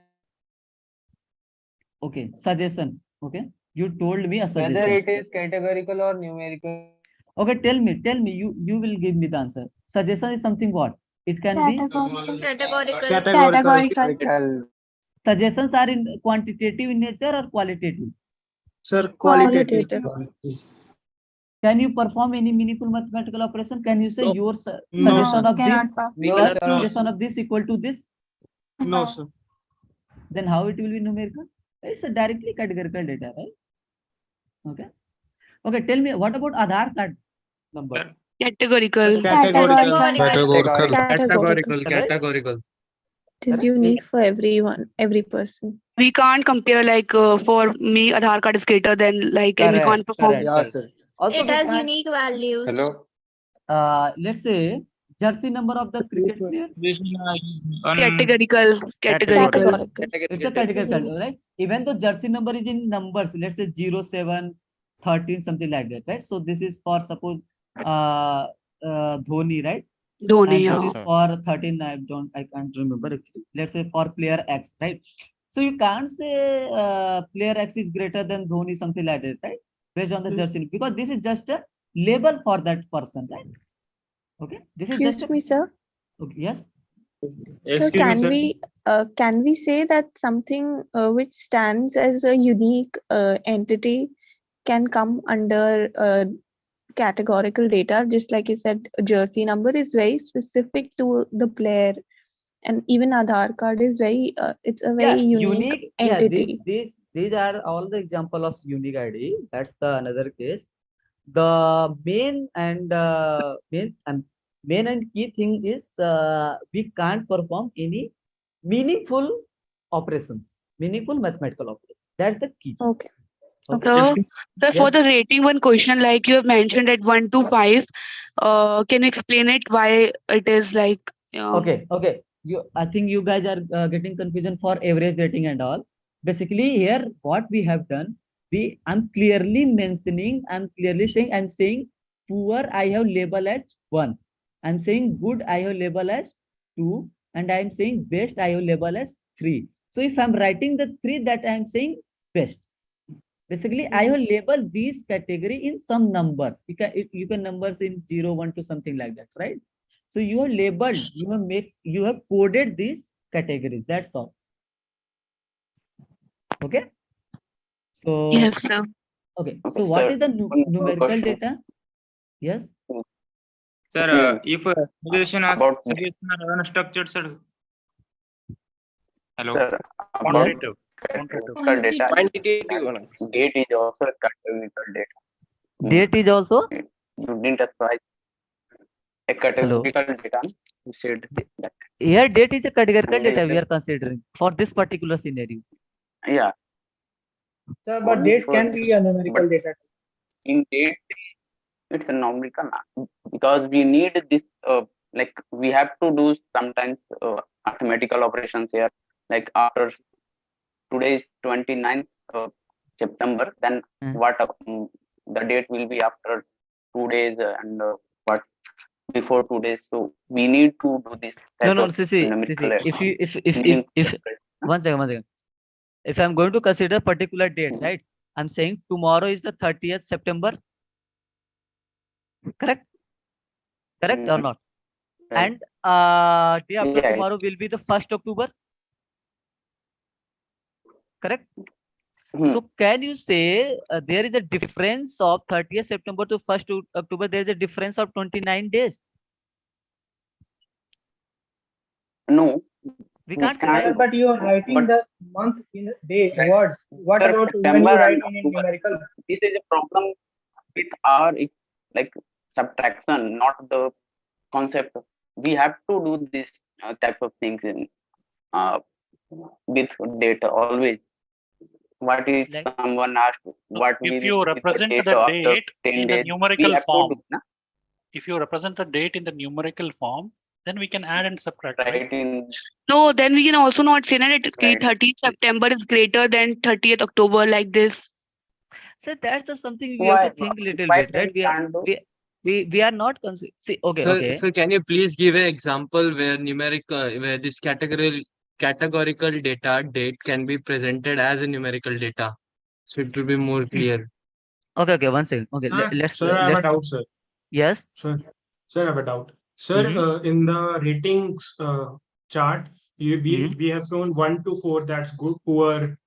Speaker 3: Okay, suggestion. Okay, you told me a suggestion.
Speaker 17: Whether it is categorical or numerical.
Speaker 3: Okay, tell me. You will give me the answer. Suggestion is something what? It can be.
Speaker 23: Categorical.
Speaker 3: Suggestions are in quantitative in nature or qualitative?
Speaker 11: Sir, qualitative.
Speaker 3: Can you perform any meaningful mathematical operation? Can you say
Speaker 11: No.
Speaker 3: your
Speaker 11: No,
Speaker 3: solution
Speaker 11: sir.
Speaker 3: of this
Speaker 16: Cannot perform.
Speaker 3: plus
Speaker 11: No,
Speaker 3: solution of this equal to this?
Speaker 11: No, sir.
Speaker 3: Then how it will be numerical? It's a directly categorical data, right? Okay. Okay, tell me, what about Aadhaar card number?
Speaker 10: Categorical.
Speaker 11: Categorical.
Speaker 8: Categorical.
Speaker 3: Right?
Speaker 8: Categorical.
Speaker 5: It is unique for everyone, every person.
Speaker 10: We can't compare like for me, Aadhaar card is greater than like, and we can't perform.
Speaker 3: Correct. Also,
Speaker 15: It
Speaker 3: we
Speaker 15: has
Speaker 3: can't,
Speaker 15: unique values.
Speaker 3: let's say jersey number of the cricket player.
Speaker 10: Categorical.
Speaker 5: Categorical.
Speaker 3: It's a categorical, right? Even though jersey number is in numbers, let's say 07, 13, something like that, right? So this is for suppose Dhoni, right?
Speaker 10: Dhoni,
Speaker 3: And
Speaker 10: yeah.
Speaker 3: this is for 13. I can't remember actually. Let's say for player X, right? So you can't say player X is greater than Dhoni, something like that, right? Based on the jersey, because this is just a label for that person, right? Okay, this is
Speaker 5: Excuse
Speaker 3: just a,
Speaker 5: me, sir.
Speaker 3: okay, yes.
Speaker 5: So can we say that something which stands as a unique entity can come under categorical data? Just like you said, jersey number is very specific to the player, and even Aadhaar card is very it's a very unique entity.
Speaker 3: Yeah, these are all the example of unique ID. That's the another case. The main and key thing is we can't perform any meaningful operations, meaningful mathematical operations. That's the key.
Speaker 5: Okay.
Speaker 10: So for the rating one question, like you have mentioned at 1 to 5, can you explain it why it is like?
Speaker 3: Okay. I think you guys are getting confusion for average rating and all. Basically, here what we have done, I'm clearly saying, I'm saying poor I have labeled as 1. I'm saying good I have labeled as 2, and I'm saying best I have labeled as 3. So if I'm writing the 3, that I'm saying best. Basically, I have labeled these category in some numbers. You can numbers in 0, 1 to something like that, right? So you have labeled, you have coded these categories. That's all. Okay. So
Speaker 10: yes, sir.
Speaker 3: Okay. So what is the numerical data? Yes.
Speaker 20: Sir, if solution are unstructured, sir. Hello.
Speaker 17: Sir, about categorical data. Date is also a categorical data.
Speaker 3: Date is also?
Speaker 17: You didn't apply a categorical data. You said that.
Speaker 3: Here, date is a categorical data we are considering for this particular scenario.
Speaker 17: Yeah.
Speaker 21: Sir, but date can be a numerical data.
Speaker 17: In date, it's a numerical because we need this. Like we have to do sometimes mathematical operations here. Like after today is 29th September, then what the date will be after 2 days and what before 2 days. So we need to do this.
Speaker 3: See. If one second. If I'm going to consider particular date, right? I'm saying tomorrow is the 30th September. Correct or not?
Speaker 17: Right.
Speaker 3: And day after tomorrow will be the 1st October. Correct. So can you say there is a difference of 30th September to 1st October? There is a difference of 29 days.
Speaker 17: No.
Speaker 3: We can't say that.
Speaker 21: But you are writing the month in day words. What about when you write in numerical?
Speaker 17: This is a problem with our like subtraction, not the concept. We have to do this type of things in with data always. What if someone asked what
Speaker 18: if you represent the date in the numerical form, if you represent the date in the numerical form, then we can add and subtract. Right?
Speaker 10: No, then we can also not say that 30th September is greater than 30th October like this.
Speaker 3: So that's something we have to think a little bit, right? We are not see. Okay.
Speaker 8: So can you please give an example where where this categorical data date can be presented as a numerical data, so it will be more clear.
Speaker 3: Okay. One second. Okay. Let's.
Speaker 4: Sir, I have a doubt, sir.
Speaker 3: Yes.
Speaker 4: Sir, I have a doubt. Sir, in the ratings chart, we have shown 1 to 4. That's good, poor,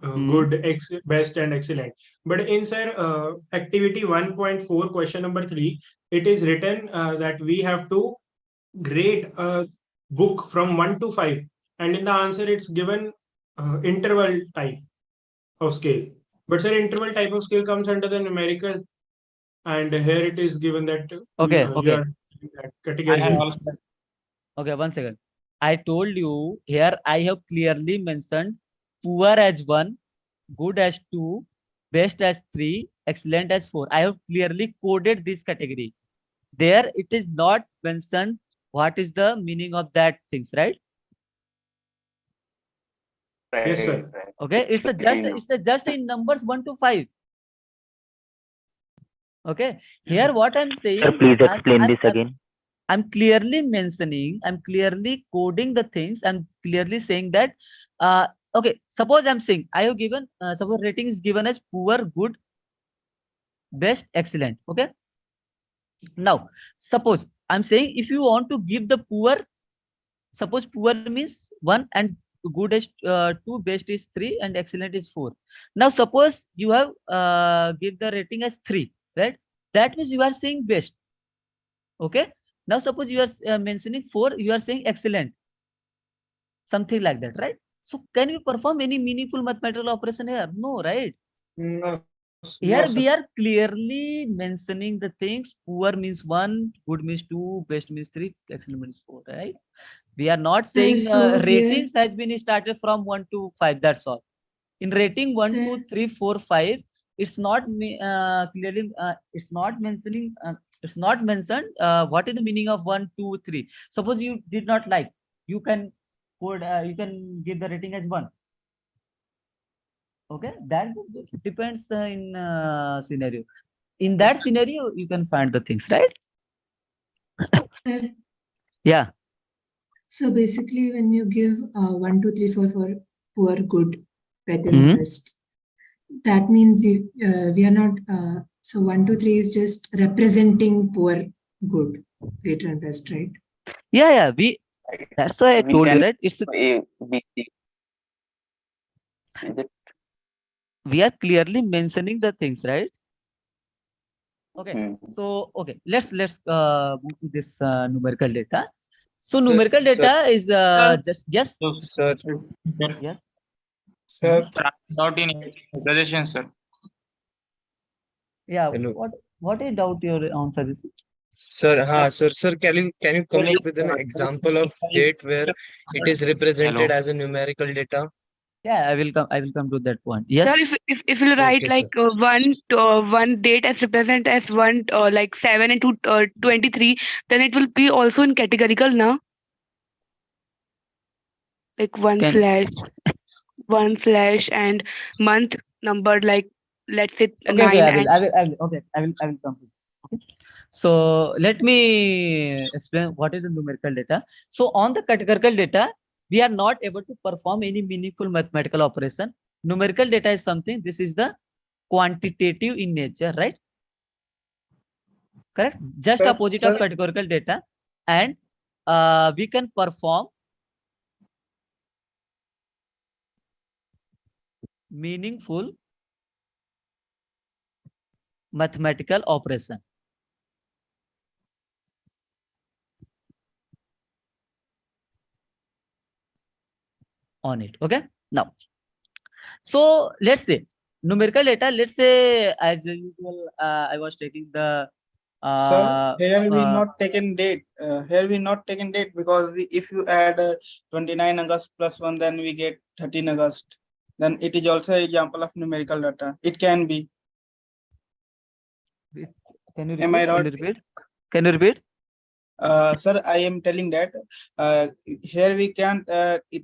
Speaker 4: good, best, and excellent. But in sir, activity 1.4, question number 3, it is written that we have to rate a book from 1 to 5, and in the answer it's given interval type of scale. But sir, interval type of scale comes under the numerical, and here it is given that
Speaker 2: Okay,
Speaker 4: you
Speaker 2: okay.
Speaker 4: are categorical.
Speaker 2: Okay, 1 second. I told you here I have clearly mentioned poor as 1, good as 2, best as 3, excellent as 4. I have clearly coded this category. There it is not mentioned what is the meaning of that things, right?
Speaker 4: Yes, sir.
Speaker 2: Okay, it's a just in numbers 1 to 5. Okay, here what I'm saying.
Speaker 20: Sir, please explain this again.
Speaker 2: I'm clearly mentioning, I'm clearly coding the things. I'm clearly saying that, okay, suppose I'm saying I have given, suppose rating is given as poor, good, best, excellent. Okay. Now, suppose I'm saying if you want to give the poor, suppose poor means 1 and good is 2, best is 3, and excellent is 4. Now, suppose you have give the rating as 3, right? That means you are saying best. Okay. Now, suppose you are mentioning 4, you are saying excellent. Something like that, right? So, can we perform any meaningful mathematical operation here? No, right?
Speaker 11: No.
Speaker 2: Here
Speaker 11: No,
Speaker 2: we
Speaker 11: sir.
Speaker 2: are clearly mentioning the things. Poor means 1, good means 2, best means 3, excellent means 4, right? We are not saying
Speaker 7: so here-
Speaker 2: ratings has been started from 1 to 5. That's all. In rating 1,
Speaker 7: Sir.
Speaker 2: 2, 3, 4, 5, it's not clearly. It's not mentioning. It's not mentioned. What is the meaning of 1, 2, 3? Suppose you did not like, you can code. You can give the rating as 1. Okay, that depends in scenario. In that scenario, you can find the things, right?
Speaker 7: Sir,
Speaker 2: Yeah.
Speaker 7: so basically, when you give 1, 2, 3, 4 for poor, good, better,
Speaker 2: Mhm.
Speaker 7: best, that means we are not. So 1, 2, 3 is just representing poor, good, greater, and best, right?
Speaker 2: Yeah, yeah. That's why I
Speaker 17: We
Speaker 2: told you,
Speaker 17: can
Speaker 2: right? It's
Speaker 17: A, B, C. Is it?
Speaker 2: we are clearly mentioning the things, right? Okay. So okay, let's move to this numerical data. So numerical data is just yes.
Speaker 19: Sir.
Speaker 2: Yes.
Speaker 11: Sir.
Speaker 19: Not in representation, sir.
Speaker 2: Yeah.
Speaker 19: Hello.
Speaker 2: What is doubt your answer is?
Speaker 19: Sir, sir, can you come up with an example of date where it is represented as a numerical data?
Speaker 2: Yeah, I will come to that point. Yes.
Speaker 10: Sir, if you write
Speaker 19: Okay,
Speaker 10: like one date as represent as 1 like 7 and 23, then it will be also in categorical, now. Like one slash and month numbered, like let's say
Speaker 2: Okay,
Speaker 10: 9
Speaker 2: okay,
Speaker 10: and
Speaker 2: I will come to it. Okay. So let me explain what is the numerical data. So on the categorical data, we are not able to perform any meaningful mathematical operation. Numerical data is something, this is the quantitative in nature, right? Correct? Just opposite of categorical data, and we can perform meaningful mathematical operation on it. Okay. Now, so let's say numerical data. Let's say as usual, I was taking the.
Speaker 11: Sir, here we not taken date. Here we not taken date because if you add 29 August plus 1, then we get 13 August. Then it is also an example of numerical data. It can be.
Speaker 2: Can you repeat?
Speaker 11: Am I right?
Speaker 2: Can you repeat?
Speaker 11: Sir, I am telling that here we can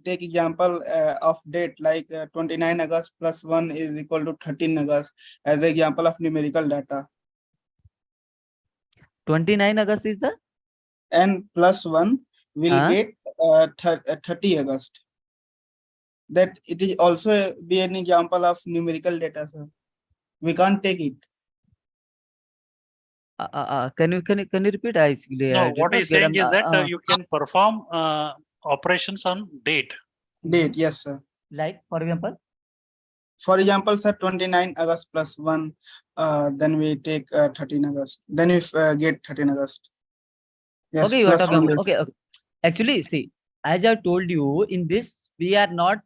Speaker 11: take example of date like 29 August plus 1 is equal to 13 August as an example of numerical data.
Speaker 2: 29 August is the?
Speaker 11: And plus 1 will get 30 August. That it is also be an example of numerical data, sir. We can't take it.
Speaker 2: Can you repeat?
Speaker 18: No, what he's saying is that you can perform operations on date.
Speaker 11: Date, yes, sir.
Speaker 2: Like, for example?
Speaker 11: For example, sir, 29 August plus 1, then we take 13 August. Then if get 13 August. Yes,
Speaker 2: Okay, you are
Speaker 11: plus
Speaker 2: talking
Speaker 11: 1.
Speaker 2: about, okay. Actually, see, as I told you, in this, we are going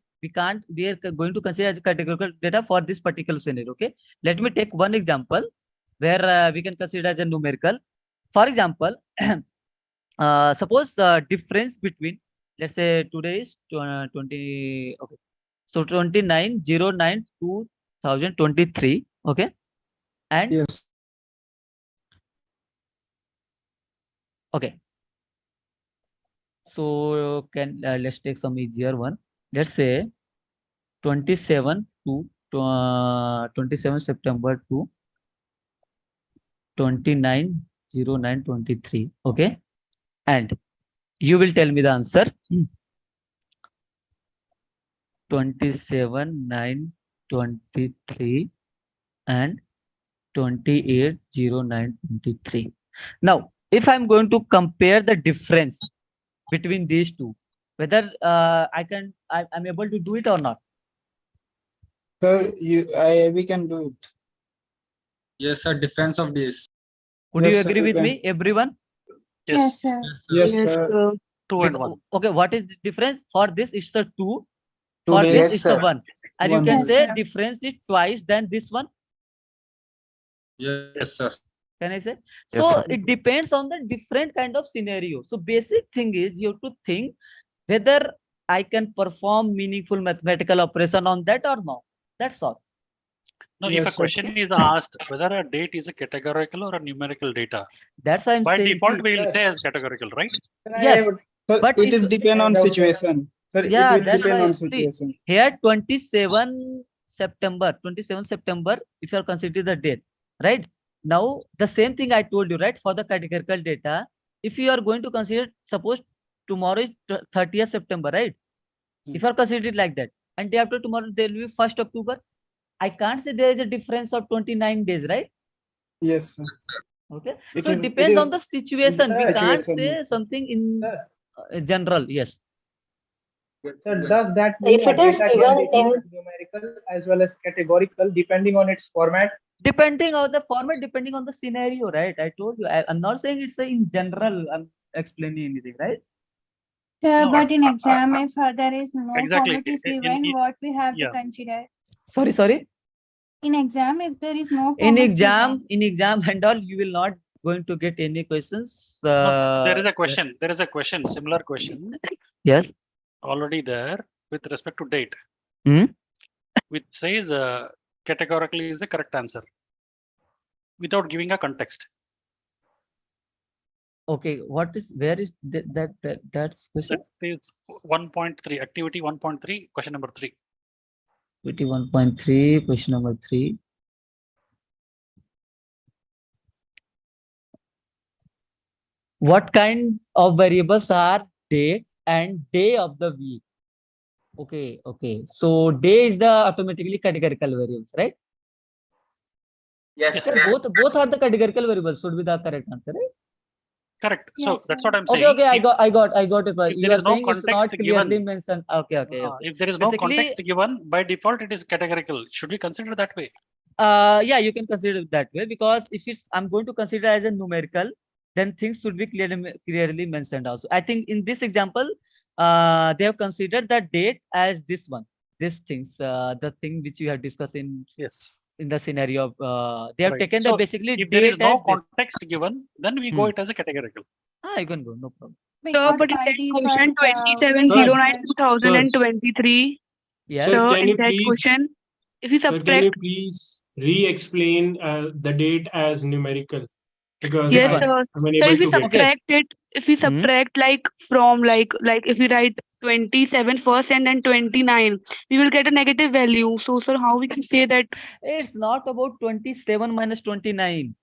Speaker 2: to consider as categorical data for this particular scenario. Okay, let me take one example where we can consider as a numerical. For example, suppose the difference between, let's say today is 20, okay, so 29/09/2023, okay, and
Speaker 11: yes,
Speaker 2: okay, so let's take some easier one. Let's say 27 to 27 September to 29/09/23, okay, and you will tell me the answer. 27/9/23 and 28/09/23. Now, if I'm going to compare the difference between these two, whether I'm able to do it or not.
Speaker 11: sir, we can do it.
Speaker 1: Yes, sir. Difference of days.
Speaker 2: Would
Speaker 11: Yes,
Speaker 2: you
Speaker 11: sir,
Speaker 2: agree
Speaker 11: we
Speaker 2: with
Speaker 11: can.
Speaker 2: me, everyone?
Speaker 16: Yes, sir.
Speaker 11: Yes,
Speaker 10: Yes,
Speaker 11: sir.
Speaker 10: sir.
Speaker 18: 2 and 1.
Speaker 2: Okay, what is the difference? For this, it's a 2.
Speaker 11: 2
Speaker 2: For
Speaker 11: days.
Speaker 2: this,
Speaker 11: Yes,
Speaker 2: it's a
Speaker 11: sir.
Speaker 2: 1. And you
Speaker 11: 1
Speaker 2: can
Speaker 11: days.
Speaker 2: say difference is twice than this one.
Speaker 1: Yes, sir.
Speaker 2: Can I say?
Speaker 20: Yes,
Speaker 2: So
Speaker 20: sir.
Speaker 2: it depends on the different kind of scenario. So basic thing is you have to think whether I can perform meaningful mathematical operation on that or not. That's all.
Speaker 18: Now,
Speaker 11: Yes,
Speaker 18: if a
Speaker 11: sir.
Speaker 18: question is asked whether a date is a categorical or a numerical data,
Speaker 2: That's why I'm
Speaker 18: by
Speaker 2: saying.
Speaker 18: default
Speaker 2: See,
Speaker 18: we will say as categorical, right?
Speaker 2: yes,
Speaker 11: Sir,
Speaker 2: but
Speaker 11: it is depend on situation. Sir, it
Speaker 2: yeah,
Speaker 11: will
Speaker 2: that's
Speaker 11: depend
Speaker 2: why.
Speaker 11: on
Speaker 2: See,
Speaker 11: situation.
Speaker 2: here 27 September, if you are considering the date, right? Now, the same thing I told you, right? For the categorical data, if you are going to consider, suppose tomorrow is 30th September, right? If you are considering like that, and day after tomorrow, there will be 1st October. I can't say there is a difference of 29 days, right?
Speaker 11: Yes, sir.
Speaker 2: Okay.
Speaker 11: It
Speaker 2: So
Speaker 11: is-
Speaker 2: it
Speaker 11: it
Speaker 2: depends
Speaker 11: is
Speaker 2: on the situation. We can't
Speaker 11: situation,
Speaker 2: say
Speaker 11: yes.
Speaker 2: something in general. Yes.
Speaker 9: So does that mean
Speaker 13: If
Speaker 9: a
Speaker 13: it is
Speaker 9: data
Speaker 13: given
Speaker 9: can be
Speaker 13: in
Speaker 9: both numerical as well as categorical depending on its format?
Speaker 2: Depending on the format, depending on the scenario, right? I told you. I'm not saying it's in general. I'm explaining anything, right?
Speaker 16: Sir,
Speaker 18: No,
Speaker 16: but in exam, if there is no
Speaker 18: exactly.
Speaker 16: format is
Speaker 18: In,
Speaker 16: given, what we have to
Speaker 18: yeah.
Speaker 16: consider?
Speaker 2: Sorry.
Speaker 16: In exam, if there is no
Speaker 2: In
Speaker 16: format
Speaker 2: exam
Speaker 16: given,
Speaker 2: and all, you will not going to get any questions.
Speaker 18: No, there is a question. There is a question, similar question.
Speaker 2: Yes.
Speaker 18: Already there with respect to date, which says categorically is the correct answer without giving a context.
Speaker 2: Okay, where is that's question?
Speaker 18: That is 1.3, activity 1.3, question number 3.
Speaker 2: Activity 1.3, question number 3. What kind of variables are date and day of the week? Okay. So day is the automatically categorical variables, right?
Speaker 13: yes,
Speaker 2: Sir, both are the categorical variables. Should be the correct answer, right?
Speaker 18: Correct. So
Speaker 16: Yes,
Speaker 18: that's
Speaker 16: sir.
Speaker 18: what I'm saying.
Speaker 2: Okay. I got it.
Speaker 18: If
Speaker 2: You
Speaker 18: there
Speaker 2: are
Speaker 18: is no
Speaker 2: saying it's not
Speaker 18: context
Speaker 2: clearly
Speaker 18: given,
Speaker 2: mentioned. Okay.
Speaker 18: if there is no
Speaker 2: Basically,
Speaker 18: context given, by default it is categorical. Should we consider that way?
Speaker 2: Yeah, you can consider it that way, because if I'm going to consider as a numerical, then things should be clearly mentioned also. I think in this example, they have considered the date as this one. These things, the thing which we have discussed in the scenario of they have
Speaker 18: Right.
Speaker 2: taken
Speaker 18: So
Speaker 2: the basically
Speaker 18: if there is
Speaker 2: date
Speaker 18: no
Speaker 2: as this.
Speaker 18: context given, then we go it as a categorical.
Speaker 2: You can go, no problem.
Speaker 10: Sir,
Speaker 16: because
Speaker 10: but in
Speaker 16: by
Speaker 10: that
Speaker 16: default,
Speaker 10: question
Speaker 16: we
Speaker 10: 27/09/2023,
Speaker 4: Sir,
Speaker 10: sir,
Speaker 4: can
Speaker 10: in
Speaker 4: you
Speaker 10: that
Speaker 4: please,
Speaker 10: question, if we
Speaker 4: sir, can
Speaker 10: subtract,
Speaker 4: you please re-explain the date as numerical? Because
Speaker 10: yes,
Speaker 4: I'm
Speaker 10: sir.
Speaker 4: unable
Speaker 10: So if we
Speaker 4: to get it.
Speaker 10: subtract it, if we subtract like from like if we write 27 first and then 29, we will get a negative value. So, sir, how we can say that?
Speaker 2: It's not about 27 minus 29.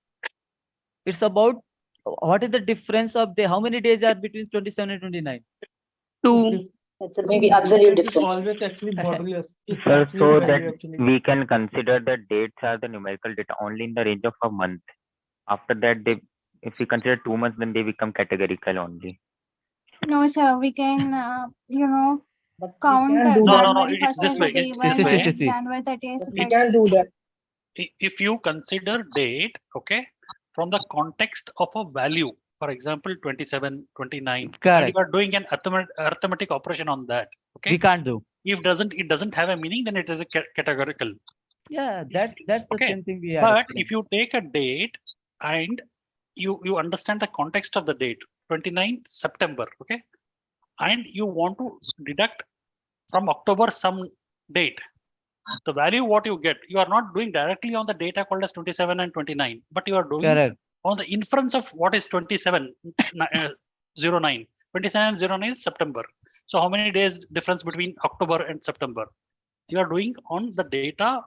Speaker 2: It's about what is the difference of day. How many days are between 27 and 29?
Speaker 10: 2.
Speaker 13: That's maybe absolute difference.
Speaker 11: Always actually borderless. It's
Speaker 20: Sir,
Speaker 11: absolute
Speaker 20: so
Speaker 11: value
Speaker 20: that
Speaker 11: actually.
Speaker 20: we can consider the dates are the numerical data only in the range of a month. After that, if we consider 2 months, then they become categorical only.
Speaker 16: no, sir, we can, Count
Speaker 9: can do that.
Speaker 16: January
Speaker 18: It's
Speaker 16: 1st
Speaker 18: this
Speaker 16: as
Speaker 18: way.
Speaker 16: a day
Speaker 18: It's
Speaker 16: one
Speaker 18: this way.
Speaker 16: and January 30th as a
Speaker 9: We
Speaker 16: third
Speaker 9: can
Speaker 16: day.
Speaker 9: do that.
Speaker 18: If you consider date, okay, from the context of a value, for example, 27, 29, and
Speaker 2: Correct.
Speaker 18: you are doing an arithmetic operation on that, okay?
Speaker 2: We can't do.
Speaker 18: If it doesn't have a meaning, then it is a categorical.
Speaker 2: Yeah, that's the
Speaker 18: Okay.
Speaker 2: same thing we are.
Speaker 18: But
Speaker 2: explaining.
Speaker 18: if you take a date and you understand the context of the date, 29th September, okay, and you want to deduct from October some date, the value what you get, you are not doing directly on the data called as 27 and 29, but you are doing
Speaker 2: Correct.
Speaker 18: on the inference of what is 27 09. 27 and 09 is September. So how many days difference between October and September? You are doing on the data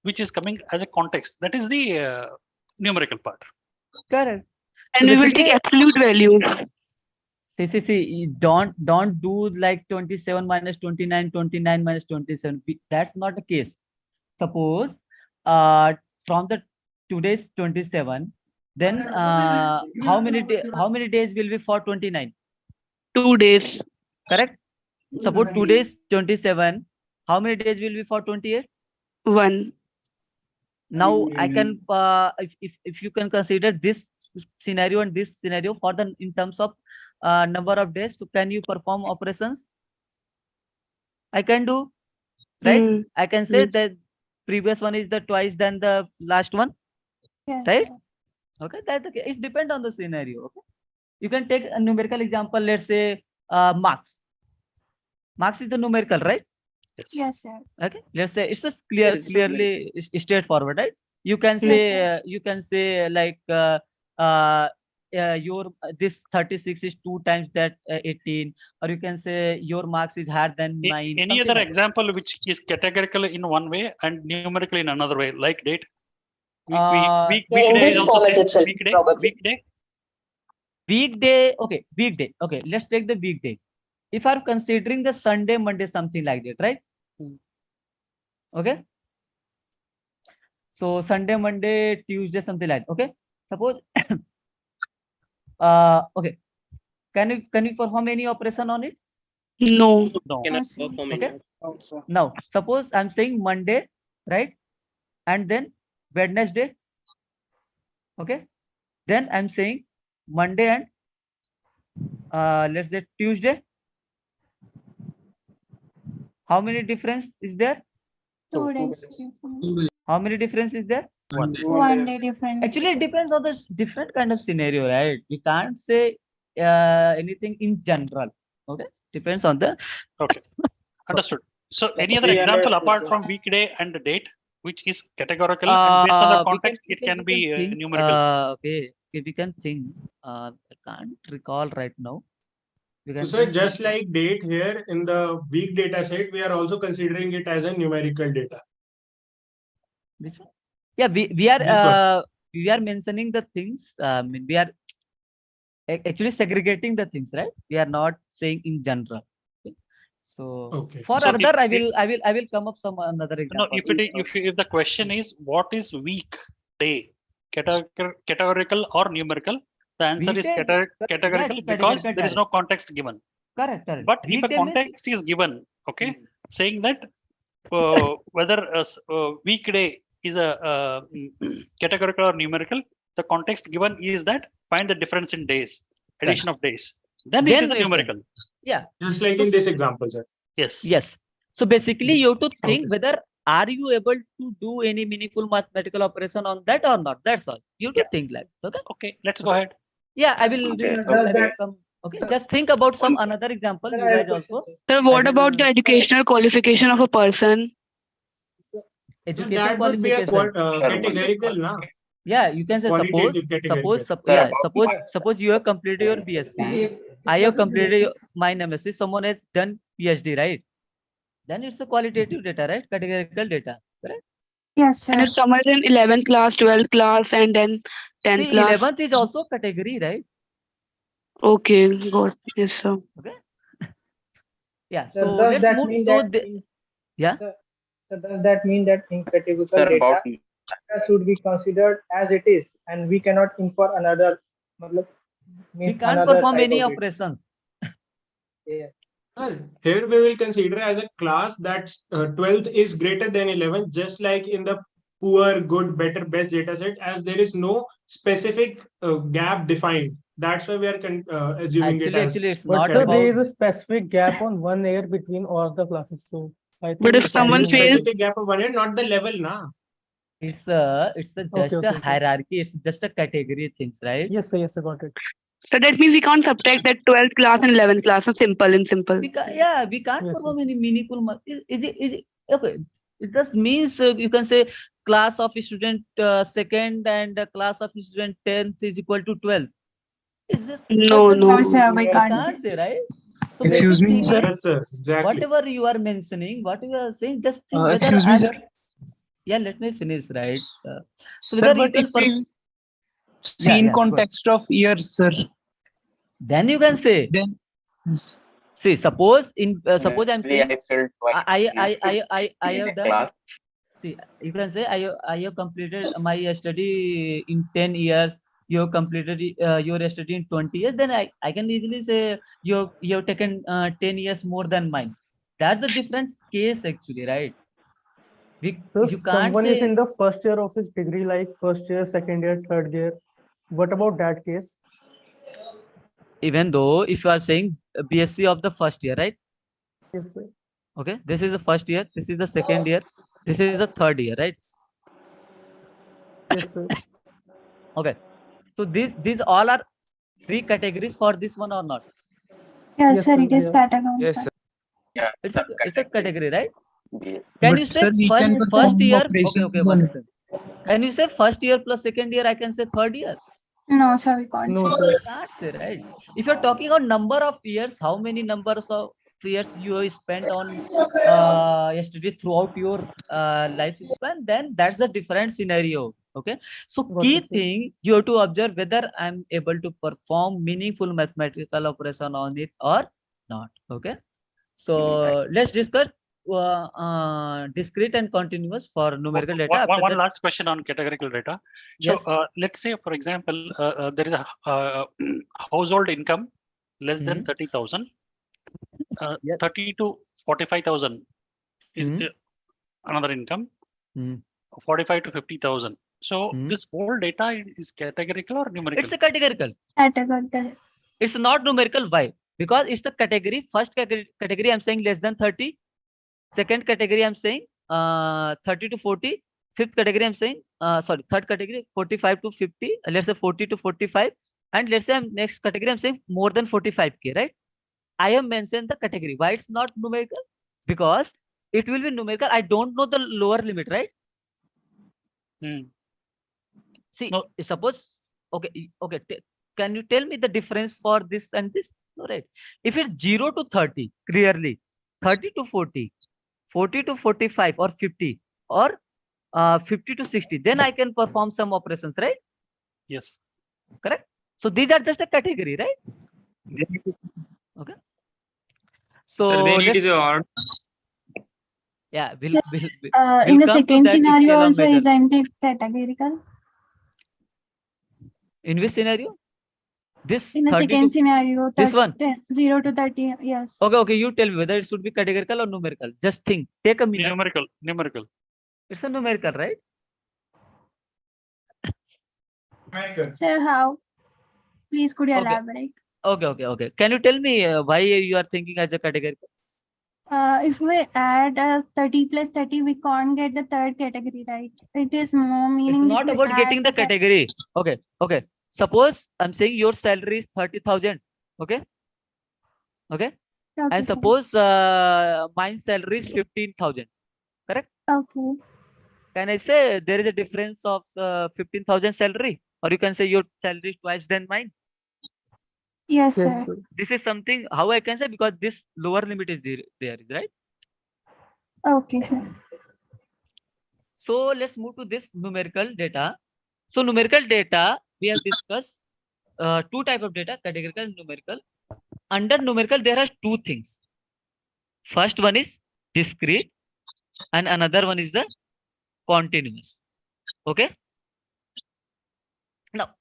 Speaker 18: which is coming as a context. That is the numerical part.
Speaker 2: Correct.
Speaker 10: And we will take absolute values.
Speaker 2: See, don't do like 27 minus 29, 29 minus 27. That's not the case. Suppose from the today's 27, then how many days will be for 29?
Speaker 10: 2 days.
Speaker 2: Correct. Suppose today's 27, how many days will be for 28?
Speaker 10: 1.
Speaker 2: Now I can if you can consider this scenario and this scenario for the in terms of number of days, so can you perform operations? I can do, right? I can say that previous one is the twice than the last one, right? Okay, that's okay. It depends on the scenario. Okay, you can take a numerical example. Let's say marks. Marks is the numerical, right?
Speaker 16: Yes, sir.
Speaker 2: Okay, let's say it's just clearly straightforward, right? You can say like your this 36 is 2 times that 18, or you can say your marks is higher than 9.
Speaker 18: Any other example which is categorical in one way and numerical in another way, like date?
Speaker 13: In this format itself, probably.
Speaker 2: Weekday. Okay, weekday. Okay, let's take the weekday. If I'm considering the Sunday, Monday, something like that, right? Okay. So Sunday, Monday, Tuesday, something like that. Okay. Suppose okay. Can you perform any operation on it?
Speaker 10: No.
Speaker 2: Cannot perform any. Now, suppose I'm saying Monday, right? And then Wednesday. Okay. Then I'm saying Monday and let's say Tuesday. How many difference is there?
Speaker 16: 2 days.
Speaker 2: How many difference is there?
Speaker 16: 1 day different.
Speaker 2: Actually, it depends on the different kind of scenario, right? We can't say anything in general. Okay, depends on the.
Speaker 18: Okay, understood. So, any other example apart from weekday and the date, which is categorical and based on the context, it can be numerical.
Speaker 2: Okay, we can think. I can't recall right now.
Speaker 4: So, sir, just like date here in the week data set, we are also considering it as a numerical data.
Speaker 2: Which one? Yeah, we are mentioning the things. We are actually segregating the things, right? We are not saying in general. Okay. So for
Speaker 18: So
Speaker 2: other, I will come up some another example.
Speaker 18: No, if the question is what is weekday, categorical or numerical, the answer is categorical because there is no context given.
Speaker 2: Correct.
Speaker 18: But if a context is given, okay, saying that whether a weekday is a categorical or numerical, the context given is that find the difference in days, addition of days. Then it is a numerical.
Speaker 2: Yeah.
Speaker 4: Just like in this example, sir.
Speaker 18: Yes.
Speaker 2: Yes. So basically, you have to think whether are you able to do any meaningful mathematical operation on that or not. That's all. You have to think like. Okay.
Speaker 18: Okay. Let's go ahead.
Speaker 2: Yeah, I will. Okay. Just think about some another example. You guys also.
Speaker 10: So what about the educational qualification of a person?
Speaker 2: Education
Speaker 4: that would be a categorical, na?
Speaker 2: Yeah, you can say suppose you have completed your BSc. I have completed my MSc. Someone has done PhD, right? Then it's a qualitative data, right? Categorical data, correct?
Speaker 16: Yes, sir.
Speaker 10: And if someone is in 11th class, 12th class, and then 10th class.
Speaker 2: 11th is also category, right?
Speaker 10: Okay, got yes, sir.
Speaker 2: Okay. Yeah.
Speaker 9: So
Speaker 2: So
Speaker 9: does
Speaker 2: let's
Speaker 9: that
Speaker 2: move.
Speaker 9: mean
Speaker 2: So
Speaker 9: that
Speaker 2: yeah.
Speaker 9: So does that mean that in categorical data should be considered as it is, and we cannot infer another?
Speaker 2: We can't perform any operation.
Speaker 9: Yeah.
Speaker 4: Sir, here we will consider as a class that 12th is greater than 11th, just like in the poor, good, better, best data set, as there is no specific gap defined. That's why we are assuming it as.
Speaker 2: Actually, it's
Speaker 12: But
Speaker 2: not
Speaker 12: sir, there
Speaker 2: about.
Speaker 12: is a specific gap on 1 year between all the classes. So I
Speaker 10: But
Speaker 12: think
Speaker 10: if
Speaker 12: it can
Speaker 4: There
Speaker 10: someone
Speaker 4: is
Speaker 12: be
Speaker 4: a
Speaker 10: says,
Speaker 4: specific gap of 1 year, not the level, na.
Speaker 2: It's
Speaker 12: Okay,
Speaker 2: just a
Speaker 12: okay, okay.
Speaker 2: hierarchy. It's just a category things, right?
Speaker 12: Yes, sir. Yes, I got it.
Speaker 10: so that means we can't subtract that 12th class and 11th class. So simple and simple.
Speaker 2: We can't, yeah, we can't
Speaker 12: Yes,
Speaker 2: perform
Speaker 12: yes,
Speaker 2: any
Speaker 12: yes.
Speaker 2: meaningful. Is it okay? It just means you can say class of student second and class of student 10th is equal to 12. Is this
Speaker 10: No,
Speaker 2: doesn't
Speaker 10: no.
Speaker 16: No, sir, we
Speaker 2: we
Speaker 16: can't
Speaker 2: can't say, right? So
Speaker 11: Excuse me,
Speaker 2: basically,
Speaker 11: sir.
Speaker 4: Yes, sir. Exactly.
Speaker 2: whatever you are mentioning, what you are saying, just think whether
Speaker 11: Excuse me, sir.
Speaker 2: yeah, let me finish, right? So
Speaker 11: Sir,
Speaker 2: whether you
Speaker 11: but
Speaker 2: can
Speaker 11: if we
Speaker 2: yeah,
Speaker 11: see in
Speaker 2: yeah, go ahead.
Speaker 11: context of years, sir,
Speaker 2: Then you can say,
Speaker 11: then
Speaker 2: see, suppose suppose I'm
Speaker 17: Really,
Speaker 2: saying
Speaker 17: I felt twice
Speaker 2: I
Speaker 17: in
Speaker 2: have
Speaker 17: a
Speaker 2: done.
Speaker 17: class.
Speaker 2: See, you can say I have completed my study in 10 years. You have completed your study in 20 years. Then I can easily say you have taken 10 years more than mine. That's the different case actually, right?
Speaker 12: So
Speaker 2: You can't
Speaker 12: someone is
Speaker 2: say,
Speaker 12: in the first year of his degree, like first year, second year, third year. What about that case?
Speaker 2: even though if you are saying BSc of the first year, right?
Speaker 12: Yes, sir.
Speaker 2: Okay, this is the first year, this is the second year, this is the third year, right?
Speaker 12: Yes, sir.
Speaker 2: Okay, so these all are three categories for this one or not?
Speaker 16: Yes,
Speaker 12: Yes,
Speaker 16: sir,
Speaker 12: sir.
Speaker 16: it is
Speaker 12: Yeah.
Speaker 16: categorical.
Speaker 11: yes, sir.
Speaker 17: Yeah,
Speaker 2: It's a category, right?
Speaker 17: yes.
Speaker 2: Can
Speaker 11: But
Speaker 2: you
Speaker 11: sir,
Speaker 2: say
Speaker 11: we can
Speaker 2: first
Speaker 11: perform
Speaker 2: year? Okay,
Speaker 11: operations
Speaker 2: one
Speaker 11: on.
Speaker 2: second. Can you say first year plus second year? I can say third year.
Speaker 16: No, sir, we can't
Speaker 12: No,
Speaker 16: say.
Speaker 12: sir.
Speaker 2: Can't say, right? If you're talking on number of years, how many numbers of years you have spent on yesterday throughout your life span, then that's a different scenario. Okay, so
Speaker 12: Got
Speaker 2: key
Speaker 12: it, sir.
Speaker 2: thing you have to observe whether I'm able to perform meaningful mathematical operation on it or not. Okay, so let's discuss discrete and continuous for numerical data. After
Speaker 18: One
Speaker 2: that,
Speaker 18: last question on categorical data. So
Speaker 2: yes.
Speaker 18: let's say, for example, there is a household income less than 30,000.
Speaker 2: Yes.
Speaker 18: 30 to 45,000 is another income. 45 to 50,000. So this whole data is categorical or numerical?
Speaker 2: It's a categorical.
Speaker 16: Categorical.
Speaker 2: It's not numerical. Why? Because it's the category. First category I'm saying less than 30. Second category I'm saying 30 to 40. Fifth category I'm saying sorry, third category 45 to 50. Let's say 40 to 45. And let's say next category I'm saying more than 45K, right? I have mentioned the category. Why it's not numerical? Because it will be numerical. I don't know the lower limit, right? See, suppose, okay, can you tell me the difference for this and this? No, right? If it's 0 to 30, clearly 30 to 40, 40 to 45 or 50 or 50 to 60, then I can perform some operations, right?
Speaker 18: Yes.
Speaker 2: Correct. So these are just a category, right? Okay. So yeah, we'll
Speaker 16: in the
Speaker 2: come to
Speaker 16: second
Speaker 2: that
Speaker 16: scenario
Speaker 2: scale on
Speaker 16: also,
Speaker 2: measure.
Speaker 16: isn't it categorical?
Speaker 2: In which scenario? This
Speaker 16: In the
Speaker 2: 30
Speaker 16: second
Speaker 2: to
Speaker 16: scenario,
Speaker 2: this one.
Speaker 16: 0 to 30, yes.
Speaker 2: Okay, you tell me whether it should be categorical or numerical. Just think. Take a minute.
Speaker 18: Numerical.
Speaker 2: It's a numerical, right?
Speaker 16: Sir, how? Please, could you
Speaker 2: Okay.
Speaker 16: elaborate?
Speaker 2: Okay. Can you tell me why you are thinking as a categorical?
Speaker 16: If we add 30 plus 30, we can't get the third category, right? It is more meaning.
Speaker 2: It's not
Speaker 16: if we
Speaker 2: about getting
Speaker 16: add
Speaker 2: the category. Okay. Suppose I'm saying your salary is 30,000. Okay.
Speaker 16: Okay,
Speaker 2: And
Speaker 16: sir.
Speaker 2: suppose my salary is 15,000. Correct?
Speaker 16: Okay.
Speaker 2: Can I say there is a difference of 15,000 salary? Or you can say your salary is twice than mine?
Speaker 16: Yes, sir.
Speaker 2: This is something how I can say because this lower limit is there, right?
Speaker 16: Okay, sir.
Speaker 2: So let's move to this numerical data. So numerical data, we have discussed two types of data, categorical and numerical. Under numerical, there are two things. First one is discrete and another one is the continuous. Okay. Now,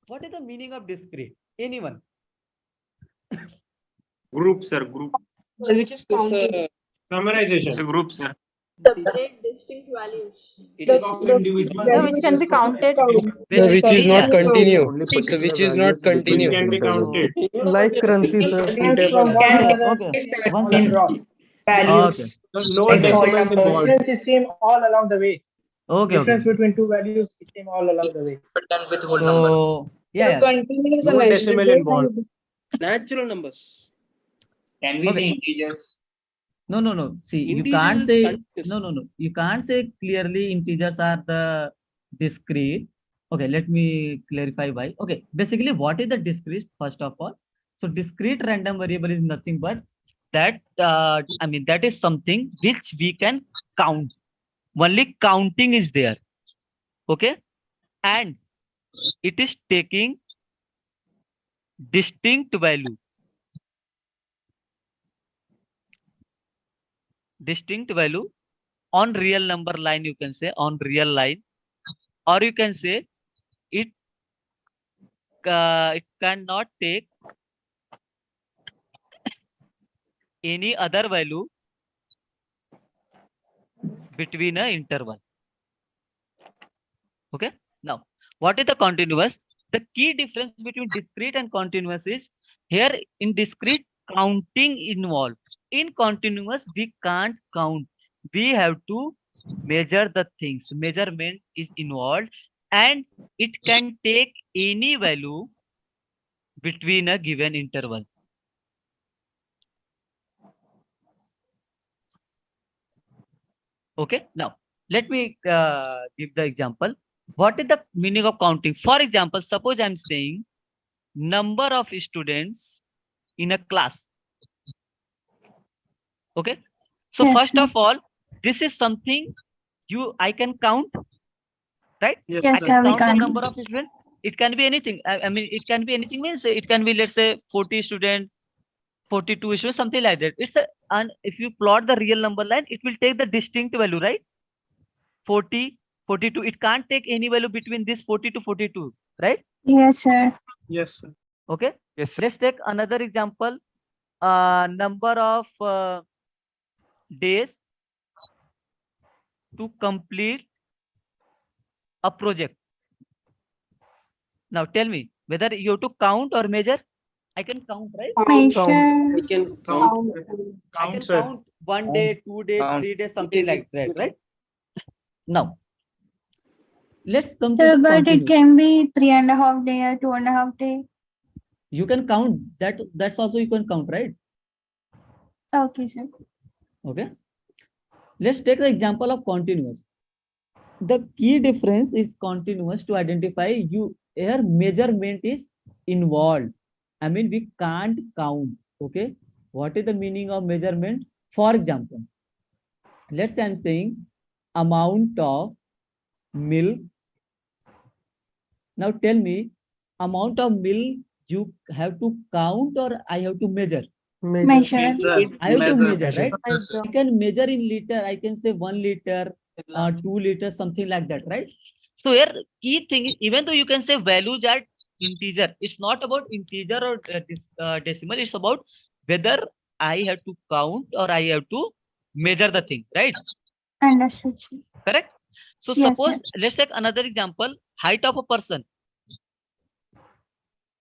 Speaker 2: what is the meaning of discrete? Anyone?
Speaker 4: Group, sir. Group.
Speaker 6: Which is counting.
Speaker 4: Summarization.
Speaker 6: It's a
Speaker 4: group, sir.
Speaker 23: Separate distinct values.
Speaker 6: Which can be counted.
Speaker 19: Which is not continue.
Speaker 12: Only
Speaker 19: So
Speaker 12: particular
Speaker 19: which is not
Speaker 12: values which
Speaker 19: continue.
Speaker 4: Can be counted.
Speaker 12: Like currency, sir.
Speaker 9: Difference from one another
Speaker 2: Okay.
Speaker 9: is
Speaker 2: One
Speaker 9: all
Speaker 2: second.
Speaker 9: across.
Speaker 2: Okay.
Speaker 4: No
Speaker 9: Like
Speaker 4: decimals involved.
Speaker 9: difference is same all along the way.
Speaker 2: Okay.
Speaker 9: Difference between two values is same all along the way.
Speaker 2: So yeah.
Speaker 6: Continuous
Speaker 4: No decimal involved.
Speaker 6: Natural numbers.
Speaker 14: Can we
Speaker 2: Okay.
Speaker 14: say integers?
Speaker 2: No. See, you
Speaker 6: Integers
Speaker 2: can't
Speaker 6: is
Speaker 2: say
Speaker 6: continuous.
Speaker 2: no. You can't say clearly integers are the discrete. Okay, let me clarify why. Okay, basically, what is the discrete? First of all, so discrete random variable is nothing but that. That is something which we can count. Only counting is there. Okay, and it is taking distinct value. Distinct value on real number line, you can say on real line, or you can say it cannot take any other value between a interval. Okay, now what is the continuous? The key difference between discrete and continuous is here in discrete counting involved. In continuous we can't count, we have to measure the things. Measurement is involved and it can take any value between a given interval. Okay, now let me give the example. What is the meaning of counting? For example, suppose I'm saying number of students in a class. Okay, so
Speaker 16: Yes,
Speaker 2: first
Speaker 16: sir.
Speaker 2: of all, this is something I can count, right?
Speaker 16: Yes,
Speaker 2: I
Speaker 16: sir,
Speaker 2: can
Speaker 16: we
Speaker 2: count the
Speaker 16: can.
Speaker 2: number of students. It can be anything. I mean, it can be anything means it can be, let's say, 40 students, 42 students, something like that. And if you plot the real number line, it will take the distinct value, right? 40, 42. It can't take any value between this 40 to 42, right?
Speaker 16: Yes, sir.
Speaker 11: Yes, sir.
Speaker 2: Okay.
Speaker 11: Yes, sir.
Speaker 2: Let's take another example. Number of days to complete a project. Now tell me whether you have to count or measure. I can count, right?
Speaker 16: Measure.
Speaker 6: We can count.
Speaker 2: I can count 1 day, 2 days, 3 days, something like that, right? Now, let's come to
Speaker 16: Sir,
Speaker 2: the
Speaker 16: but it
Speaker 2: continuous.
Speaker 16: can be 3.5 day or 2.5 day.
Speaker 2: You can count that. That's also you can count, right?
Speaker 16: Okay, sir.
Speaker 2: Okay. Let's take the example of continuous. The key difference is continuous to identify you. Here measurement is involved. I mean, we can't count. Okay. What is the meaning of measurement? For example, let's say I'm saying amount of milk. Now tell me, amount of milk you have to count or I have to measure?
Speaker 16: Measure.
Speaker 2: I have to measure, right?
Speaker 14: Measure.
Speaker 2: I can measure in liter. I can say 1 liter, 2 liters, something like that, right? So here key thing is, even though you can say values are integer, it's not about integer or decimal. It's about whether I have to count or I have to measure the thing, right?
Speaker 16: Understood, sir.
Speaker 2: Correct. So
Speaker 16: Yes,
Speaker 2: suppose
Speaker 16: sir.
Speaker 2: let's take another example. Height of a person.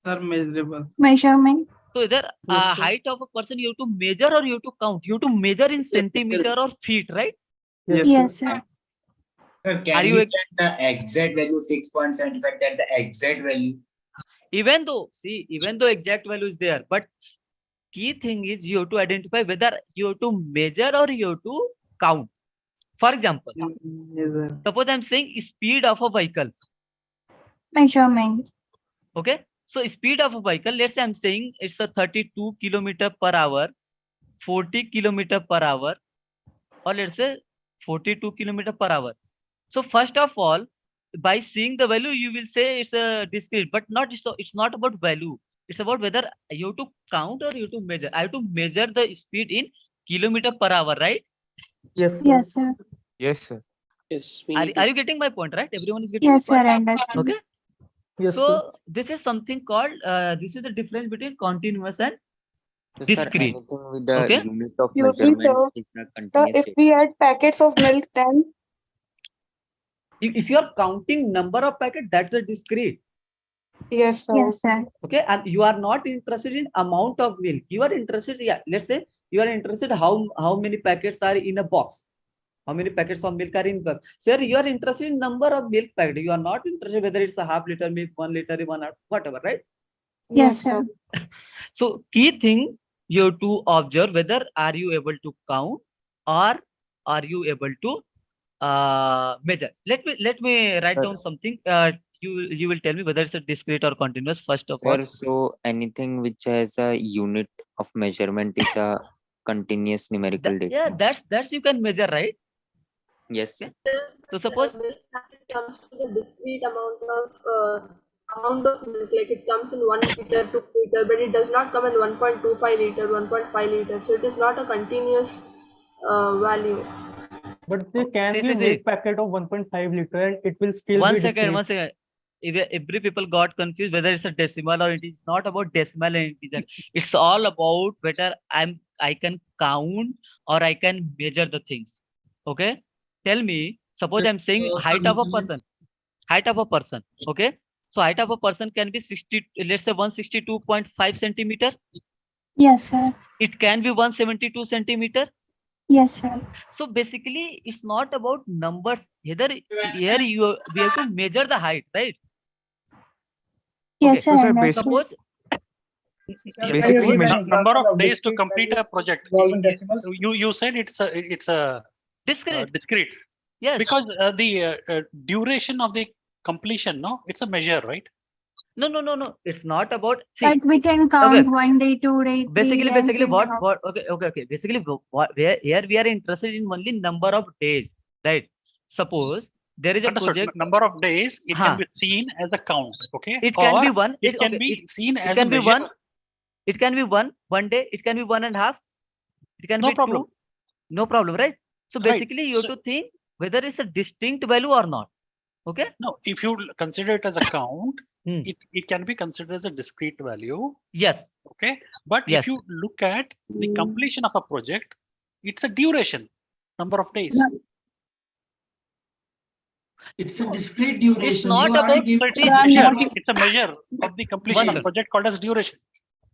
Speaker 11: Sir, measurable.
Speaker 16: Measurement.
Speaker 2: So either
Speaker 11: Yes, sir.
Speaker 2: height of a person you have to measure or you have to count. You have to measure in centimeter or feet, right?
Speaker 16: Yes, sir.
Speaker 14: Sir,
Speaker 2: Are
Speaker 14: can
Speaker 2: you
Speaker 14: we set the exact value 6.75? That the exact value.
Speaker 2: even though exact value is there, but key thing is you have to identify whether you have to measure or you have to count. For example,
Speaker 11: Yes, sir.
Speaker 2: suppose I'm saying speed of a vehicle.
Speaker 16: Measurement.
Speaker 2: Okay, so speed of a vehicle, let's say I'm saying it's a 32 kilometer per hour, 40 kilometer per hour, or let's say 42 kilometer per hour. So first of all, by seeing the value, you will say it's a discrete, but it's not about value. It's about whether you have to count or you have to measure. I have to measure the speed in kilometer per hour, right?
Speaker 12: Yes, sir.
Speaker 16: Yes, sir.
Speaker 19: Yes, sir.
Speaker 6: Yes.
Speaker 2: Are you getting my point, right? Everyone is getting
Speaker 16: Yes,
Speaker 2: my
Speaker 16: sir.
Speaker 2: point?
Speaker 16: Understood.
Speaker 2: Okay.
Speaker 12: Yes,
Speaker 2: So
Speaker 12: sir.
Speaker 2: this is something called, this is the difference between continuous and Discrete.
Speaker 20: Anything with the
Speaker 2: Okay.
Speaker 20: unit of
Speaker 5: Excuse me,
Speaker 20: measurement is a
Speaker 5: So
Speaker 20: continuous
Speaker 5: if
Speaker 20: data.
Speaker 5: we add packets of milk, then
Speaker 2: If you are counting number of packets, that's a discrete.
Speaker 5: yes, sir.
Speaker 16: Yes, sir.
Speaker 2: Okay, and you are not interested in amount of milk. You are interested, yeah. Let's say you are interested how many packets are in a box. How many packets of milk are in box? So you are interested in number of milk packets. You are not interested whether it's a half liter milk, 1 liter, whatever, right?
Speaker 16: Yes, sir.
Speaker 2: So key thing you have to observe whether are you able to count or are you able to measure. Let me write down something. You will tell me whether it's a discrete or continuous first of all.
Speaker 20: Sir, so anything which has a unit of measurement is a continuous numerical data.
Speaker 2: Yeah, that's you can measure, right?
Speaker 20: Yes.
Speaker 2: Okay. So suppose
Speaker 23: milk packet comes to the discrete amount of milk, like it comes in 1 liter, 2 liter, but it does not come in 1.25 liter, 1.5 liter. So it is not a continuous value.
Speaker 12: But there can be milk packet of 1.5 liter and it will still
Speaker 2: one
Speaker 12: be
Speaker 2: second.
Speaker 12: discrete.
Speaker 2: If every people got confused whether it's a decimal or it is not about decimal and integer. It's all about whether I can count or I can measure the things. Okay. Tell me, suppose I'm saying height of a person. Height of a person. Okay. So height of a person can be 60, let's say 162.5 centimeter.
Speaker 16: Yes, sir.
Speaker 2: It can be 172 centimeter.
Speaker 16: Yes, sir.
Speaker 2: So basically, it's not about numbers. Here we have to measure the height, right?
Speaker 16: Yes,
Speaker 2: okay.
Speaker 16: sir.
Speaker 2: Suppose
Speaker 18: basically number of days to complete a project. You said it's a discrete.
Speaker 2: Yes.
Speaker 18: Because the duration of the completion, no, it's a measure, right?
Speaker 2: No. It's not about.
Speaker 16: But we can count 1 day, 2 days.
Speaker 2: Basically, what? Okay. Basically, here we are interested in only number of days, right? Suppose there is a project.
Speaker 18: Number of days, it can be seen as a count. Okay.
Speaker 2: It can be one.
Speaker 18: It can be seen as
Speaker 2: it can
Speaker 18: a
Speaker 2: be
Speaker 18: measure.
Speaker 2: one. It can be one day. It can be 1.5. It can
Speaker 18: No
Speaker 2: be
Speaker 18: problem.
Speaker 2: 2. No problem, right? So
Speaker 18: Right.
Speaker 2: basically, you have to think whether it's a distinct value or not. Okay.
Speaker 18: No, if you consider it as a count, it can be considered as a discrete value.
Speaker 2: Yes.
Speaker 18: Okay. But
Speaker 2: Yes.
Speaker 18: if you look at the completion of a project, it's a duration, number of days.
Speaker 21: It's a discrete duration.
Speaker 2: It's not
Speaker 21: You are
Speaker 2: about.
Speaker 21: giving-
Speaker 18: It's a measure of the completion of project called as duration.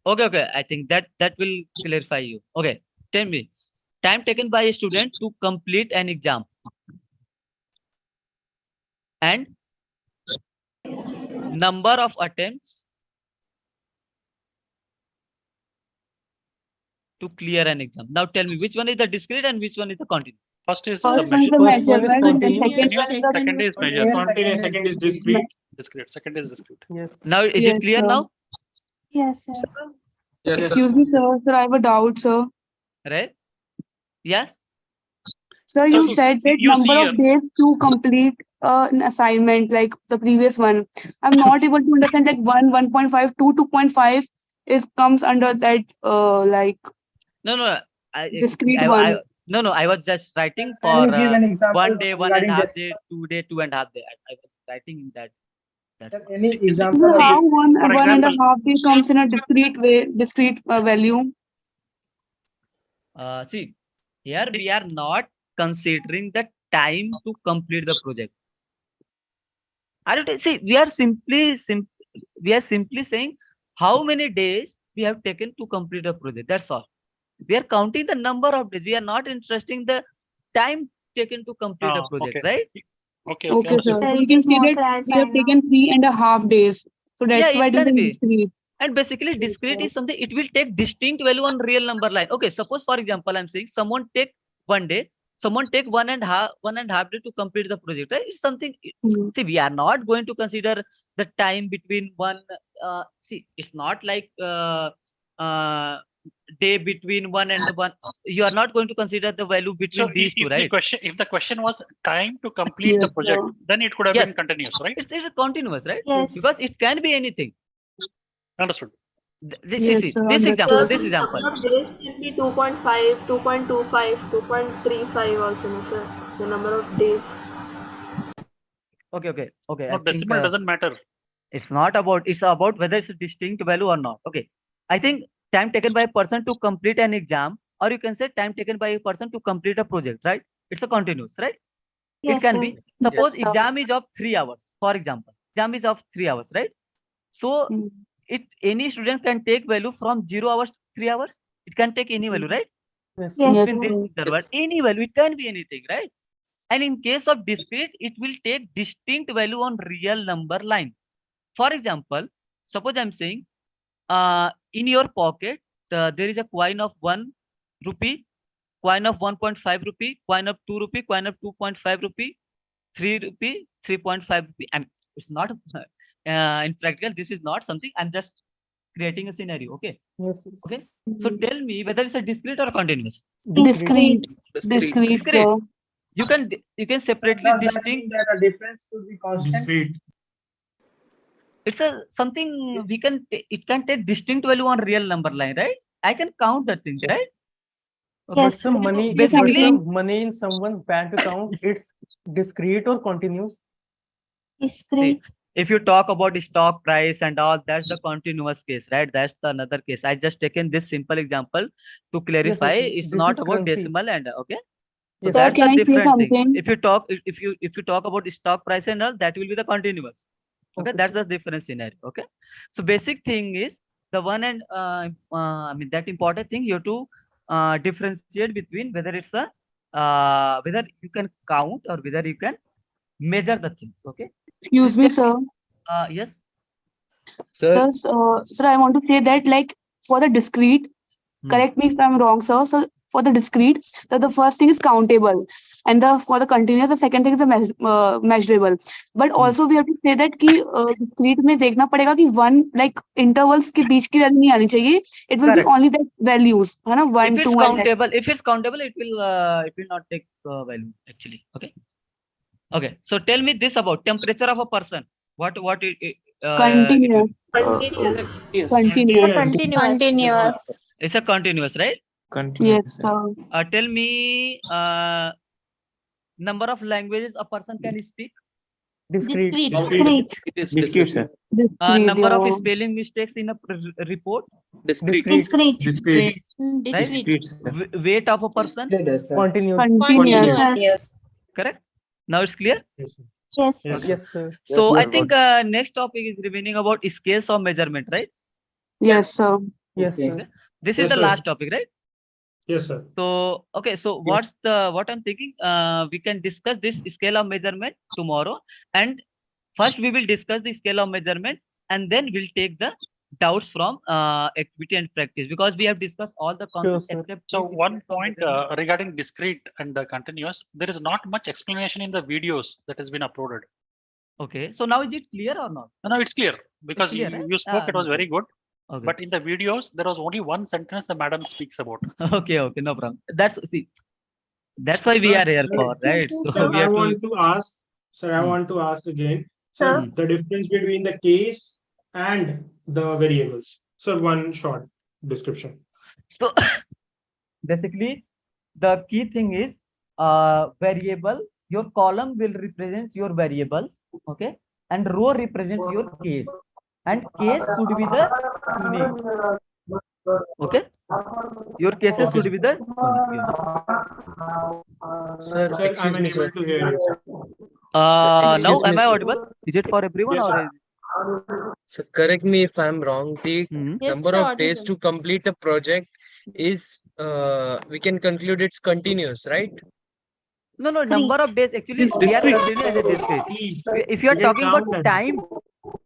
Speaker 2: Okay. I think that will clarify you. Okay. Tell me, time taken by a student to complete an exam and number of attempts to clear an exam. Now tell me which one is the discrete and which one is the continuous.
Speaker 18: First is
Speaker 5: First
Speaker 18: the
Speaker 5: is the
Speaker 18: measurement,
Speaker 5: measurement and
Speaker 18: continuous,
Speaker 5: second
Speaker 18: second is measure.
Speaker 4: Continuous, second is discrete.
Speaker 18: Discrete. Second is discrete.
Speaker 12: Yes.
Speaker 2: Now is it clear now?
Speaker 16: Yes, sir.
Speaker 1: Yes,
Speaker 5: Excuse me, sir. Sir, I have a doubt, sir.
Speaker 2: Right? Yes.
Speaker 5: Sir, you said that
Speaker 18: you
Speaker 5: number
Speaker 18: see,
Speaker 5: of days to complete an assignment like the previous one. I'm not able to understand like 1, 1.5, 2, 2.5 comes under that like
Speaker 2: No.
Speaker 5: discrete one.
Speaker 2: No. I was just writing
Speaker 9: Can
Speaker 2: for
Speaker 9: you give an example
Speaker 2: 1 day, 1.5
Speaker 9: regarding
Speaker 2: day, 2 day, 2.5 day. I was writing in that.
Speaker 9: Any example?
Speaker 5: How one
Speaker 18: for
Speaker 5: and a
Speaker 18: example-
Speaker 5: half day comes in a discrete way, discrete value.
Speaker 2: See, here we are not considering the time to complete the project. See, we are simply saying how many days we have taken to complete a project. That's all. We are counting the number of days. We are not interested in the time taken to complete a project,
Speaker 18: okay.
Speaker 2: right?
Speaker 18: Okay.
Speaker 5: Okay, sir. So
Speaker 16: It
Speaker 5: we can
Speaker 16: is
Speaker 5: see
Speaker 16: more
Speaker 5: that we have
Speaker 16: clarifying now.
Speaker 5: taken 3.5 days. So that's
Speaker 2: Yeah,
Speaker 5: why
Speaker 2: it
Speaker 5: it is
Speaker 2: can
Speaker 5: in
Speaker 2: be.
Speaker 5: discrete.
Speaker 2: And basically, discrete is something, it will take distinct value on real number line. Okay, suppose for example, I'm saying someone take 1 day, someone take 1.5 day to complete the project, right? It's something, see, we are not going to consider the time between see, it's not like day between 1 and 1. You are not going to consider the value between these two, right?
Speaker 18: If the question was time to complete the project, then it could have been continuous, right?
Speaker 2: It's continuous, right?
Speaker 16: Yes.
Speaker 2: Because it can be anything.
Speaker 18: Understood.
Speaker 2: This example.
Speaker 23: The number of days can be 2.5, 2.25, 2.35 also, no, sir. The number of days.
Speaker 2: Okay.
Speaker 18: No, decimal doesn't matter.
Speaker 2: It's not about, it's about whether it's a distinct value or not. Okay. I think time taken by a person to complete an exam, or you can say time taken by a person to complete a project, right? It's a continuous, right?
Speaker 16: Yes,
Speaker 2: It can
Speaker 16: sir.
Speaker 2: be, suppose
Speaker 5: Yes, sir.
Speaker 2: exam is of 3 hours, for example, exam is of 3 hours, right? So any student can take value from 0 hours to 3 hours. It can take any value, right?
Speaker 12: Yes.
Speaker 16: Yes,
Speaker 2: Between this interval, any value, it can be anything, right? And in case of discrete, it will take distinct value on real number line. For example, suppose I'm saying, in your pocket, there is a coin of 1 rupee, coin of 1.5 rupee, coin of 2 rupee, coin of 2.5 rupee, 3 rupee, 3.5 rupee. And it's not, in practical, this is not something, I'm just creating a scenario, okay?
Speaker 12: Yes.
Speaker 2: Okay. So tell me whether it's a discrete or a continuous.
Speaker 5: Discrete.
Speaker 6: Discrete.
Speaker 2: Discrete.
Speaker 5: sir.
Speaker 2: You can separately
Speaker 9: Does that mean
Speaker 2: distinct.
Speaker 9: that a difference should be constant?
Speaker 4: Discrete.
Speaker 2: It's a something we can it can take distinct value on real number line, right? I can count the things, right?
Speaker 12: But some money,
Speaker 2: basically,
Speaker 12: money in someone's bank account, it's discrete or continuous?
Speaker 16: Discrete.
Speaker 2: If you talk about stock price and all, that's the continuous case, right? That's the another case. I just taken this simple example to clarify.
Speaker 12: Yes.
Speaker 2: It's
Speaker 12: This
Speaker 2: not
Speaker 12: is
Speaker 2: about
Speaker 12: currency.
Speaker 2: decimal and okay. So
Speaker 12: Yes.
Speaker 5: Sir,
Speaker 2: that's
Speaker 5: can
Speaker 2: a
Speaker 5: I say
Speaker 2: different thing.
Speaker 5: something?
Speaker 2: If you talk about stock price and all, that will be the continuous. Okay, that's the different scenario. Okay, so basic thing is the one and I mean that important thing you have to differentiate between whether it's a whether you can count or whether you can measure the things. Okay.
Speaker 5: Excuse me, sir.
Speaker 2: Yes.
Speaker 5: Sir, sir, I want to say that like for the discrete, correct me if I'm wrong, sir. So for the discrete, the first thing is countable, and for the continuous, the second thing is measurable. But also we have to say that कि discrete में देखना पड़ेगा कि one like intervals के बीच की value नहीं आनी चाहिए. It will be only the values, है ना? 1, 2,
Speaker 2: if it's countable, it will not take value actually. Okay. Okay. So tell me this about temperature of a person. What
Speaker 5: continuous.
Speaker 16: Continuous.
Speaker 2: It's a continuous, right?
Speaker 5: Yes, sir.
Speaker 2: Tell me number of languages a person can speak.
Speaker 12: Discrete.
Speaker 6: Discrete, sir.
Speaker 2: Number of spelling mistakes in a report.
Speaker 6: Discrete.
Speaker 16: Discrete.
Speaker 2: Right? Weight of a person.
Speaker 12: Continuous.
Speaker 2: Correct. Now it's clear.
Speaker 16: Yes.
Speaker 12: Yes, sir.
Speaker 2: So I think next topic is remaining about scales of measurement, right?
Speaker 5: Yes, sir.
Speaker 12: Yes, sir.
Speaker 2: This is the last topic, right?
Speaker 4: Yes, sir.
Speaker 2: So okay, so what I'm thinking, we can discuss this scale of measurement tomorrow, and first we will discuss the scale of measurement, and then we'll take the doubts from activity and practice, because we have discussed all the concepts except.
Speaker 18: So one point regarding discrete and continuous, there is not much explanation in the videos that has been uploaded.
Speaker 2: Okay, so now is it clear or not?
Speaker 18: No, it's clear because
Speaker 2: clear,
Speaker 18: you,
Speaker 2: right?
Speaker 18: you spoke. It was very good.
Speaker 2: Okay.
Speaker 18: But in the videos, there was only one sentence the madam speaks about.
Speaker 2: Okay, no problem. That's why we are here for, right? So
Speaker 4: Sir,
Speaker 2: we
Speaker 4: I
Speaker 2: have
Speaker 4: want to ask. Sir, I want to ask again. Sir, the difference between the case and the variables. So one short description.
Speaker 2: So basically, the key thing is variable. Your column will represent your variables, okay, and row represents your case, and case should be the unique. Okay, your cases should be the unique.
Speaker 19: Sir, excuse me, sir.
Speaker 2: Now am I audible? Is it for everyone or?
Speaker 19: So correct me if I'm wrong. The number of days to complete a project is we can conclude it's continuous, right?
Speaker 2: No, number of days actually we are considering as a discrete. If you are talking about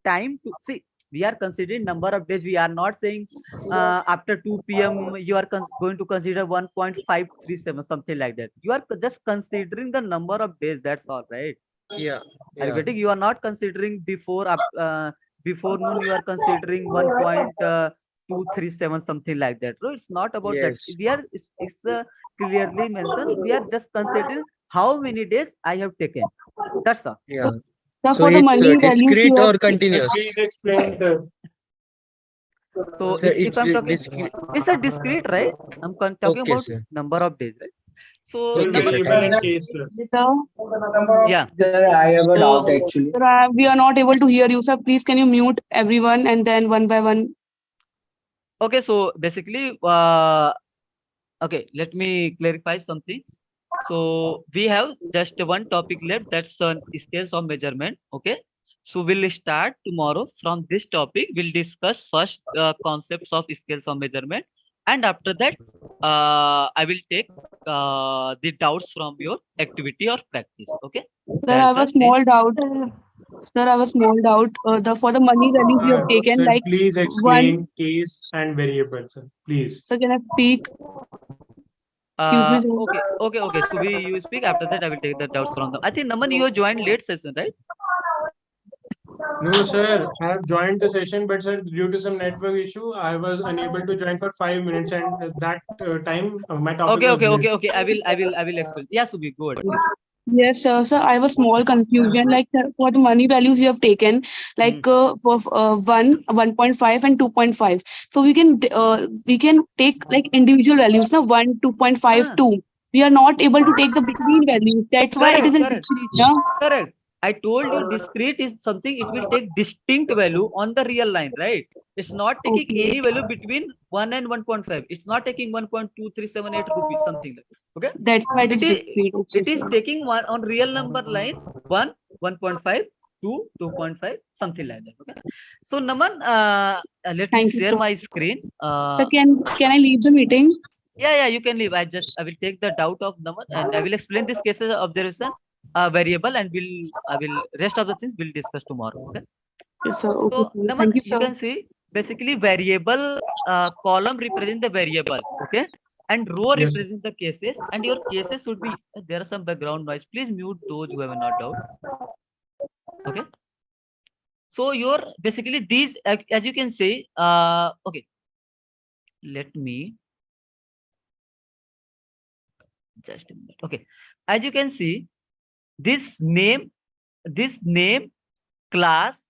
Speaker 2: time to see, we are considering number of days. We are not saying after 2 p.m. you are going to consider 1.537 something like that. You are just considering the number of days. That's all, right?
Speaker 19: Yeah.
Speaker 2: Are you getting? You are not considering before noon. You are considering 1.237 something like that. So it's not about that. We are it's clearly mentioned. We are just considering how many days I have taken. That's all.
Speaker 19: Yeah.
Speaker 5: So
Speaker 19: it's discrete or continuous?
Speaker 4: Please explain.
Speaker 2: So
Speaker 19: sir,
Speaker 2: if I'm talking, it's a discrete, right? I'm talking about number of days, right? So yeah.
Speaker 13: Sir, I have a doubt actually.
Speaker 5: Sir, we are not able to hear you, sir. Please, can you mute everyone and then one by one?
Speaker 2: Okay, so basically, okay, let me clarify something. So we have just one topic left, that's on scales of measurement. Okay, so we'll start tomorrow from this topic. We'll discuss first concepts of scales of measurement, and after that, I will take the doubts from your activity or practice. Okay,
Speaker 5: Sir, I have a
Speaker 2: that's
Speaker 5: small doubt. Sir, I have a small doubt. For the money values you have taken,
Speaker 4: Sir,
Speaker 5: like
Speaker 4: please
Speaker 5: one.
Speaker 4: explain case and variable, sir. Please.
Speaker 5: So can I speak? Excuse me, sir.
Speaker 2: Okay. So you speak. After that, I will take the doubts from them. I think Naman, you joined late session, right?
Speaker 4: No, sir. I have joined the session, but sir, due to some network issue, I was unable to join for 5 minutes, and that time my topic was missed.
Speaker 2: Okay. I will explain. Yeah, Subi, go ahead.
Speaker 5: Yes, sir. Sir, I have a small confusion. Like for the money values you have taken, like for 1.5, and 2.5. So we can take like individual values. Now 1, 2.5, 2. We are not able to take the between values. That's why it is in discrete. No?
Speaker 2: Correct. I told you discrete is something, it will take distinct value on the real line, right? It's not taking any value between 1 and 1.5. It's not taking 1.2378 rupees, something like that. Okay.
Speaker 5: That's why it is discrete.
Speaker 2: It is taking one on real number line, 1, 1.5, 2, 2.5, something like that. Okay. So Naman, let me share my screen.
Speaker 5: So can I leave the meeting?
Speaker 2: Yeah, you can leave. I will take the doubt of Naman and I will explain this cases observation variable, and I will rest of the things we'll discuss tomorrow. Okay.
Speaker 5: Yes, sir. Okay,
Speaker 2: So
Speaker 5: sir.
Speaker 2: Naman,
Speaker 5: Thank you,
Speaker 2: you
Speaker 5: sir.
Speaker 2: can see basically variable column represent the variable. Okay. And row
Speaker 4: Yes, sir.
Speaker 2: represent the cases, and your cases should be, there are some background noise. Please mute those who have not doubt. Okay. So your basically these, as you can see, okay. Let me just a minute. Okay. As you can see, this name, class,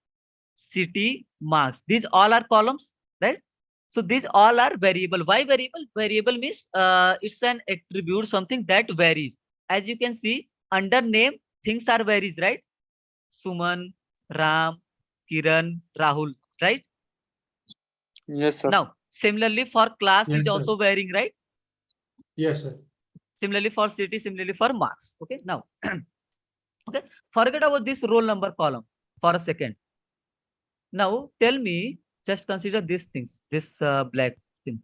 Speaker 2: city, marks, these all are columns, right? So these all are variable. Why variable? Variable means it's an attribute, something that varies. As you can see, under name, things are varies, right? Suman, Ram, Kiran, Rahul, right?
Speaker 11: Yes, sir.
Speaker 2: Now, similarly for class
Speaker 4: Yes,
Speaker 2: is
Speaker 4: sir.
Speaker 2: also varying, right?
Speaker 4: Yes, sir.
Speaker 2: Similarly for city, similarly for marks. Okay, now, okay, forget about this roll number column for a second. Now tell me, just consider these things, this black thing.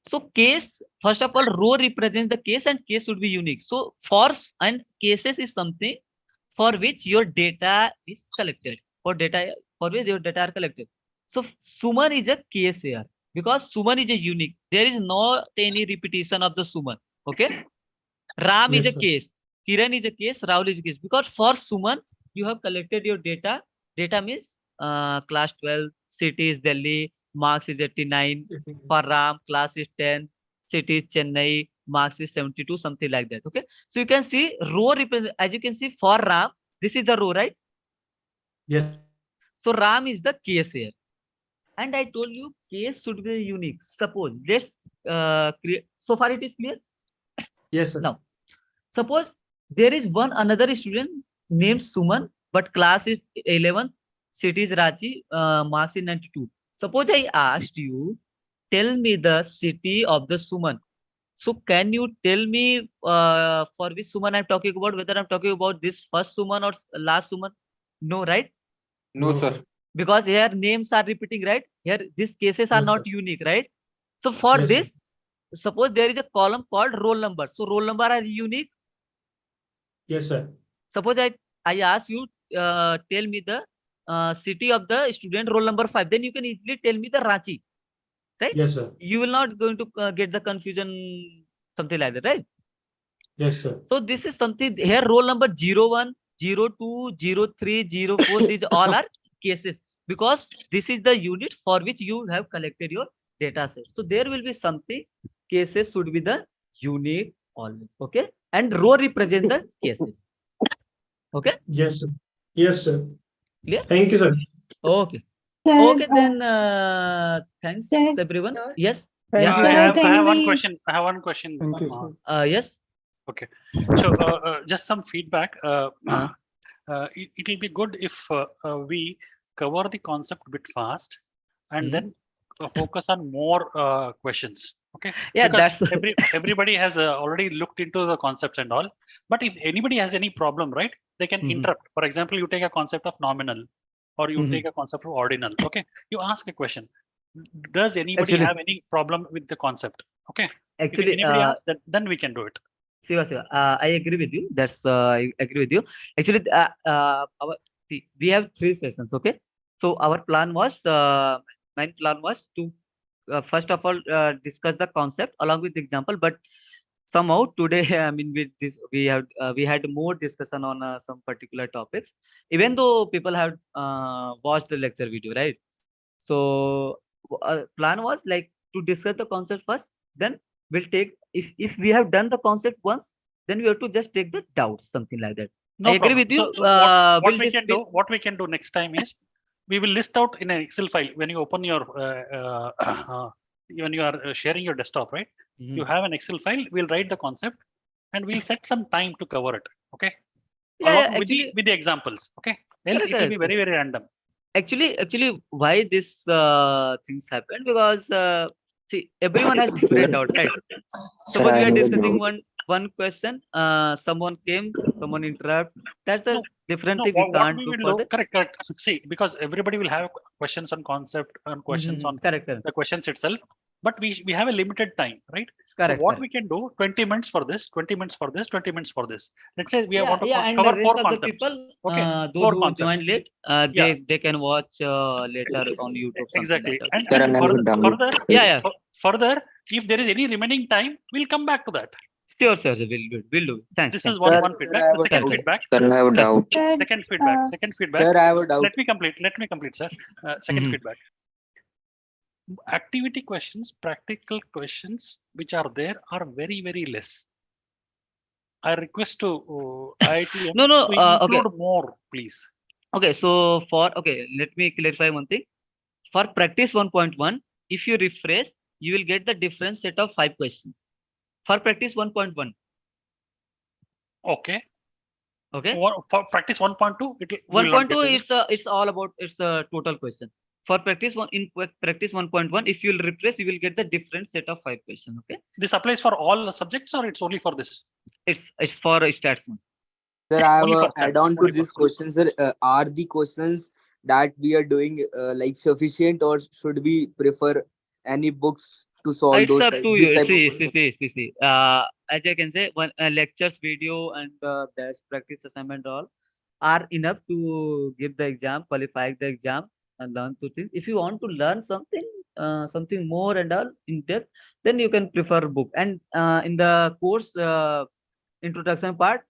Speaker 2: So case, first of all, row represents the case, and case should be unique. So and cases is something for which your data is collected. For which your data are collected. So Suman is a case here because Suman is a unique. There is not any repetition of the Suman. Okay. Ram is a
Speaker 4: Yes, sir.
Speaker 2: case. Kiran is a case. Rahul is a case. Because for Suman, you have collected your data. Data means class 12, city is Delhi, marks is 89. For Ram, class is 10, city is Chennai, marks is 72, something like that. Okay. So you can see row represent, as you can see for Ram, this is the row, right?
Speaker 4: Yes.
Speaker 2: So Ram is the case here. And I told you case should be unique. Suppose let's create. So far it is clear?
Speaker 4: Yes, sir.
Speaker 2: Now, suppose there is one another student named Suman, but class is 11, city is Ranchi, marks is 92. Suppose I asked you, tell me the city of the Suman. So can you tell me for which Suman I'm talking about, whether I'm talking about this first Suman or last Suman? No, right?
Speaker 11: No, sir.
Speaker 2: Because here names are repeating, right? Here these cases are
Speaker 4: Yes,
Speaker 2: not
Speaker 4: sir.
Speaker 2: unique, right? So for
Speaker 4: Yes, sir.
Speaker 2: this, suppose there is a column called roll number. So roll number are unique.
Speaker 4: Yes, sir.
Speaker 2: Suppose I ask you, tell me the city of the student roll number 5. Then you can easily tell me the Ranchi, right?
Speaker 4: Yes, sir.
Speaker 2: You will not going to get the confusion, something like that, right?
Speaker 4: Yes, sir.
Speaker 2: So this is something here. Roll number 01, 02, 03, 04. These all are cases because this is the unit for which you have collected your data set. So there will be something. Cases should be the unique always. Okay, and row represent the cases. Okay.
Speaker 4: Yes, sir. Yes, sir.
Speaker 2: Clear?
Speaker 4: Thank you, sir.
Speaker 2: Okay.
Speaker 16: Sir,
Speaker 2: Okay, then thanks everyone. Yes.
Speaker 18: I
Speaker 2: Yeah.
Speaker 18: have one question. I have one question.
Speaker 12: Thank you, sir.
Speaker 2: Yes.
Speaker 18: Okay. So just some feedback. It will be good if we cover the concept a bit fast and then focus on more questions. Okay.
Speaker 2: Yeah,
Speaker 18: because
Speaker 2: that's
Speaker 18: everybody has already looked into the concepts and all. But if anybody has any problem, right, they can interrupt. For example, you take a concept of nominal, or you take a concept of ordinal. Okay. You ask a question. Does anybody
Speaker 2: Actually-
Speaker 18: have any problem with the concept? Okay.
Speaker 2: Actually,
Speaker 18: if anybody asks that, then we can do it.
Speaker 2: Siva, I agree with you. I agree with you. Actually, we have 3 sessions. Okay, so our plan was, my plan was to first of all discuss the concept along with the example. But somehow today, I mean, with this, we had more discussion on some particular topics, even though people have watched the lecture video, right? So plan was like to discuss the concept first, then we'll take, if we have done the concept once, then we have to just take the doubts, something like that.
Speaker 18: No
Speaker 2: I agree
Speaker 18: problem.
Speaker 2: with you.
Speaker 18: So what
Speaker 2: we'll
Speaker 18: we can do, what we can do next time is, we will list out in an Excel file when you open your when you are sharing your desktop, right? You have an Excel file. We'll write the concept, and we'll set some time to cover it. Okay.
Speaker 2: Yeah,
Speaker 18: Along with the examples. Okay. Else
Speaker 2: Correct,
Speaker 18: it will be
Speaker 2: correct.
Speaker 18: very random.
Speaker 2: Actually, why this things happen? Because see, everyone has different doubt, right? Suppose we are discussing one question, someone came, someone interrupt. That's the different thing we
Speaker 18: What
Speaker 2: can't
Speaker 18: we
Speaker 2: do
Speaker 18: will
Speaker 2: for
Speaker 18: do,
Speaker 2: that.
Speaker 18: correct. See, because everybody will have questions on concept and questions on
Speaker 2: Correct.
Speaker 18: the questions itself, but we have a limited time, right?
Speaker 2: Correct,
Speaker 18: So what
Speaker 2: correct.
Speaker 18: we can do, 20 minutes for this, 20 minutes for this, 20 minutes for this. Let's say we want to
Speaker 2: And
Speaker 18: cover
Speaker 2: the rest
Speaker 18: 4
Speaker 2: of the
Speaker 18: concepts.
Speaker 2: people,
Speaker 18: Okay,
Speaker 2: those
Speaker 18: 4
Speaker 2: who
Speaker 18: concepts.
Speaker 2: join late, they can watch later on YouTube.
Speaker 18: Exactly.
Speaker 2: Like that.
Speaker 18: And further,
Speaker 2: Yeah.
Speaker 18: Further, if there is any remaining time, we'll come back to that.
Speaker 2: Sure. We'll do. Thanks.
Speaker 18: This
Speaker 2: thanks.
Speaker 18: is one feedback. The second feedback.
Speaker 14: I have a doubt.
Speaker 18: Second feedback.
Speaker 14: Sir, I have a doubt.
Speaker 18: Let me complete, sir. Second feedback. Activity questions, practical questions, which are there, are very, very less. I request to IITM
Speaker 2: No,
Speaker 18: to include
Speaker 2: okay.
Speaker 18: more, please.
Speaker 2: Okay, so let me clarify one thing. For practice 1.1, if you refresh, you will get the different set of 5 questions. For practice 1.1.
Speaker 18: Okay.
Speaker 2: Okay.
Speaker 18: For practice 1.2, it
Speaker 2: 1.2 is it's all about total question. For practice practice 1.1, if you will refresh, you will get the different set of 5 questions. Okay.
Speaker 18: This applies for all subjects, or it's only for this?
Speaker 2: It's for stats.
Speaker 14: Sir, I have
Speaker 18: Only for
Speaker 14: a add-on to this question, sir. Are the questions that we are doing like sufficient, or should we prefer any books to solve
Speaker 2: It's
Speaker 14: those
Speaker 2: up to you.
Speaker 14: this type of questions?
Speaker 2: See. As I can say, one lectures, video, and there's practice assignment all are enough to give the exam, qualify the exam, and learn 2 things. If you want to learn something more and all in depth, then you can prefer book. And in the course introduction part,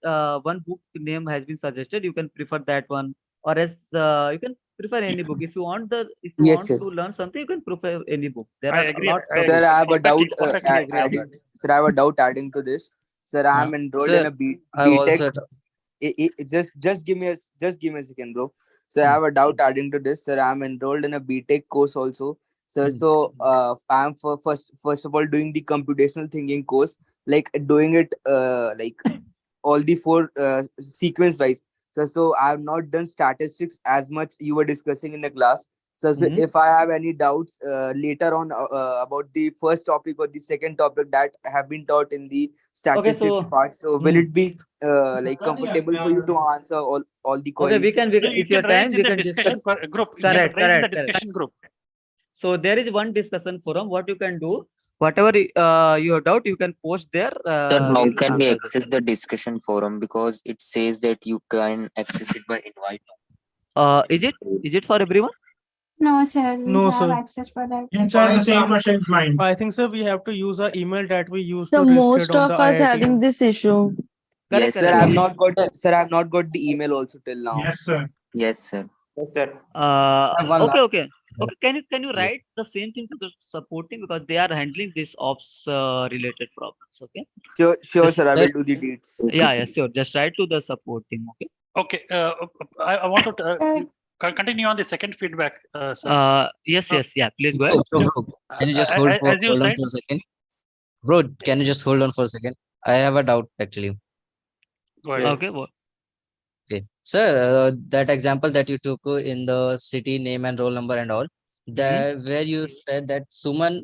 Speaker 2: one book name has been suggested. You can prefer that one, or else you can prefer any book. If you want
Speaker 14: Yes, sir.
Speaker 2: to learn something, you can prefer any book. There
Speaker 18: I
Speaker 2: are
Speaker 18: agree.
Speaker 2: lots
Speaker 18: I
Speaker 2: of
Speaker 18: agree.
Speaker 14: Sir, I have a doubt.
Speaker 18: Perfectly agree on that.
Speaker 14: Sir, I have a doubt adding to this. Sir, I am enrolled in a BTech. Just give me a second, bro. Sir, I have a doubt adding to this. Sir, I am enrolled in a BTech course also. Sir, so I am first of all doing the computational thinking course, like doing it like all the 4 sequence wise. So I have not done statistics as much you were discussing in the class. So if I have any doubts later on about the first topic or the second topic that have been taught in the statistics part, so will it be like comfortable for you to answer all the queries?
Speaker 2: Okay, we can.
Speaker 18: So you
Speaker 2: If you
Speaker 18: can
Speaker 2: have time,
Speaker 18: raise in
Speaker 2: we
Speaker 18: the
Speaker 2: can
Speaker 18: discussion
Speaker 2: discuss.
Speaker 18: group.
Speaker 2: Correct.
Speaker 18: In the discussion group.
Speaker 2: So there is one discussion forum. What you can do, whatever your doubt, you can post there.
Speaker 14: Sir, how
Speaker 2: We'll
Speaker 14: can we
Speaker 2: answer
Speaker 14: access the discussion forum? Because it says that you can access it by invite.
Speaker 2: Is it for everyone?
Speaker 16: No, sir. We
Speaker 12: No,
Speaker 16: have
Speaker 12: sir.
Speaker 16: access for that.
Speaker 4: Yes, sir, the same question is mine.
Speaker 12: I think, sir, we have to use our email that we used
Speaker 5: So
Speaker 12: to register
Speaker 5: most
Speaker 12: on
Speaker 5: of
Speaker 12: the
Speaker 5: us having
Speaker 12: IITM.
Speaker 5: this issue.
Speaker 14: Yes, sir. I have not got. Sir, I have not got the email also till now.
Speaker 4: Yes, sir.
Speaker 14: Yes, sir.
Speaker 11: Yes, sir.
Speaker 2: Okay. Can you write the same thing to the support team, because they are handling this ops related problems. Okay.
Speaker 14: Sure,
Speaker 2: Just-
Speaker 14: sir. I will do the deeds.
Speaker 2: Yeah, sure. Just write to the support team. Okay.
Speaker 18: Okay. I want to continue on the second feedback, sir.
Speaker 2: Yes. Yeah. Please go ahead.
Speaker 8: Bro, can you just hold
Speaker 18: As you
Speaker 8: on
Speaker 18: said,
Speaker 8: for a second? Bro, can you just hold on for a second? I have a doubt actually.
Speaker 18: go ahead.
Speaker 2: Okay.
Speaker 8: Okay. Sir, that example that you took in the city name and roll number and all, that where you said that Suman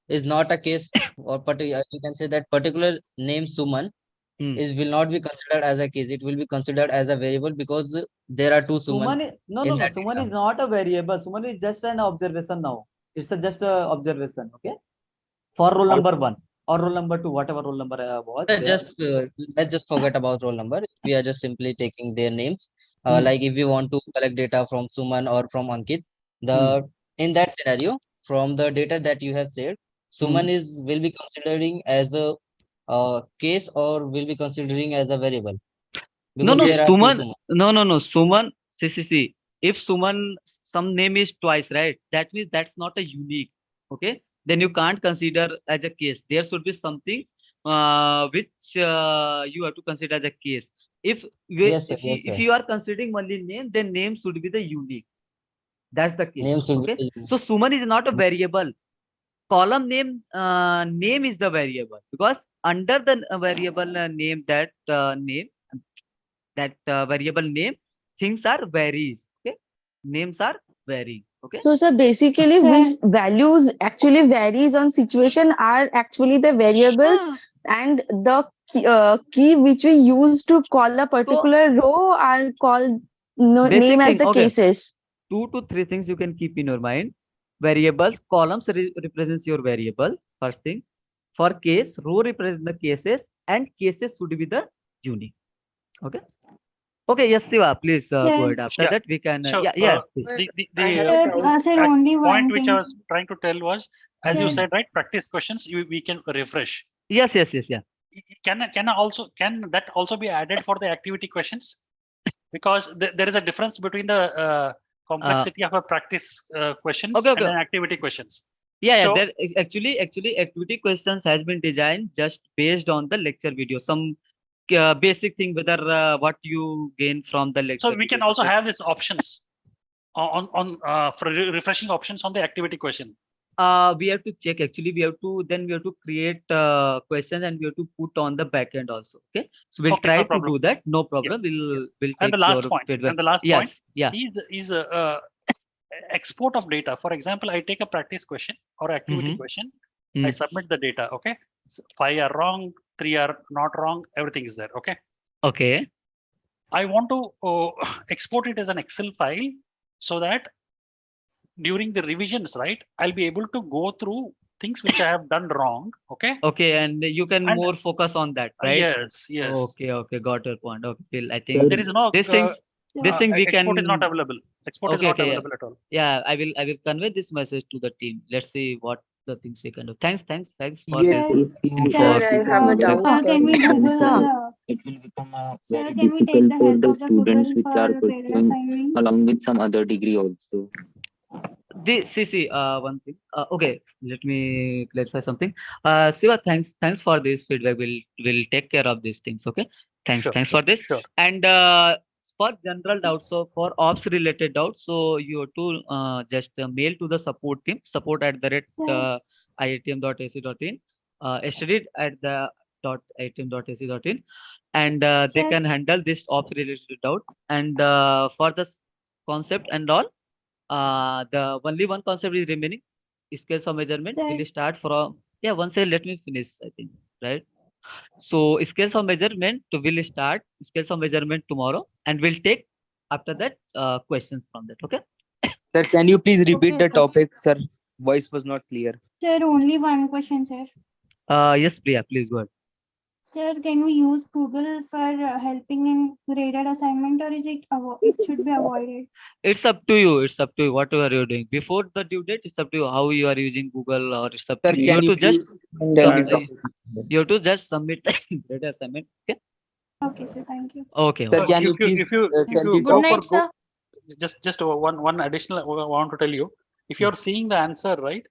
Speaker 8: is not a case, or particular, you can say that particular name Suman is will not be considered as a case. It will be considered as a variable because there are two Suman
Speaker 2: No,
Speaker 8: in that
Speaker 2: Suman
Speaker 8: data.
Speaker 2: is not a variable. Suman is just an observation now. It's just a observation. Okay. For roll number 1 or roll number 2, whatever roll number was.
Speaker 8: Let's just forget about roll number. We are just simply taking their names. Like if we want to collect data from Suman or from Ankit, in that scenario, from the data that you have said, Suman will be considering as a case or will be considering as a variable.
Speaker 2: No,
Speaker 8: Because there are two Suman.
Speaker 2: no. Suman, see. If Suman, some name is twice, right? That means that's not a unique. Okay. Then you can't consider as a case. There should be something which you have to consider as a case. If if you are considering only name, then name should be the unique. That's the case. Okay. So Suman is not a variable. Column name name is the variable, because under the variable name, that variable name, things are varies. Okay, names are varying. Okay.
Speaker 5: So, sir, basically, which values actually varies on situation are actually the variables, and the key which we use to call a particular row are called name as the cases.
Speaker 2: 2 to 3 things you can keep in your mind. Variables, columns represents your variable. First thing. For case, row represents the cases, and cases should be the unique. Okay. Okay, yes, Siva, please go ahead. After that, we can.
Speaker 18: Sure.
Speaker 2: Please.
Speaker 18: The
Speaker 16: only
Speaker 18: point
Speaker 16: one
Speaker 18: which
Speaker 16: thing.
Speaker 18: I was trying to tell was, as you said, right, practice questions we can refresh.
Speaker 2: Yes. Yeah.
Speaker 18: Can that also be added for the activity questions? Because there is a difference between the complexity of a practice questions and an activity questions.
Speaker 2: Yeah,
Speaker 18: So,
Speaker 2: there actually activity questions has been designed just based on the lecture video. Some basic thing, whether what you gain from the lecture.
Speaker 18: So we can also have these options on for refreshing options on the activity question.
Speaker 2: We have to check. Actually, we have to create questions, and we have to put on the back end also. Okay, so we'll try to do that. No problem.
Speaker 18: Yeah.
Speaker 2: We'll take
Speaker 18: and the last
Speaker 2: your
Speaker 18: point.
Speaker 2: feedback.
Speaker 18: And the last
Speaker 2: point
Speaker 18: is export of data. For example, I take a practice question or activity question. I submit the data. Okay, so 5 are wrong, 3 are not wrong. Everything is there. Okay.
Speaker 2: Okay.
Speaker 18: I want to export it as an Excel file so that during the revisions, right, I'll be able to go through things which I have done wrong. Okay.
Speaker 2: Okay, and you can more focus on that, right?
Speaker 18: Yes.
Speaker 2: Okay, got your point. Okay, I think
Speaker 18: there is no
Speaker 2: these things we can.
Speaker 18: Export is not available. Export is not available at all.
Speaker 2: Yeah, I will convey this message to the team. Let's see what the things we can do. Thanks for
Speaker 14: Yes,
Speaker 2: this.
Speaker 16: I have a doubt.
Speaker 5: Can we Google?
Speaker 3: It will become
Speaker 16: Sir,
Speaker 3: very
Speaker 16: can we take
Speaker 3: difficult
Speaker 16: the
Speaker 3: for
Speaker 16: help
Speaker 3: the
Speaker 16: of the
Speaker 3: students
Speaker 16: Google
Speaker 3: which
Speaker 16: for
Speaker 3: are
Speaker 16: graded
Speaker 3: pursuing
Speaker 16: assignments?
Speaker 3: along with some other degree also.
Speaker 2: See, one thing. Okay, let me clarify something. Siva, thanks for this feedback. We'll take care of these things. Okay, thanks for this.
Speaker 18: Sure.
Speaker 2: And for general doubts, so for ops related doubts, so you have to just mail to the support team, support@iitm.ac.in, studied@the.iitm.ac.in, and they can handle this ops related doubt. And for the concept and all, the only one concept is remaining. Scales of measurement will start from once let me finish, I think, right? So scales of measurement will start scales of measurement tomorrow, and we'll take after that questions from that. Okay.
Speaker 14: Sir, can you please repeat the topic, sir? Voice was not clear.
Speaker 16: Sir, only one question, sir.
Speaker 2: Yes, Priya, please go ahead.
Speaker 16: Sir, can we use Google for helping in graded assignment, or is it should be avoided?
Speaker 2: It's up to you. Whatever you're doing before the due date, it's up to you how you are using Google, or it's up to you. You have to just submit the graded assignment. Okay.
Speaker 16: Okay, sir. Thank you.
Speaker 2: Okay.
Speaker 14: Sir, can you please
Speaker 5: Good night, sir.
Speaker 18: Just one additional I want to tell you. If you're seeing the answer, right,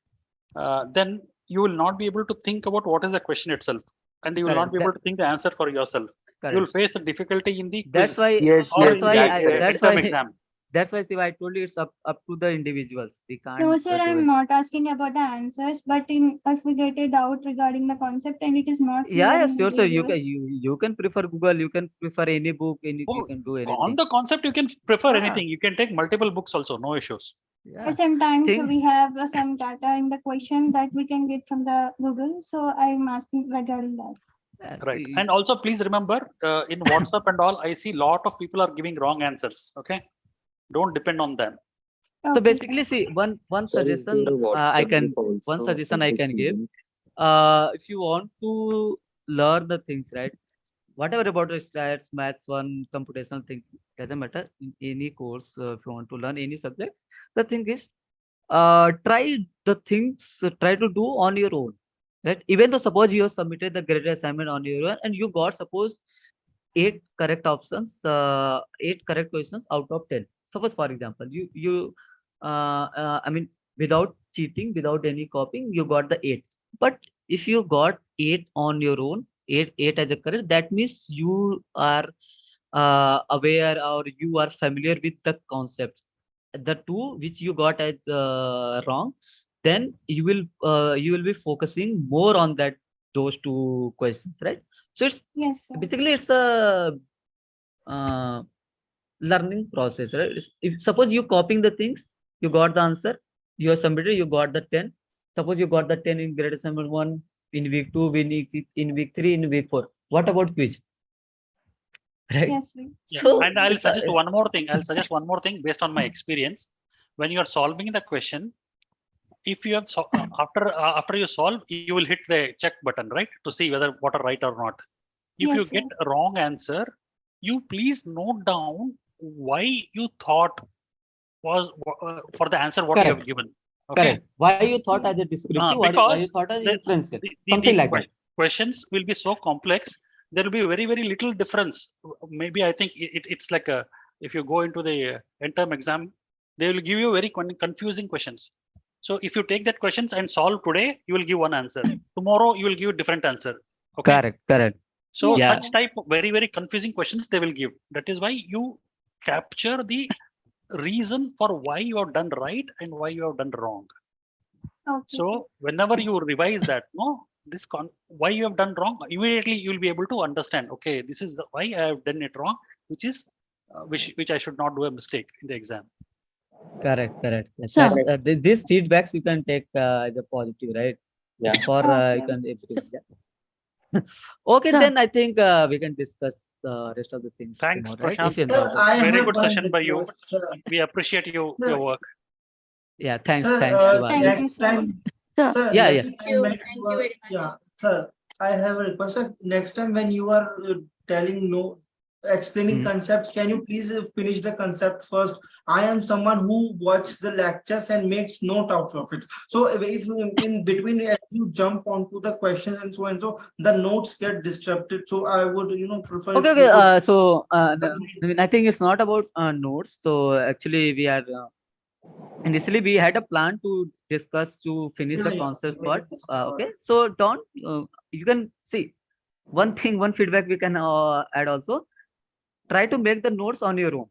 Speaker 18: then you will not be able to think about what is the question itself, and you will not be able to think the answer for yourself. You will face a difficulty in the quiz.
Speaker 2: That's why Siva, I told you it's up to the individuals. We can't.
Speaker 16: No, sir, I'm not asking about the answers, but if we get a doubt regarding the concept and it is not clear in the
Speaker 2: sure.
Speaker 16: videos.
Speaker 2: You can prefer Google. You can prefer any book. You can do anything.
Speaker 18: On the concept, you can prefer anything. You can take multiple books also. No issues.
Speaker 16: But sometimes
Speaker 2: Think-
Speaker 16: we have some data in the question that we can get from the Google. So I'm asking regarding that.
Speaker 18: Right. And also please remember in WhatsApp and all, I see lot of people are giving wrong answers. Okay. Don't depend on them.
Speaker 2: So basically, see, one
Speaker 3: Sir, is
Speaker 2: suggestion
Speaker 3: there a
Speaker 2: I
Speaker 3: WhatsApp
Speaker 2: can
Speaker 3: group also
Speaker 2: one suggestion
Speaker 3: of
Speaker 2: I
Speaker 3: the
Speaker 2: can give.
Speaker 3: students?
Speaker 2: If you want to learn the things, right? Whatever about the stats, maths, one computational thing, doesn't matter. In any course, if you want to learn any subject, the thing is, try the things, try to do on your own, right? Even though suppose you have submitted the graded assignment on your own and you got suppose 8 correct options, 8 correct questions out of 10. Suppose for example, I mean, without cheating, without any copying, you got the 8. But if you got 8 on your own, 8 as a correct, that means you are aware or you are familiar with the concept. The 2 which you got as wrong, then you will be focusing more on those 2 questions, right? So it's basically it's a learning process, right? If suppose you copying the things, you got the answer, you have submitted, you got the 10. Suppose you got the 10 in grade assignment 1, in week 2, in week 3, in week 4. What about quiz? Right?
Speaker 16: Yes.
Speaker 18: Yeah.
Speaker 2: So
Speaker 18: And I'll suggest one more thing. I'll suggest one more thing based on my experience. When you are solving the question, if you have after you solve, you will hit the check button, right, to see whether what are right or not. If you get a wrong answer, you please note down why you thought was for the answer what you have given. Okay.
Speaker 2: Correct. Why you thought as a descriptive? Why you thought as inferential? Something like that.
Speaker 18: Questions will be so complex. There will be very little difference. Maybe I think it's like if you go into the end term exam, they will give you very confusing questions. So if you take that questions and solve today, you will give one answer. Tomorrow you will give a different answer. Okay.
Speaker 2: Correct.
Speaker 18: So such type of very confusing questions they will give. That is why you capture the reason for why you have done right and why you have done wrong. So whenever you revise that, why you have done wrong, immediately you will be able to understand. Okay, this is why I have done it wrong, which is which I should not do a mistake in the exam.
Speaker 2: Correct. These feedbacks you can take as a positive, right?
Speaker 3: Yeah.
Speaker 2: For you can improve. Yeah. Okay, then I think we can discuss the rest of the things.
Speaker 18: Thanks,
Speaker 2: tomorrow,
Speaker 18: Prashant.
Speaker 2: Right?
Speaker 18: Very good session by you. We appreciate your work.
Speaker 2: Yeah, thanks.
Speaker 21: Sir,
Speaker 2: Thanks.
Speaker 21: next time, sir,
Speaker 2: Yeah,
Speaker 21: next time when you are, yeah, sir, I have a request. Sir, next time when you are explaining concepts, can you please finish the concept first? I am someone who watches the lectures and makes note out of it. So if in between as you jump onto the questions and so the notes get disrupted. So I would prefer.
Speaker 2: Okay. So I mean, I think it's not about notes. So actually, we are initially we had a plan to discuss to finish the concept part. Okay. So don't you can see one feedback we can add also. Try to make the notes on your own,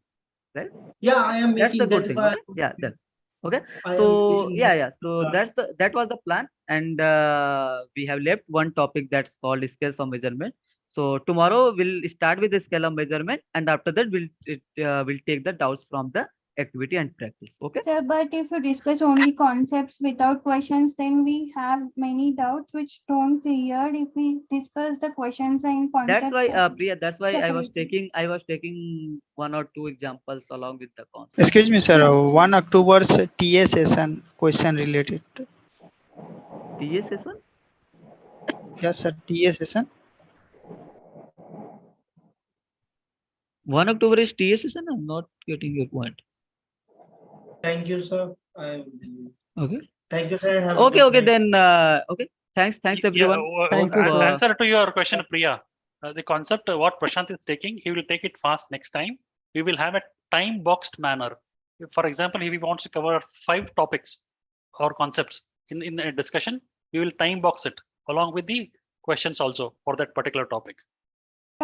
Speaker 2: right?
Speaker 21: Yeah, I am
Speaker 2: That's
Speaker 21: making
Speaker 2: the good
Speaker 21: that.
Speaker 2: thing.
Speaker 21: Is why
Speaker 2: Okay? Yeah, then. Okay.
Speaker 21: I
Speaker 2: So
Speaker 21: am
Speaker 2: yeah. So that was the plan, and we have left one topic that's called scales of measurement. So tomorrow we'll start with the scale of measurement, and after that we'll take the doubts from the activity and practice. Okay.
Speaker 16: Sir, but if you discuss only concepts without questions, then we have many doubts which don't clear if we discuss the questions and concepts.
Speaker 2: That's why, Priya. That's why
Speaker 16: separately.
Speaker 2: I was taking 1 or 2 examples along with the concept.
Speaker 11: Excuse me, sir. 1 October's TA session question related.
Speaker 2: TA session?
Speaker 11: Yes, sir. TA session.
Speaker 2: 1 October is TA session. I'm not getting your point.
Speaker 21: Thank you, sir.
Speaker 2: Okay.
Speaker 21: Thank you, sir. Have
Speaker 2: Okay. Then okay. Thanks everyone.
Speaker 18: Thank you. Answer to your question, Priya. The concept what Prashant is taking, he will take it fast next time. We will have a time boxed manner. For example, if he wants to cover 5 topics or concepts in a discussion, we will time box it along with the questions also for that particular topic.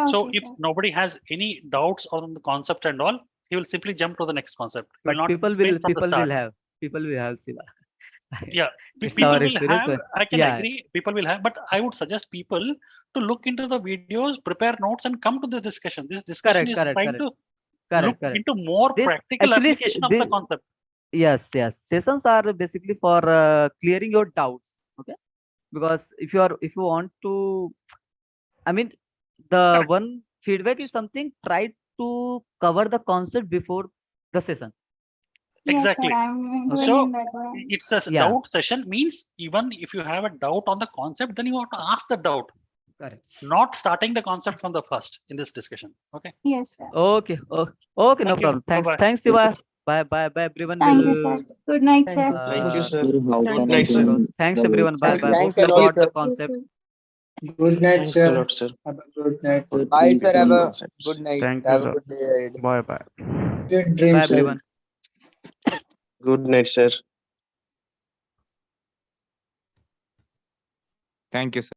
Speaker 18: So if nobody has any doubts on the concept and all, he will simply jump to the next concept. He will not
Speaker 2: people will have Siva.
Speaker 18: Yeah, people will have. I can agree. People will have, but I would suggest people to look into the videos, prepare notes, and come to this discussion. This discussion is trying to look into more practical application of the concept.
Speaker 2: Yes, yes. Sessions are basically for clearing your doubts. Okay, because if you want to, I mean, the one feedback is something try to cover the concept before the session.
Speaker 16: Yes, sir,
Speaker 18: Exactly.
Speaker 16: I'm doing
Speaker 18: So
Speaker 16: in that way.
Speaker 18: it's a
Speaker 2: Yeah.
Speaker 18: doubt session means even if you have a doubt on the concept, then you have to ask the doubt.
Speaker 2: Correct.
Speaker 18: Not starting the concept from the first in this discussion. Okay.
Speaker 16: Yes, sir.
Speaker 2: Okay. Okay. No
Speaker 18: Thank you.
Speaker 2: problem. Thanks.
Speaker 18: Bye-bye.
Speaker 2: Thanks, Siva. Bye. Bye. Bye. Everyone
Speaker 16: Thank you,
Speaker 2: will.
Speaker 16: sir. Good night, sir.
Speaker 12: Thank you, sir.
Speaker 3: Sir, how
Speaker 12: Thank
Speaker 3: can
Speaker 12: you,
Speaker 3: I
Speaker 12: sir.
Speaker 3: join
Speaker 2: Thanks,
Speaker 3: the
Speaker 2: everyone. Bye.
Speaker 3: WhatsApp
Speaker 2: Bye.
Speaker 3: group?
Speaker 2: Hope
Speaker 14: Thanks a
Speaker 2: you
Speaker 14: lot,
Speaker 2: got the
Speaker 14: sir.
Speaker 2: concepts.
Speaker 9: Good night,
Speaker 12: Thanks a
Speaker 9: sir.
Speaker 12: lot, sir.
Speaker 9: Have a good night.
Speaker 3: For
Speaker 14: Bye, sir. Have a
Speaker 12: concepts.
Speaker 14: good night.
Speaker 6: Thank you,
Speaker 14: Have a
Speaker 6: sir.
Speaker 14: good day ahead.
Speaker 6: Bye bye.
Speaker 9: Sweet
Speaker 2: Bye,
Speaker 9: dreams, sir.
Speaker 2: everyone.
Speaker 12: Good night, sir.
Speaker 6: Thank you, sir.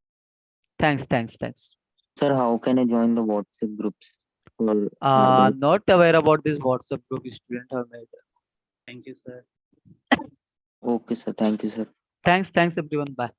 Speaker 2: Thanks.
Speaker 3: Sir, how can I join the WhatsApp groups for other?
Speaker 2: Not aware about this WhatsApp group student have made. Thank you, sir.
Speaker 3: Okay, sir. Thank you, sir.
Speaker 2: Thanks, everyone. Bye.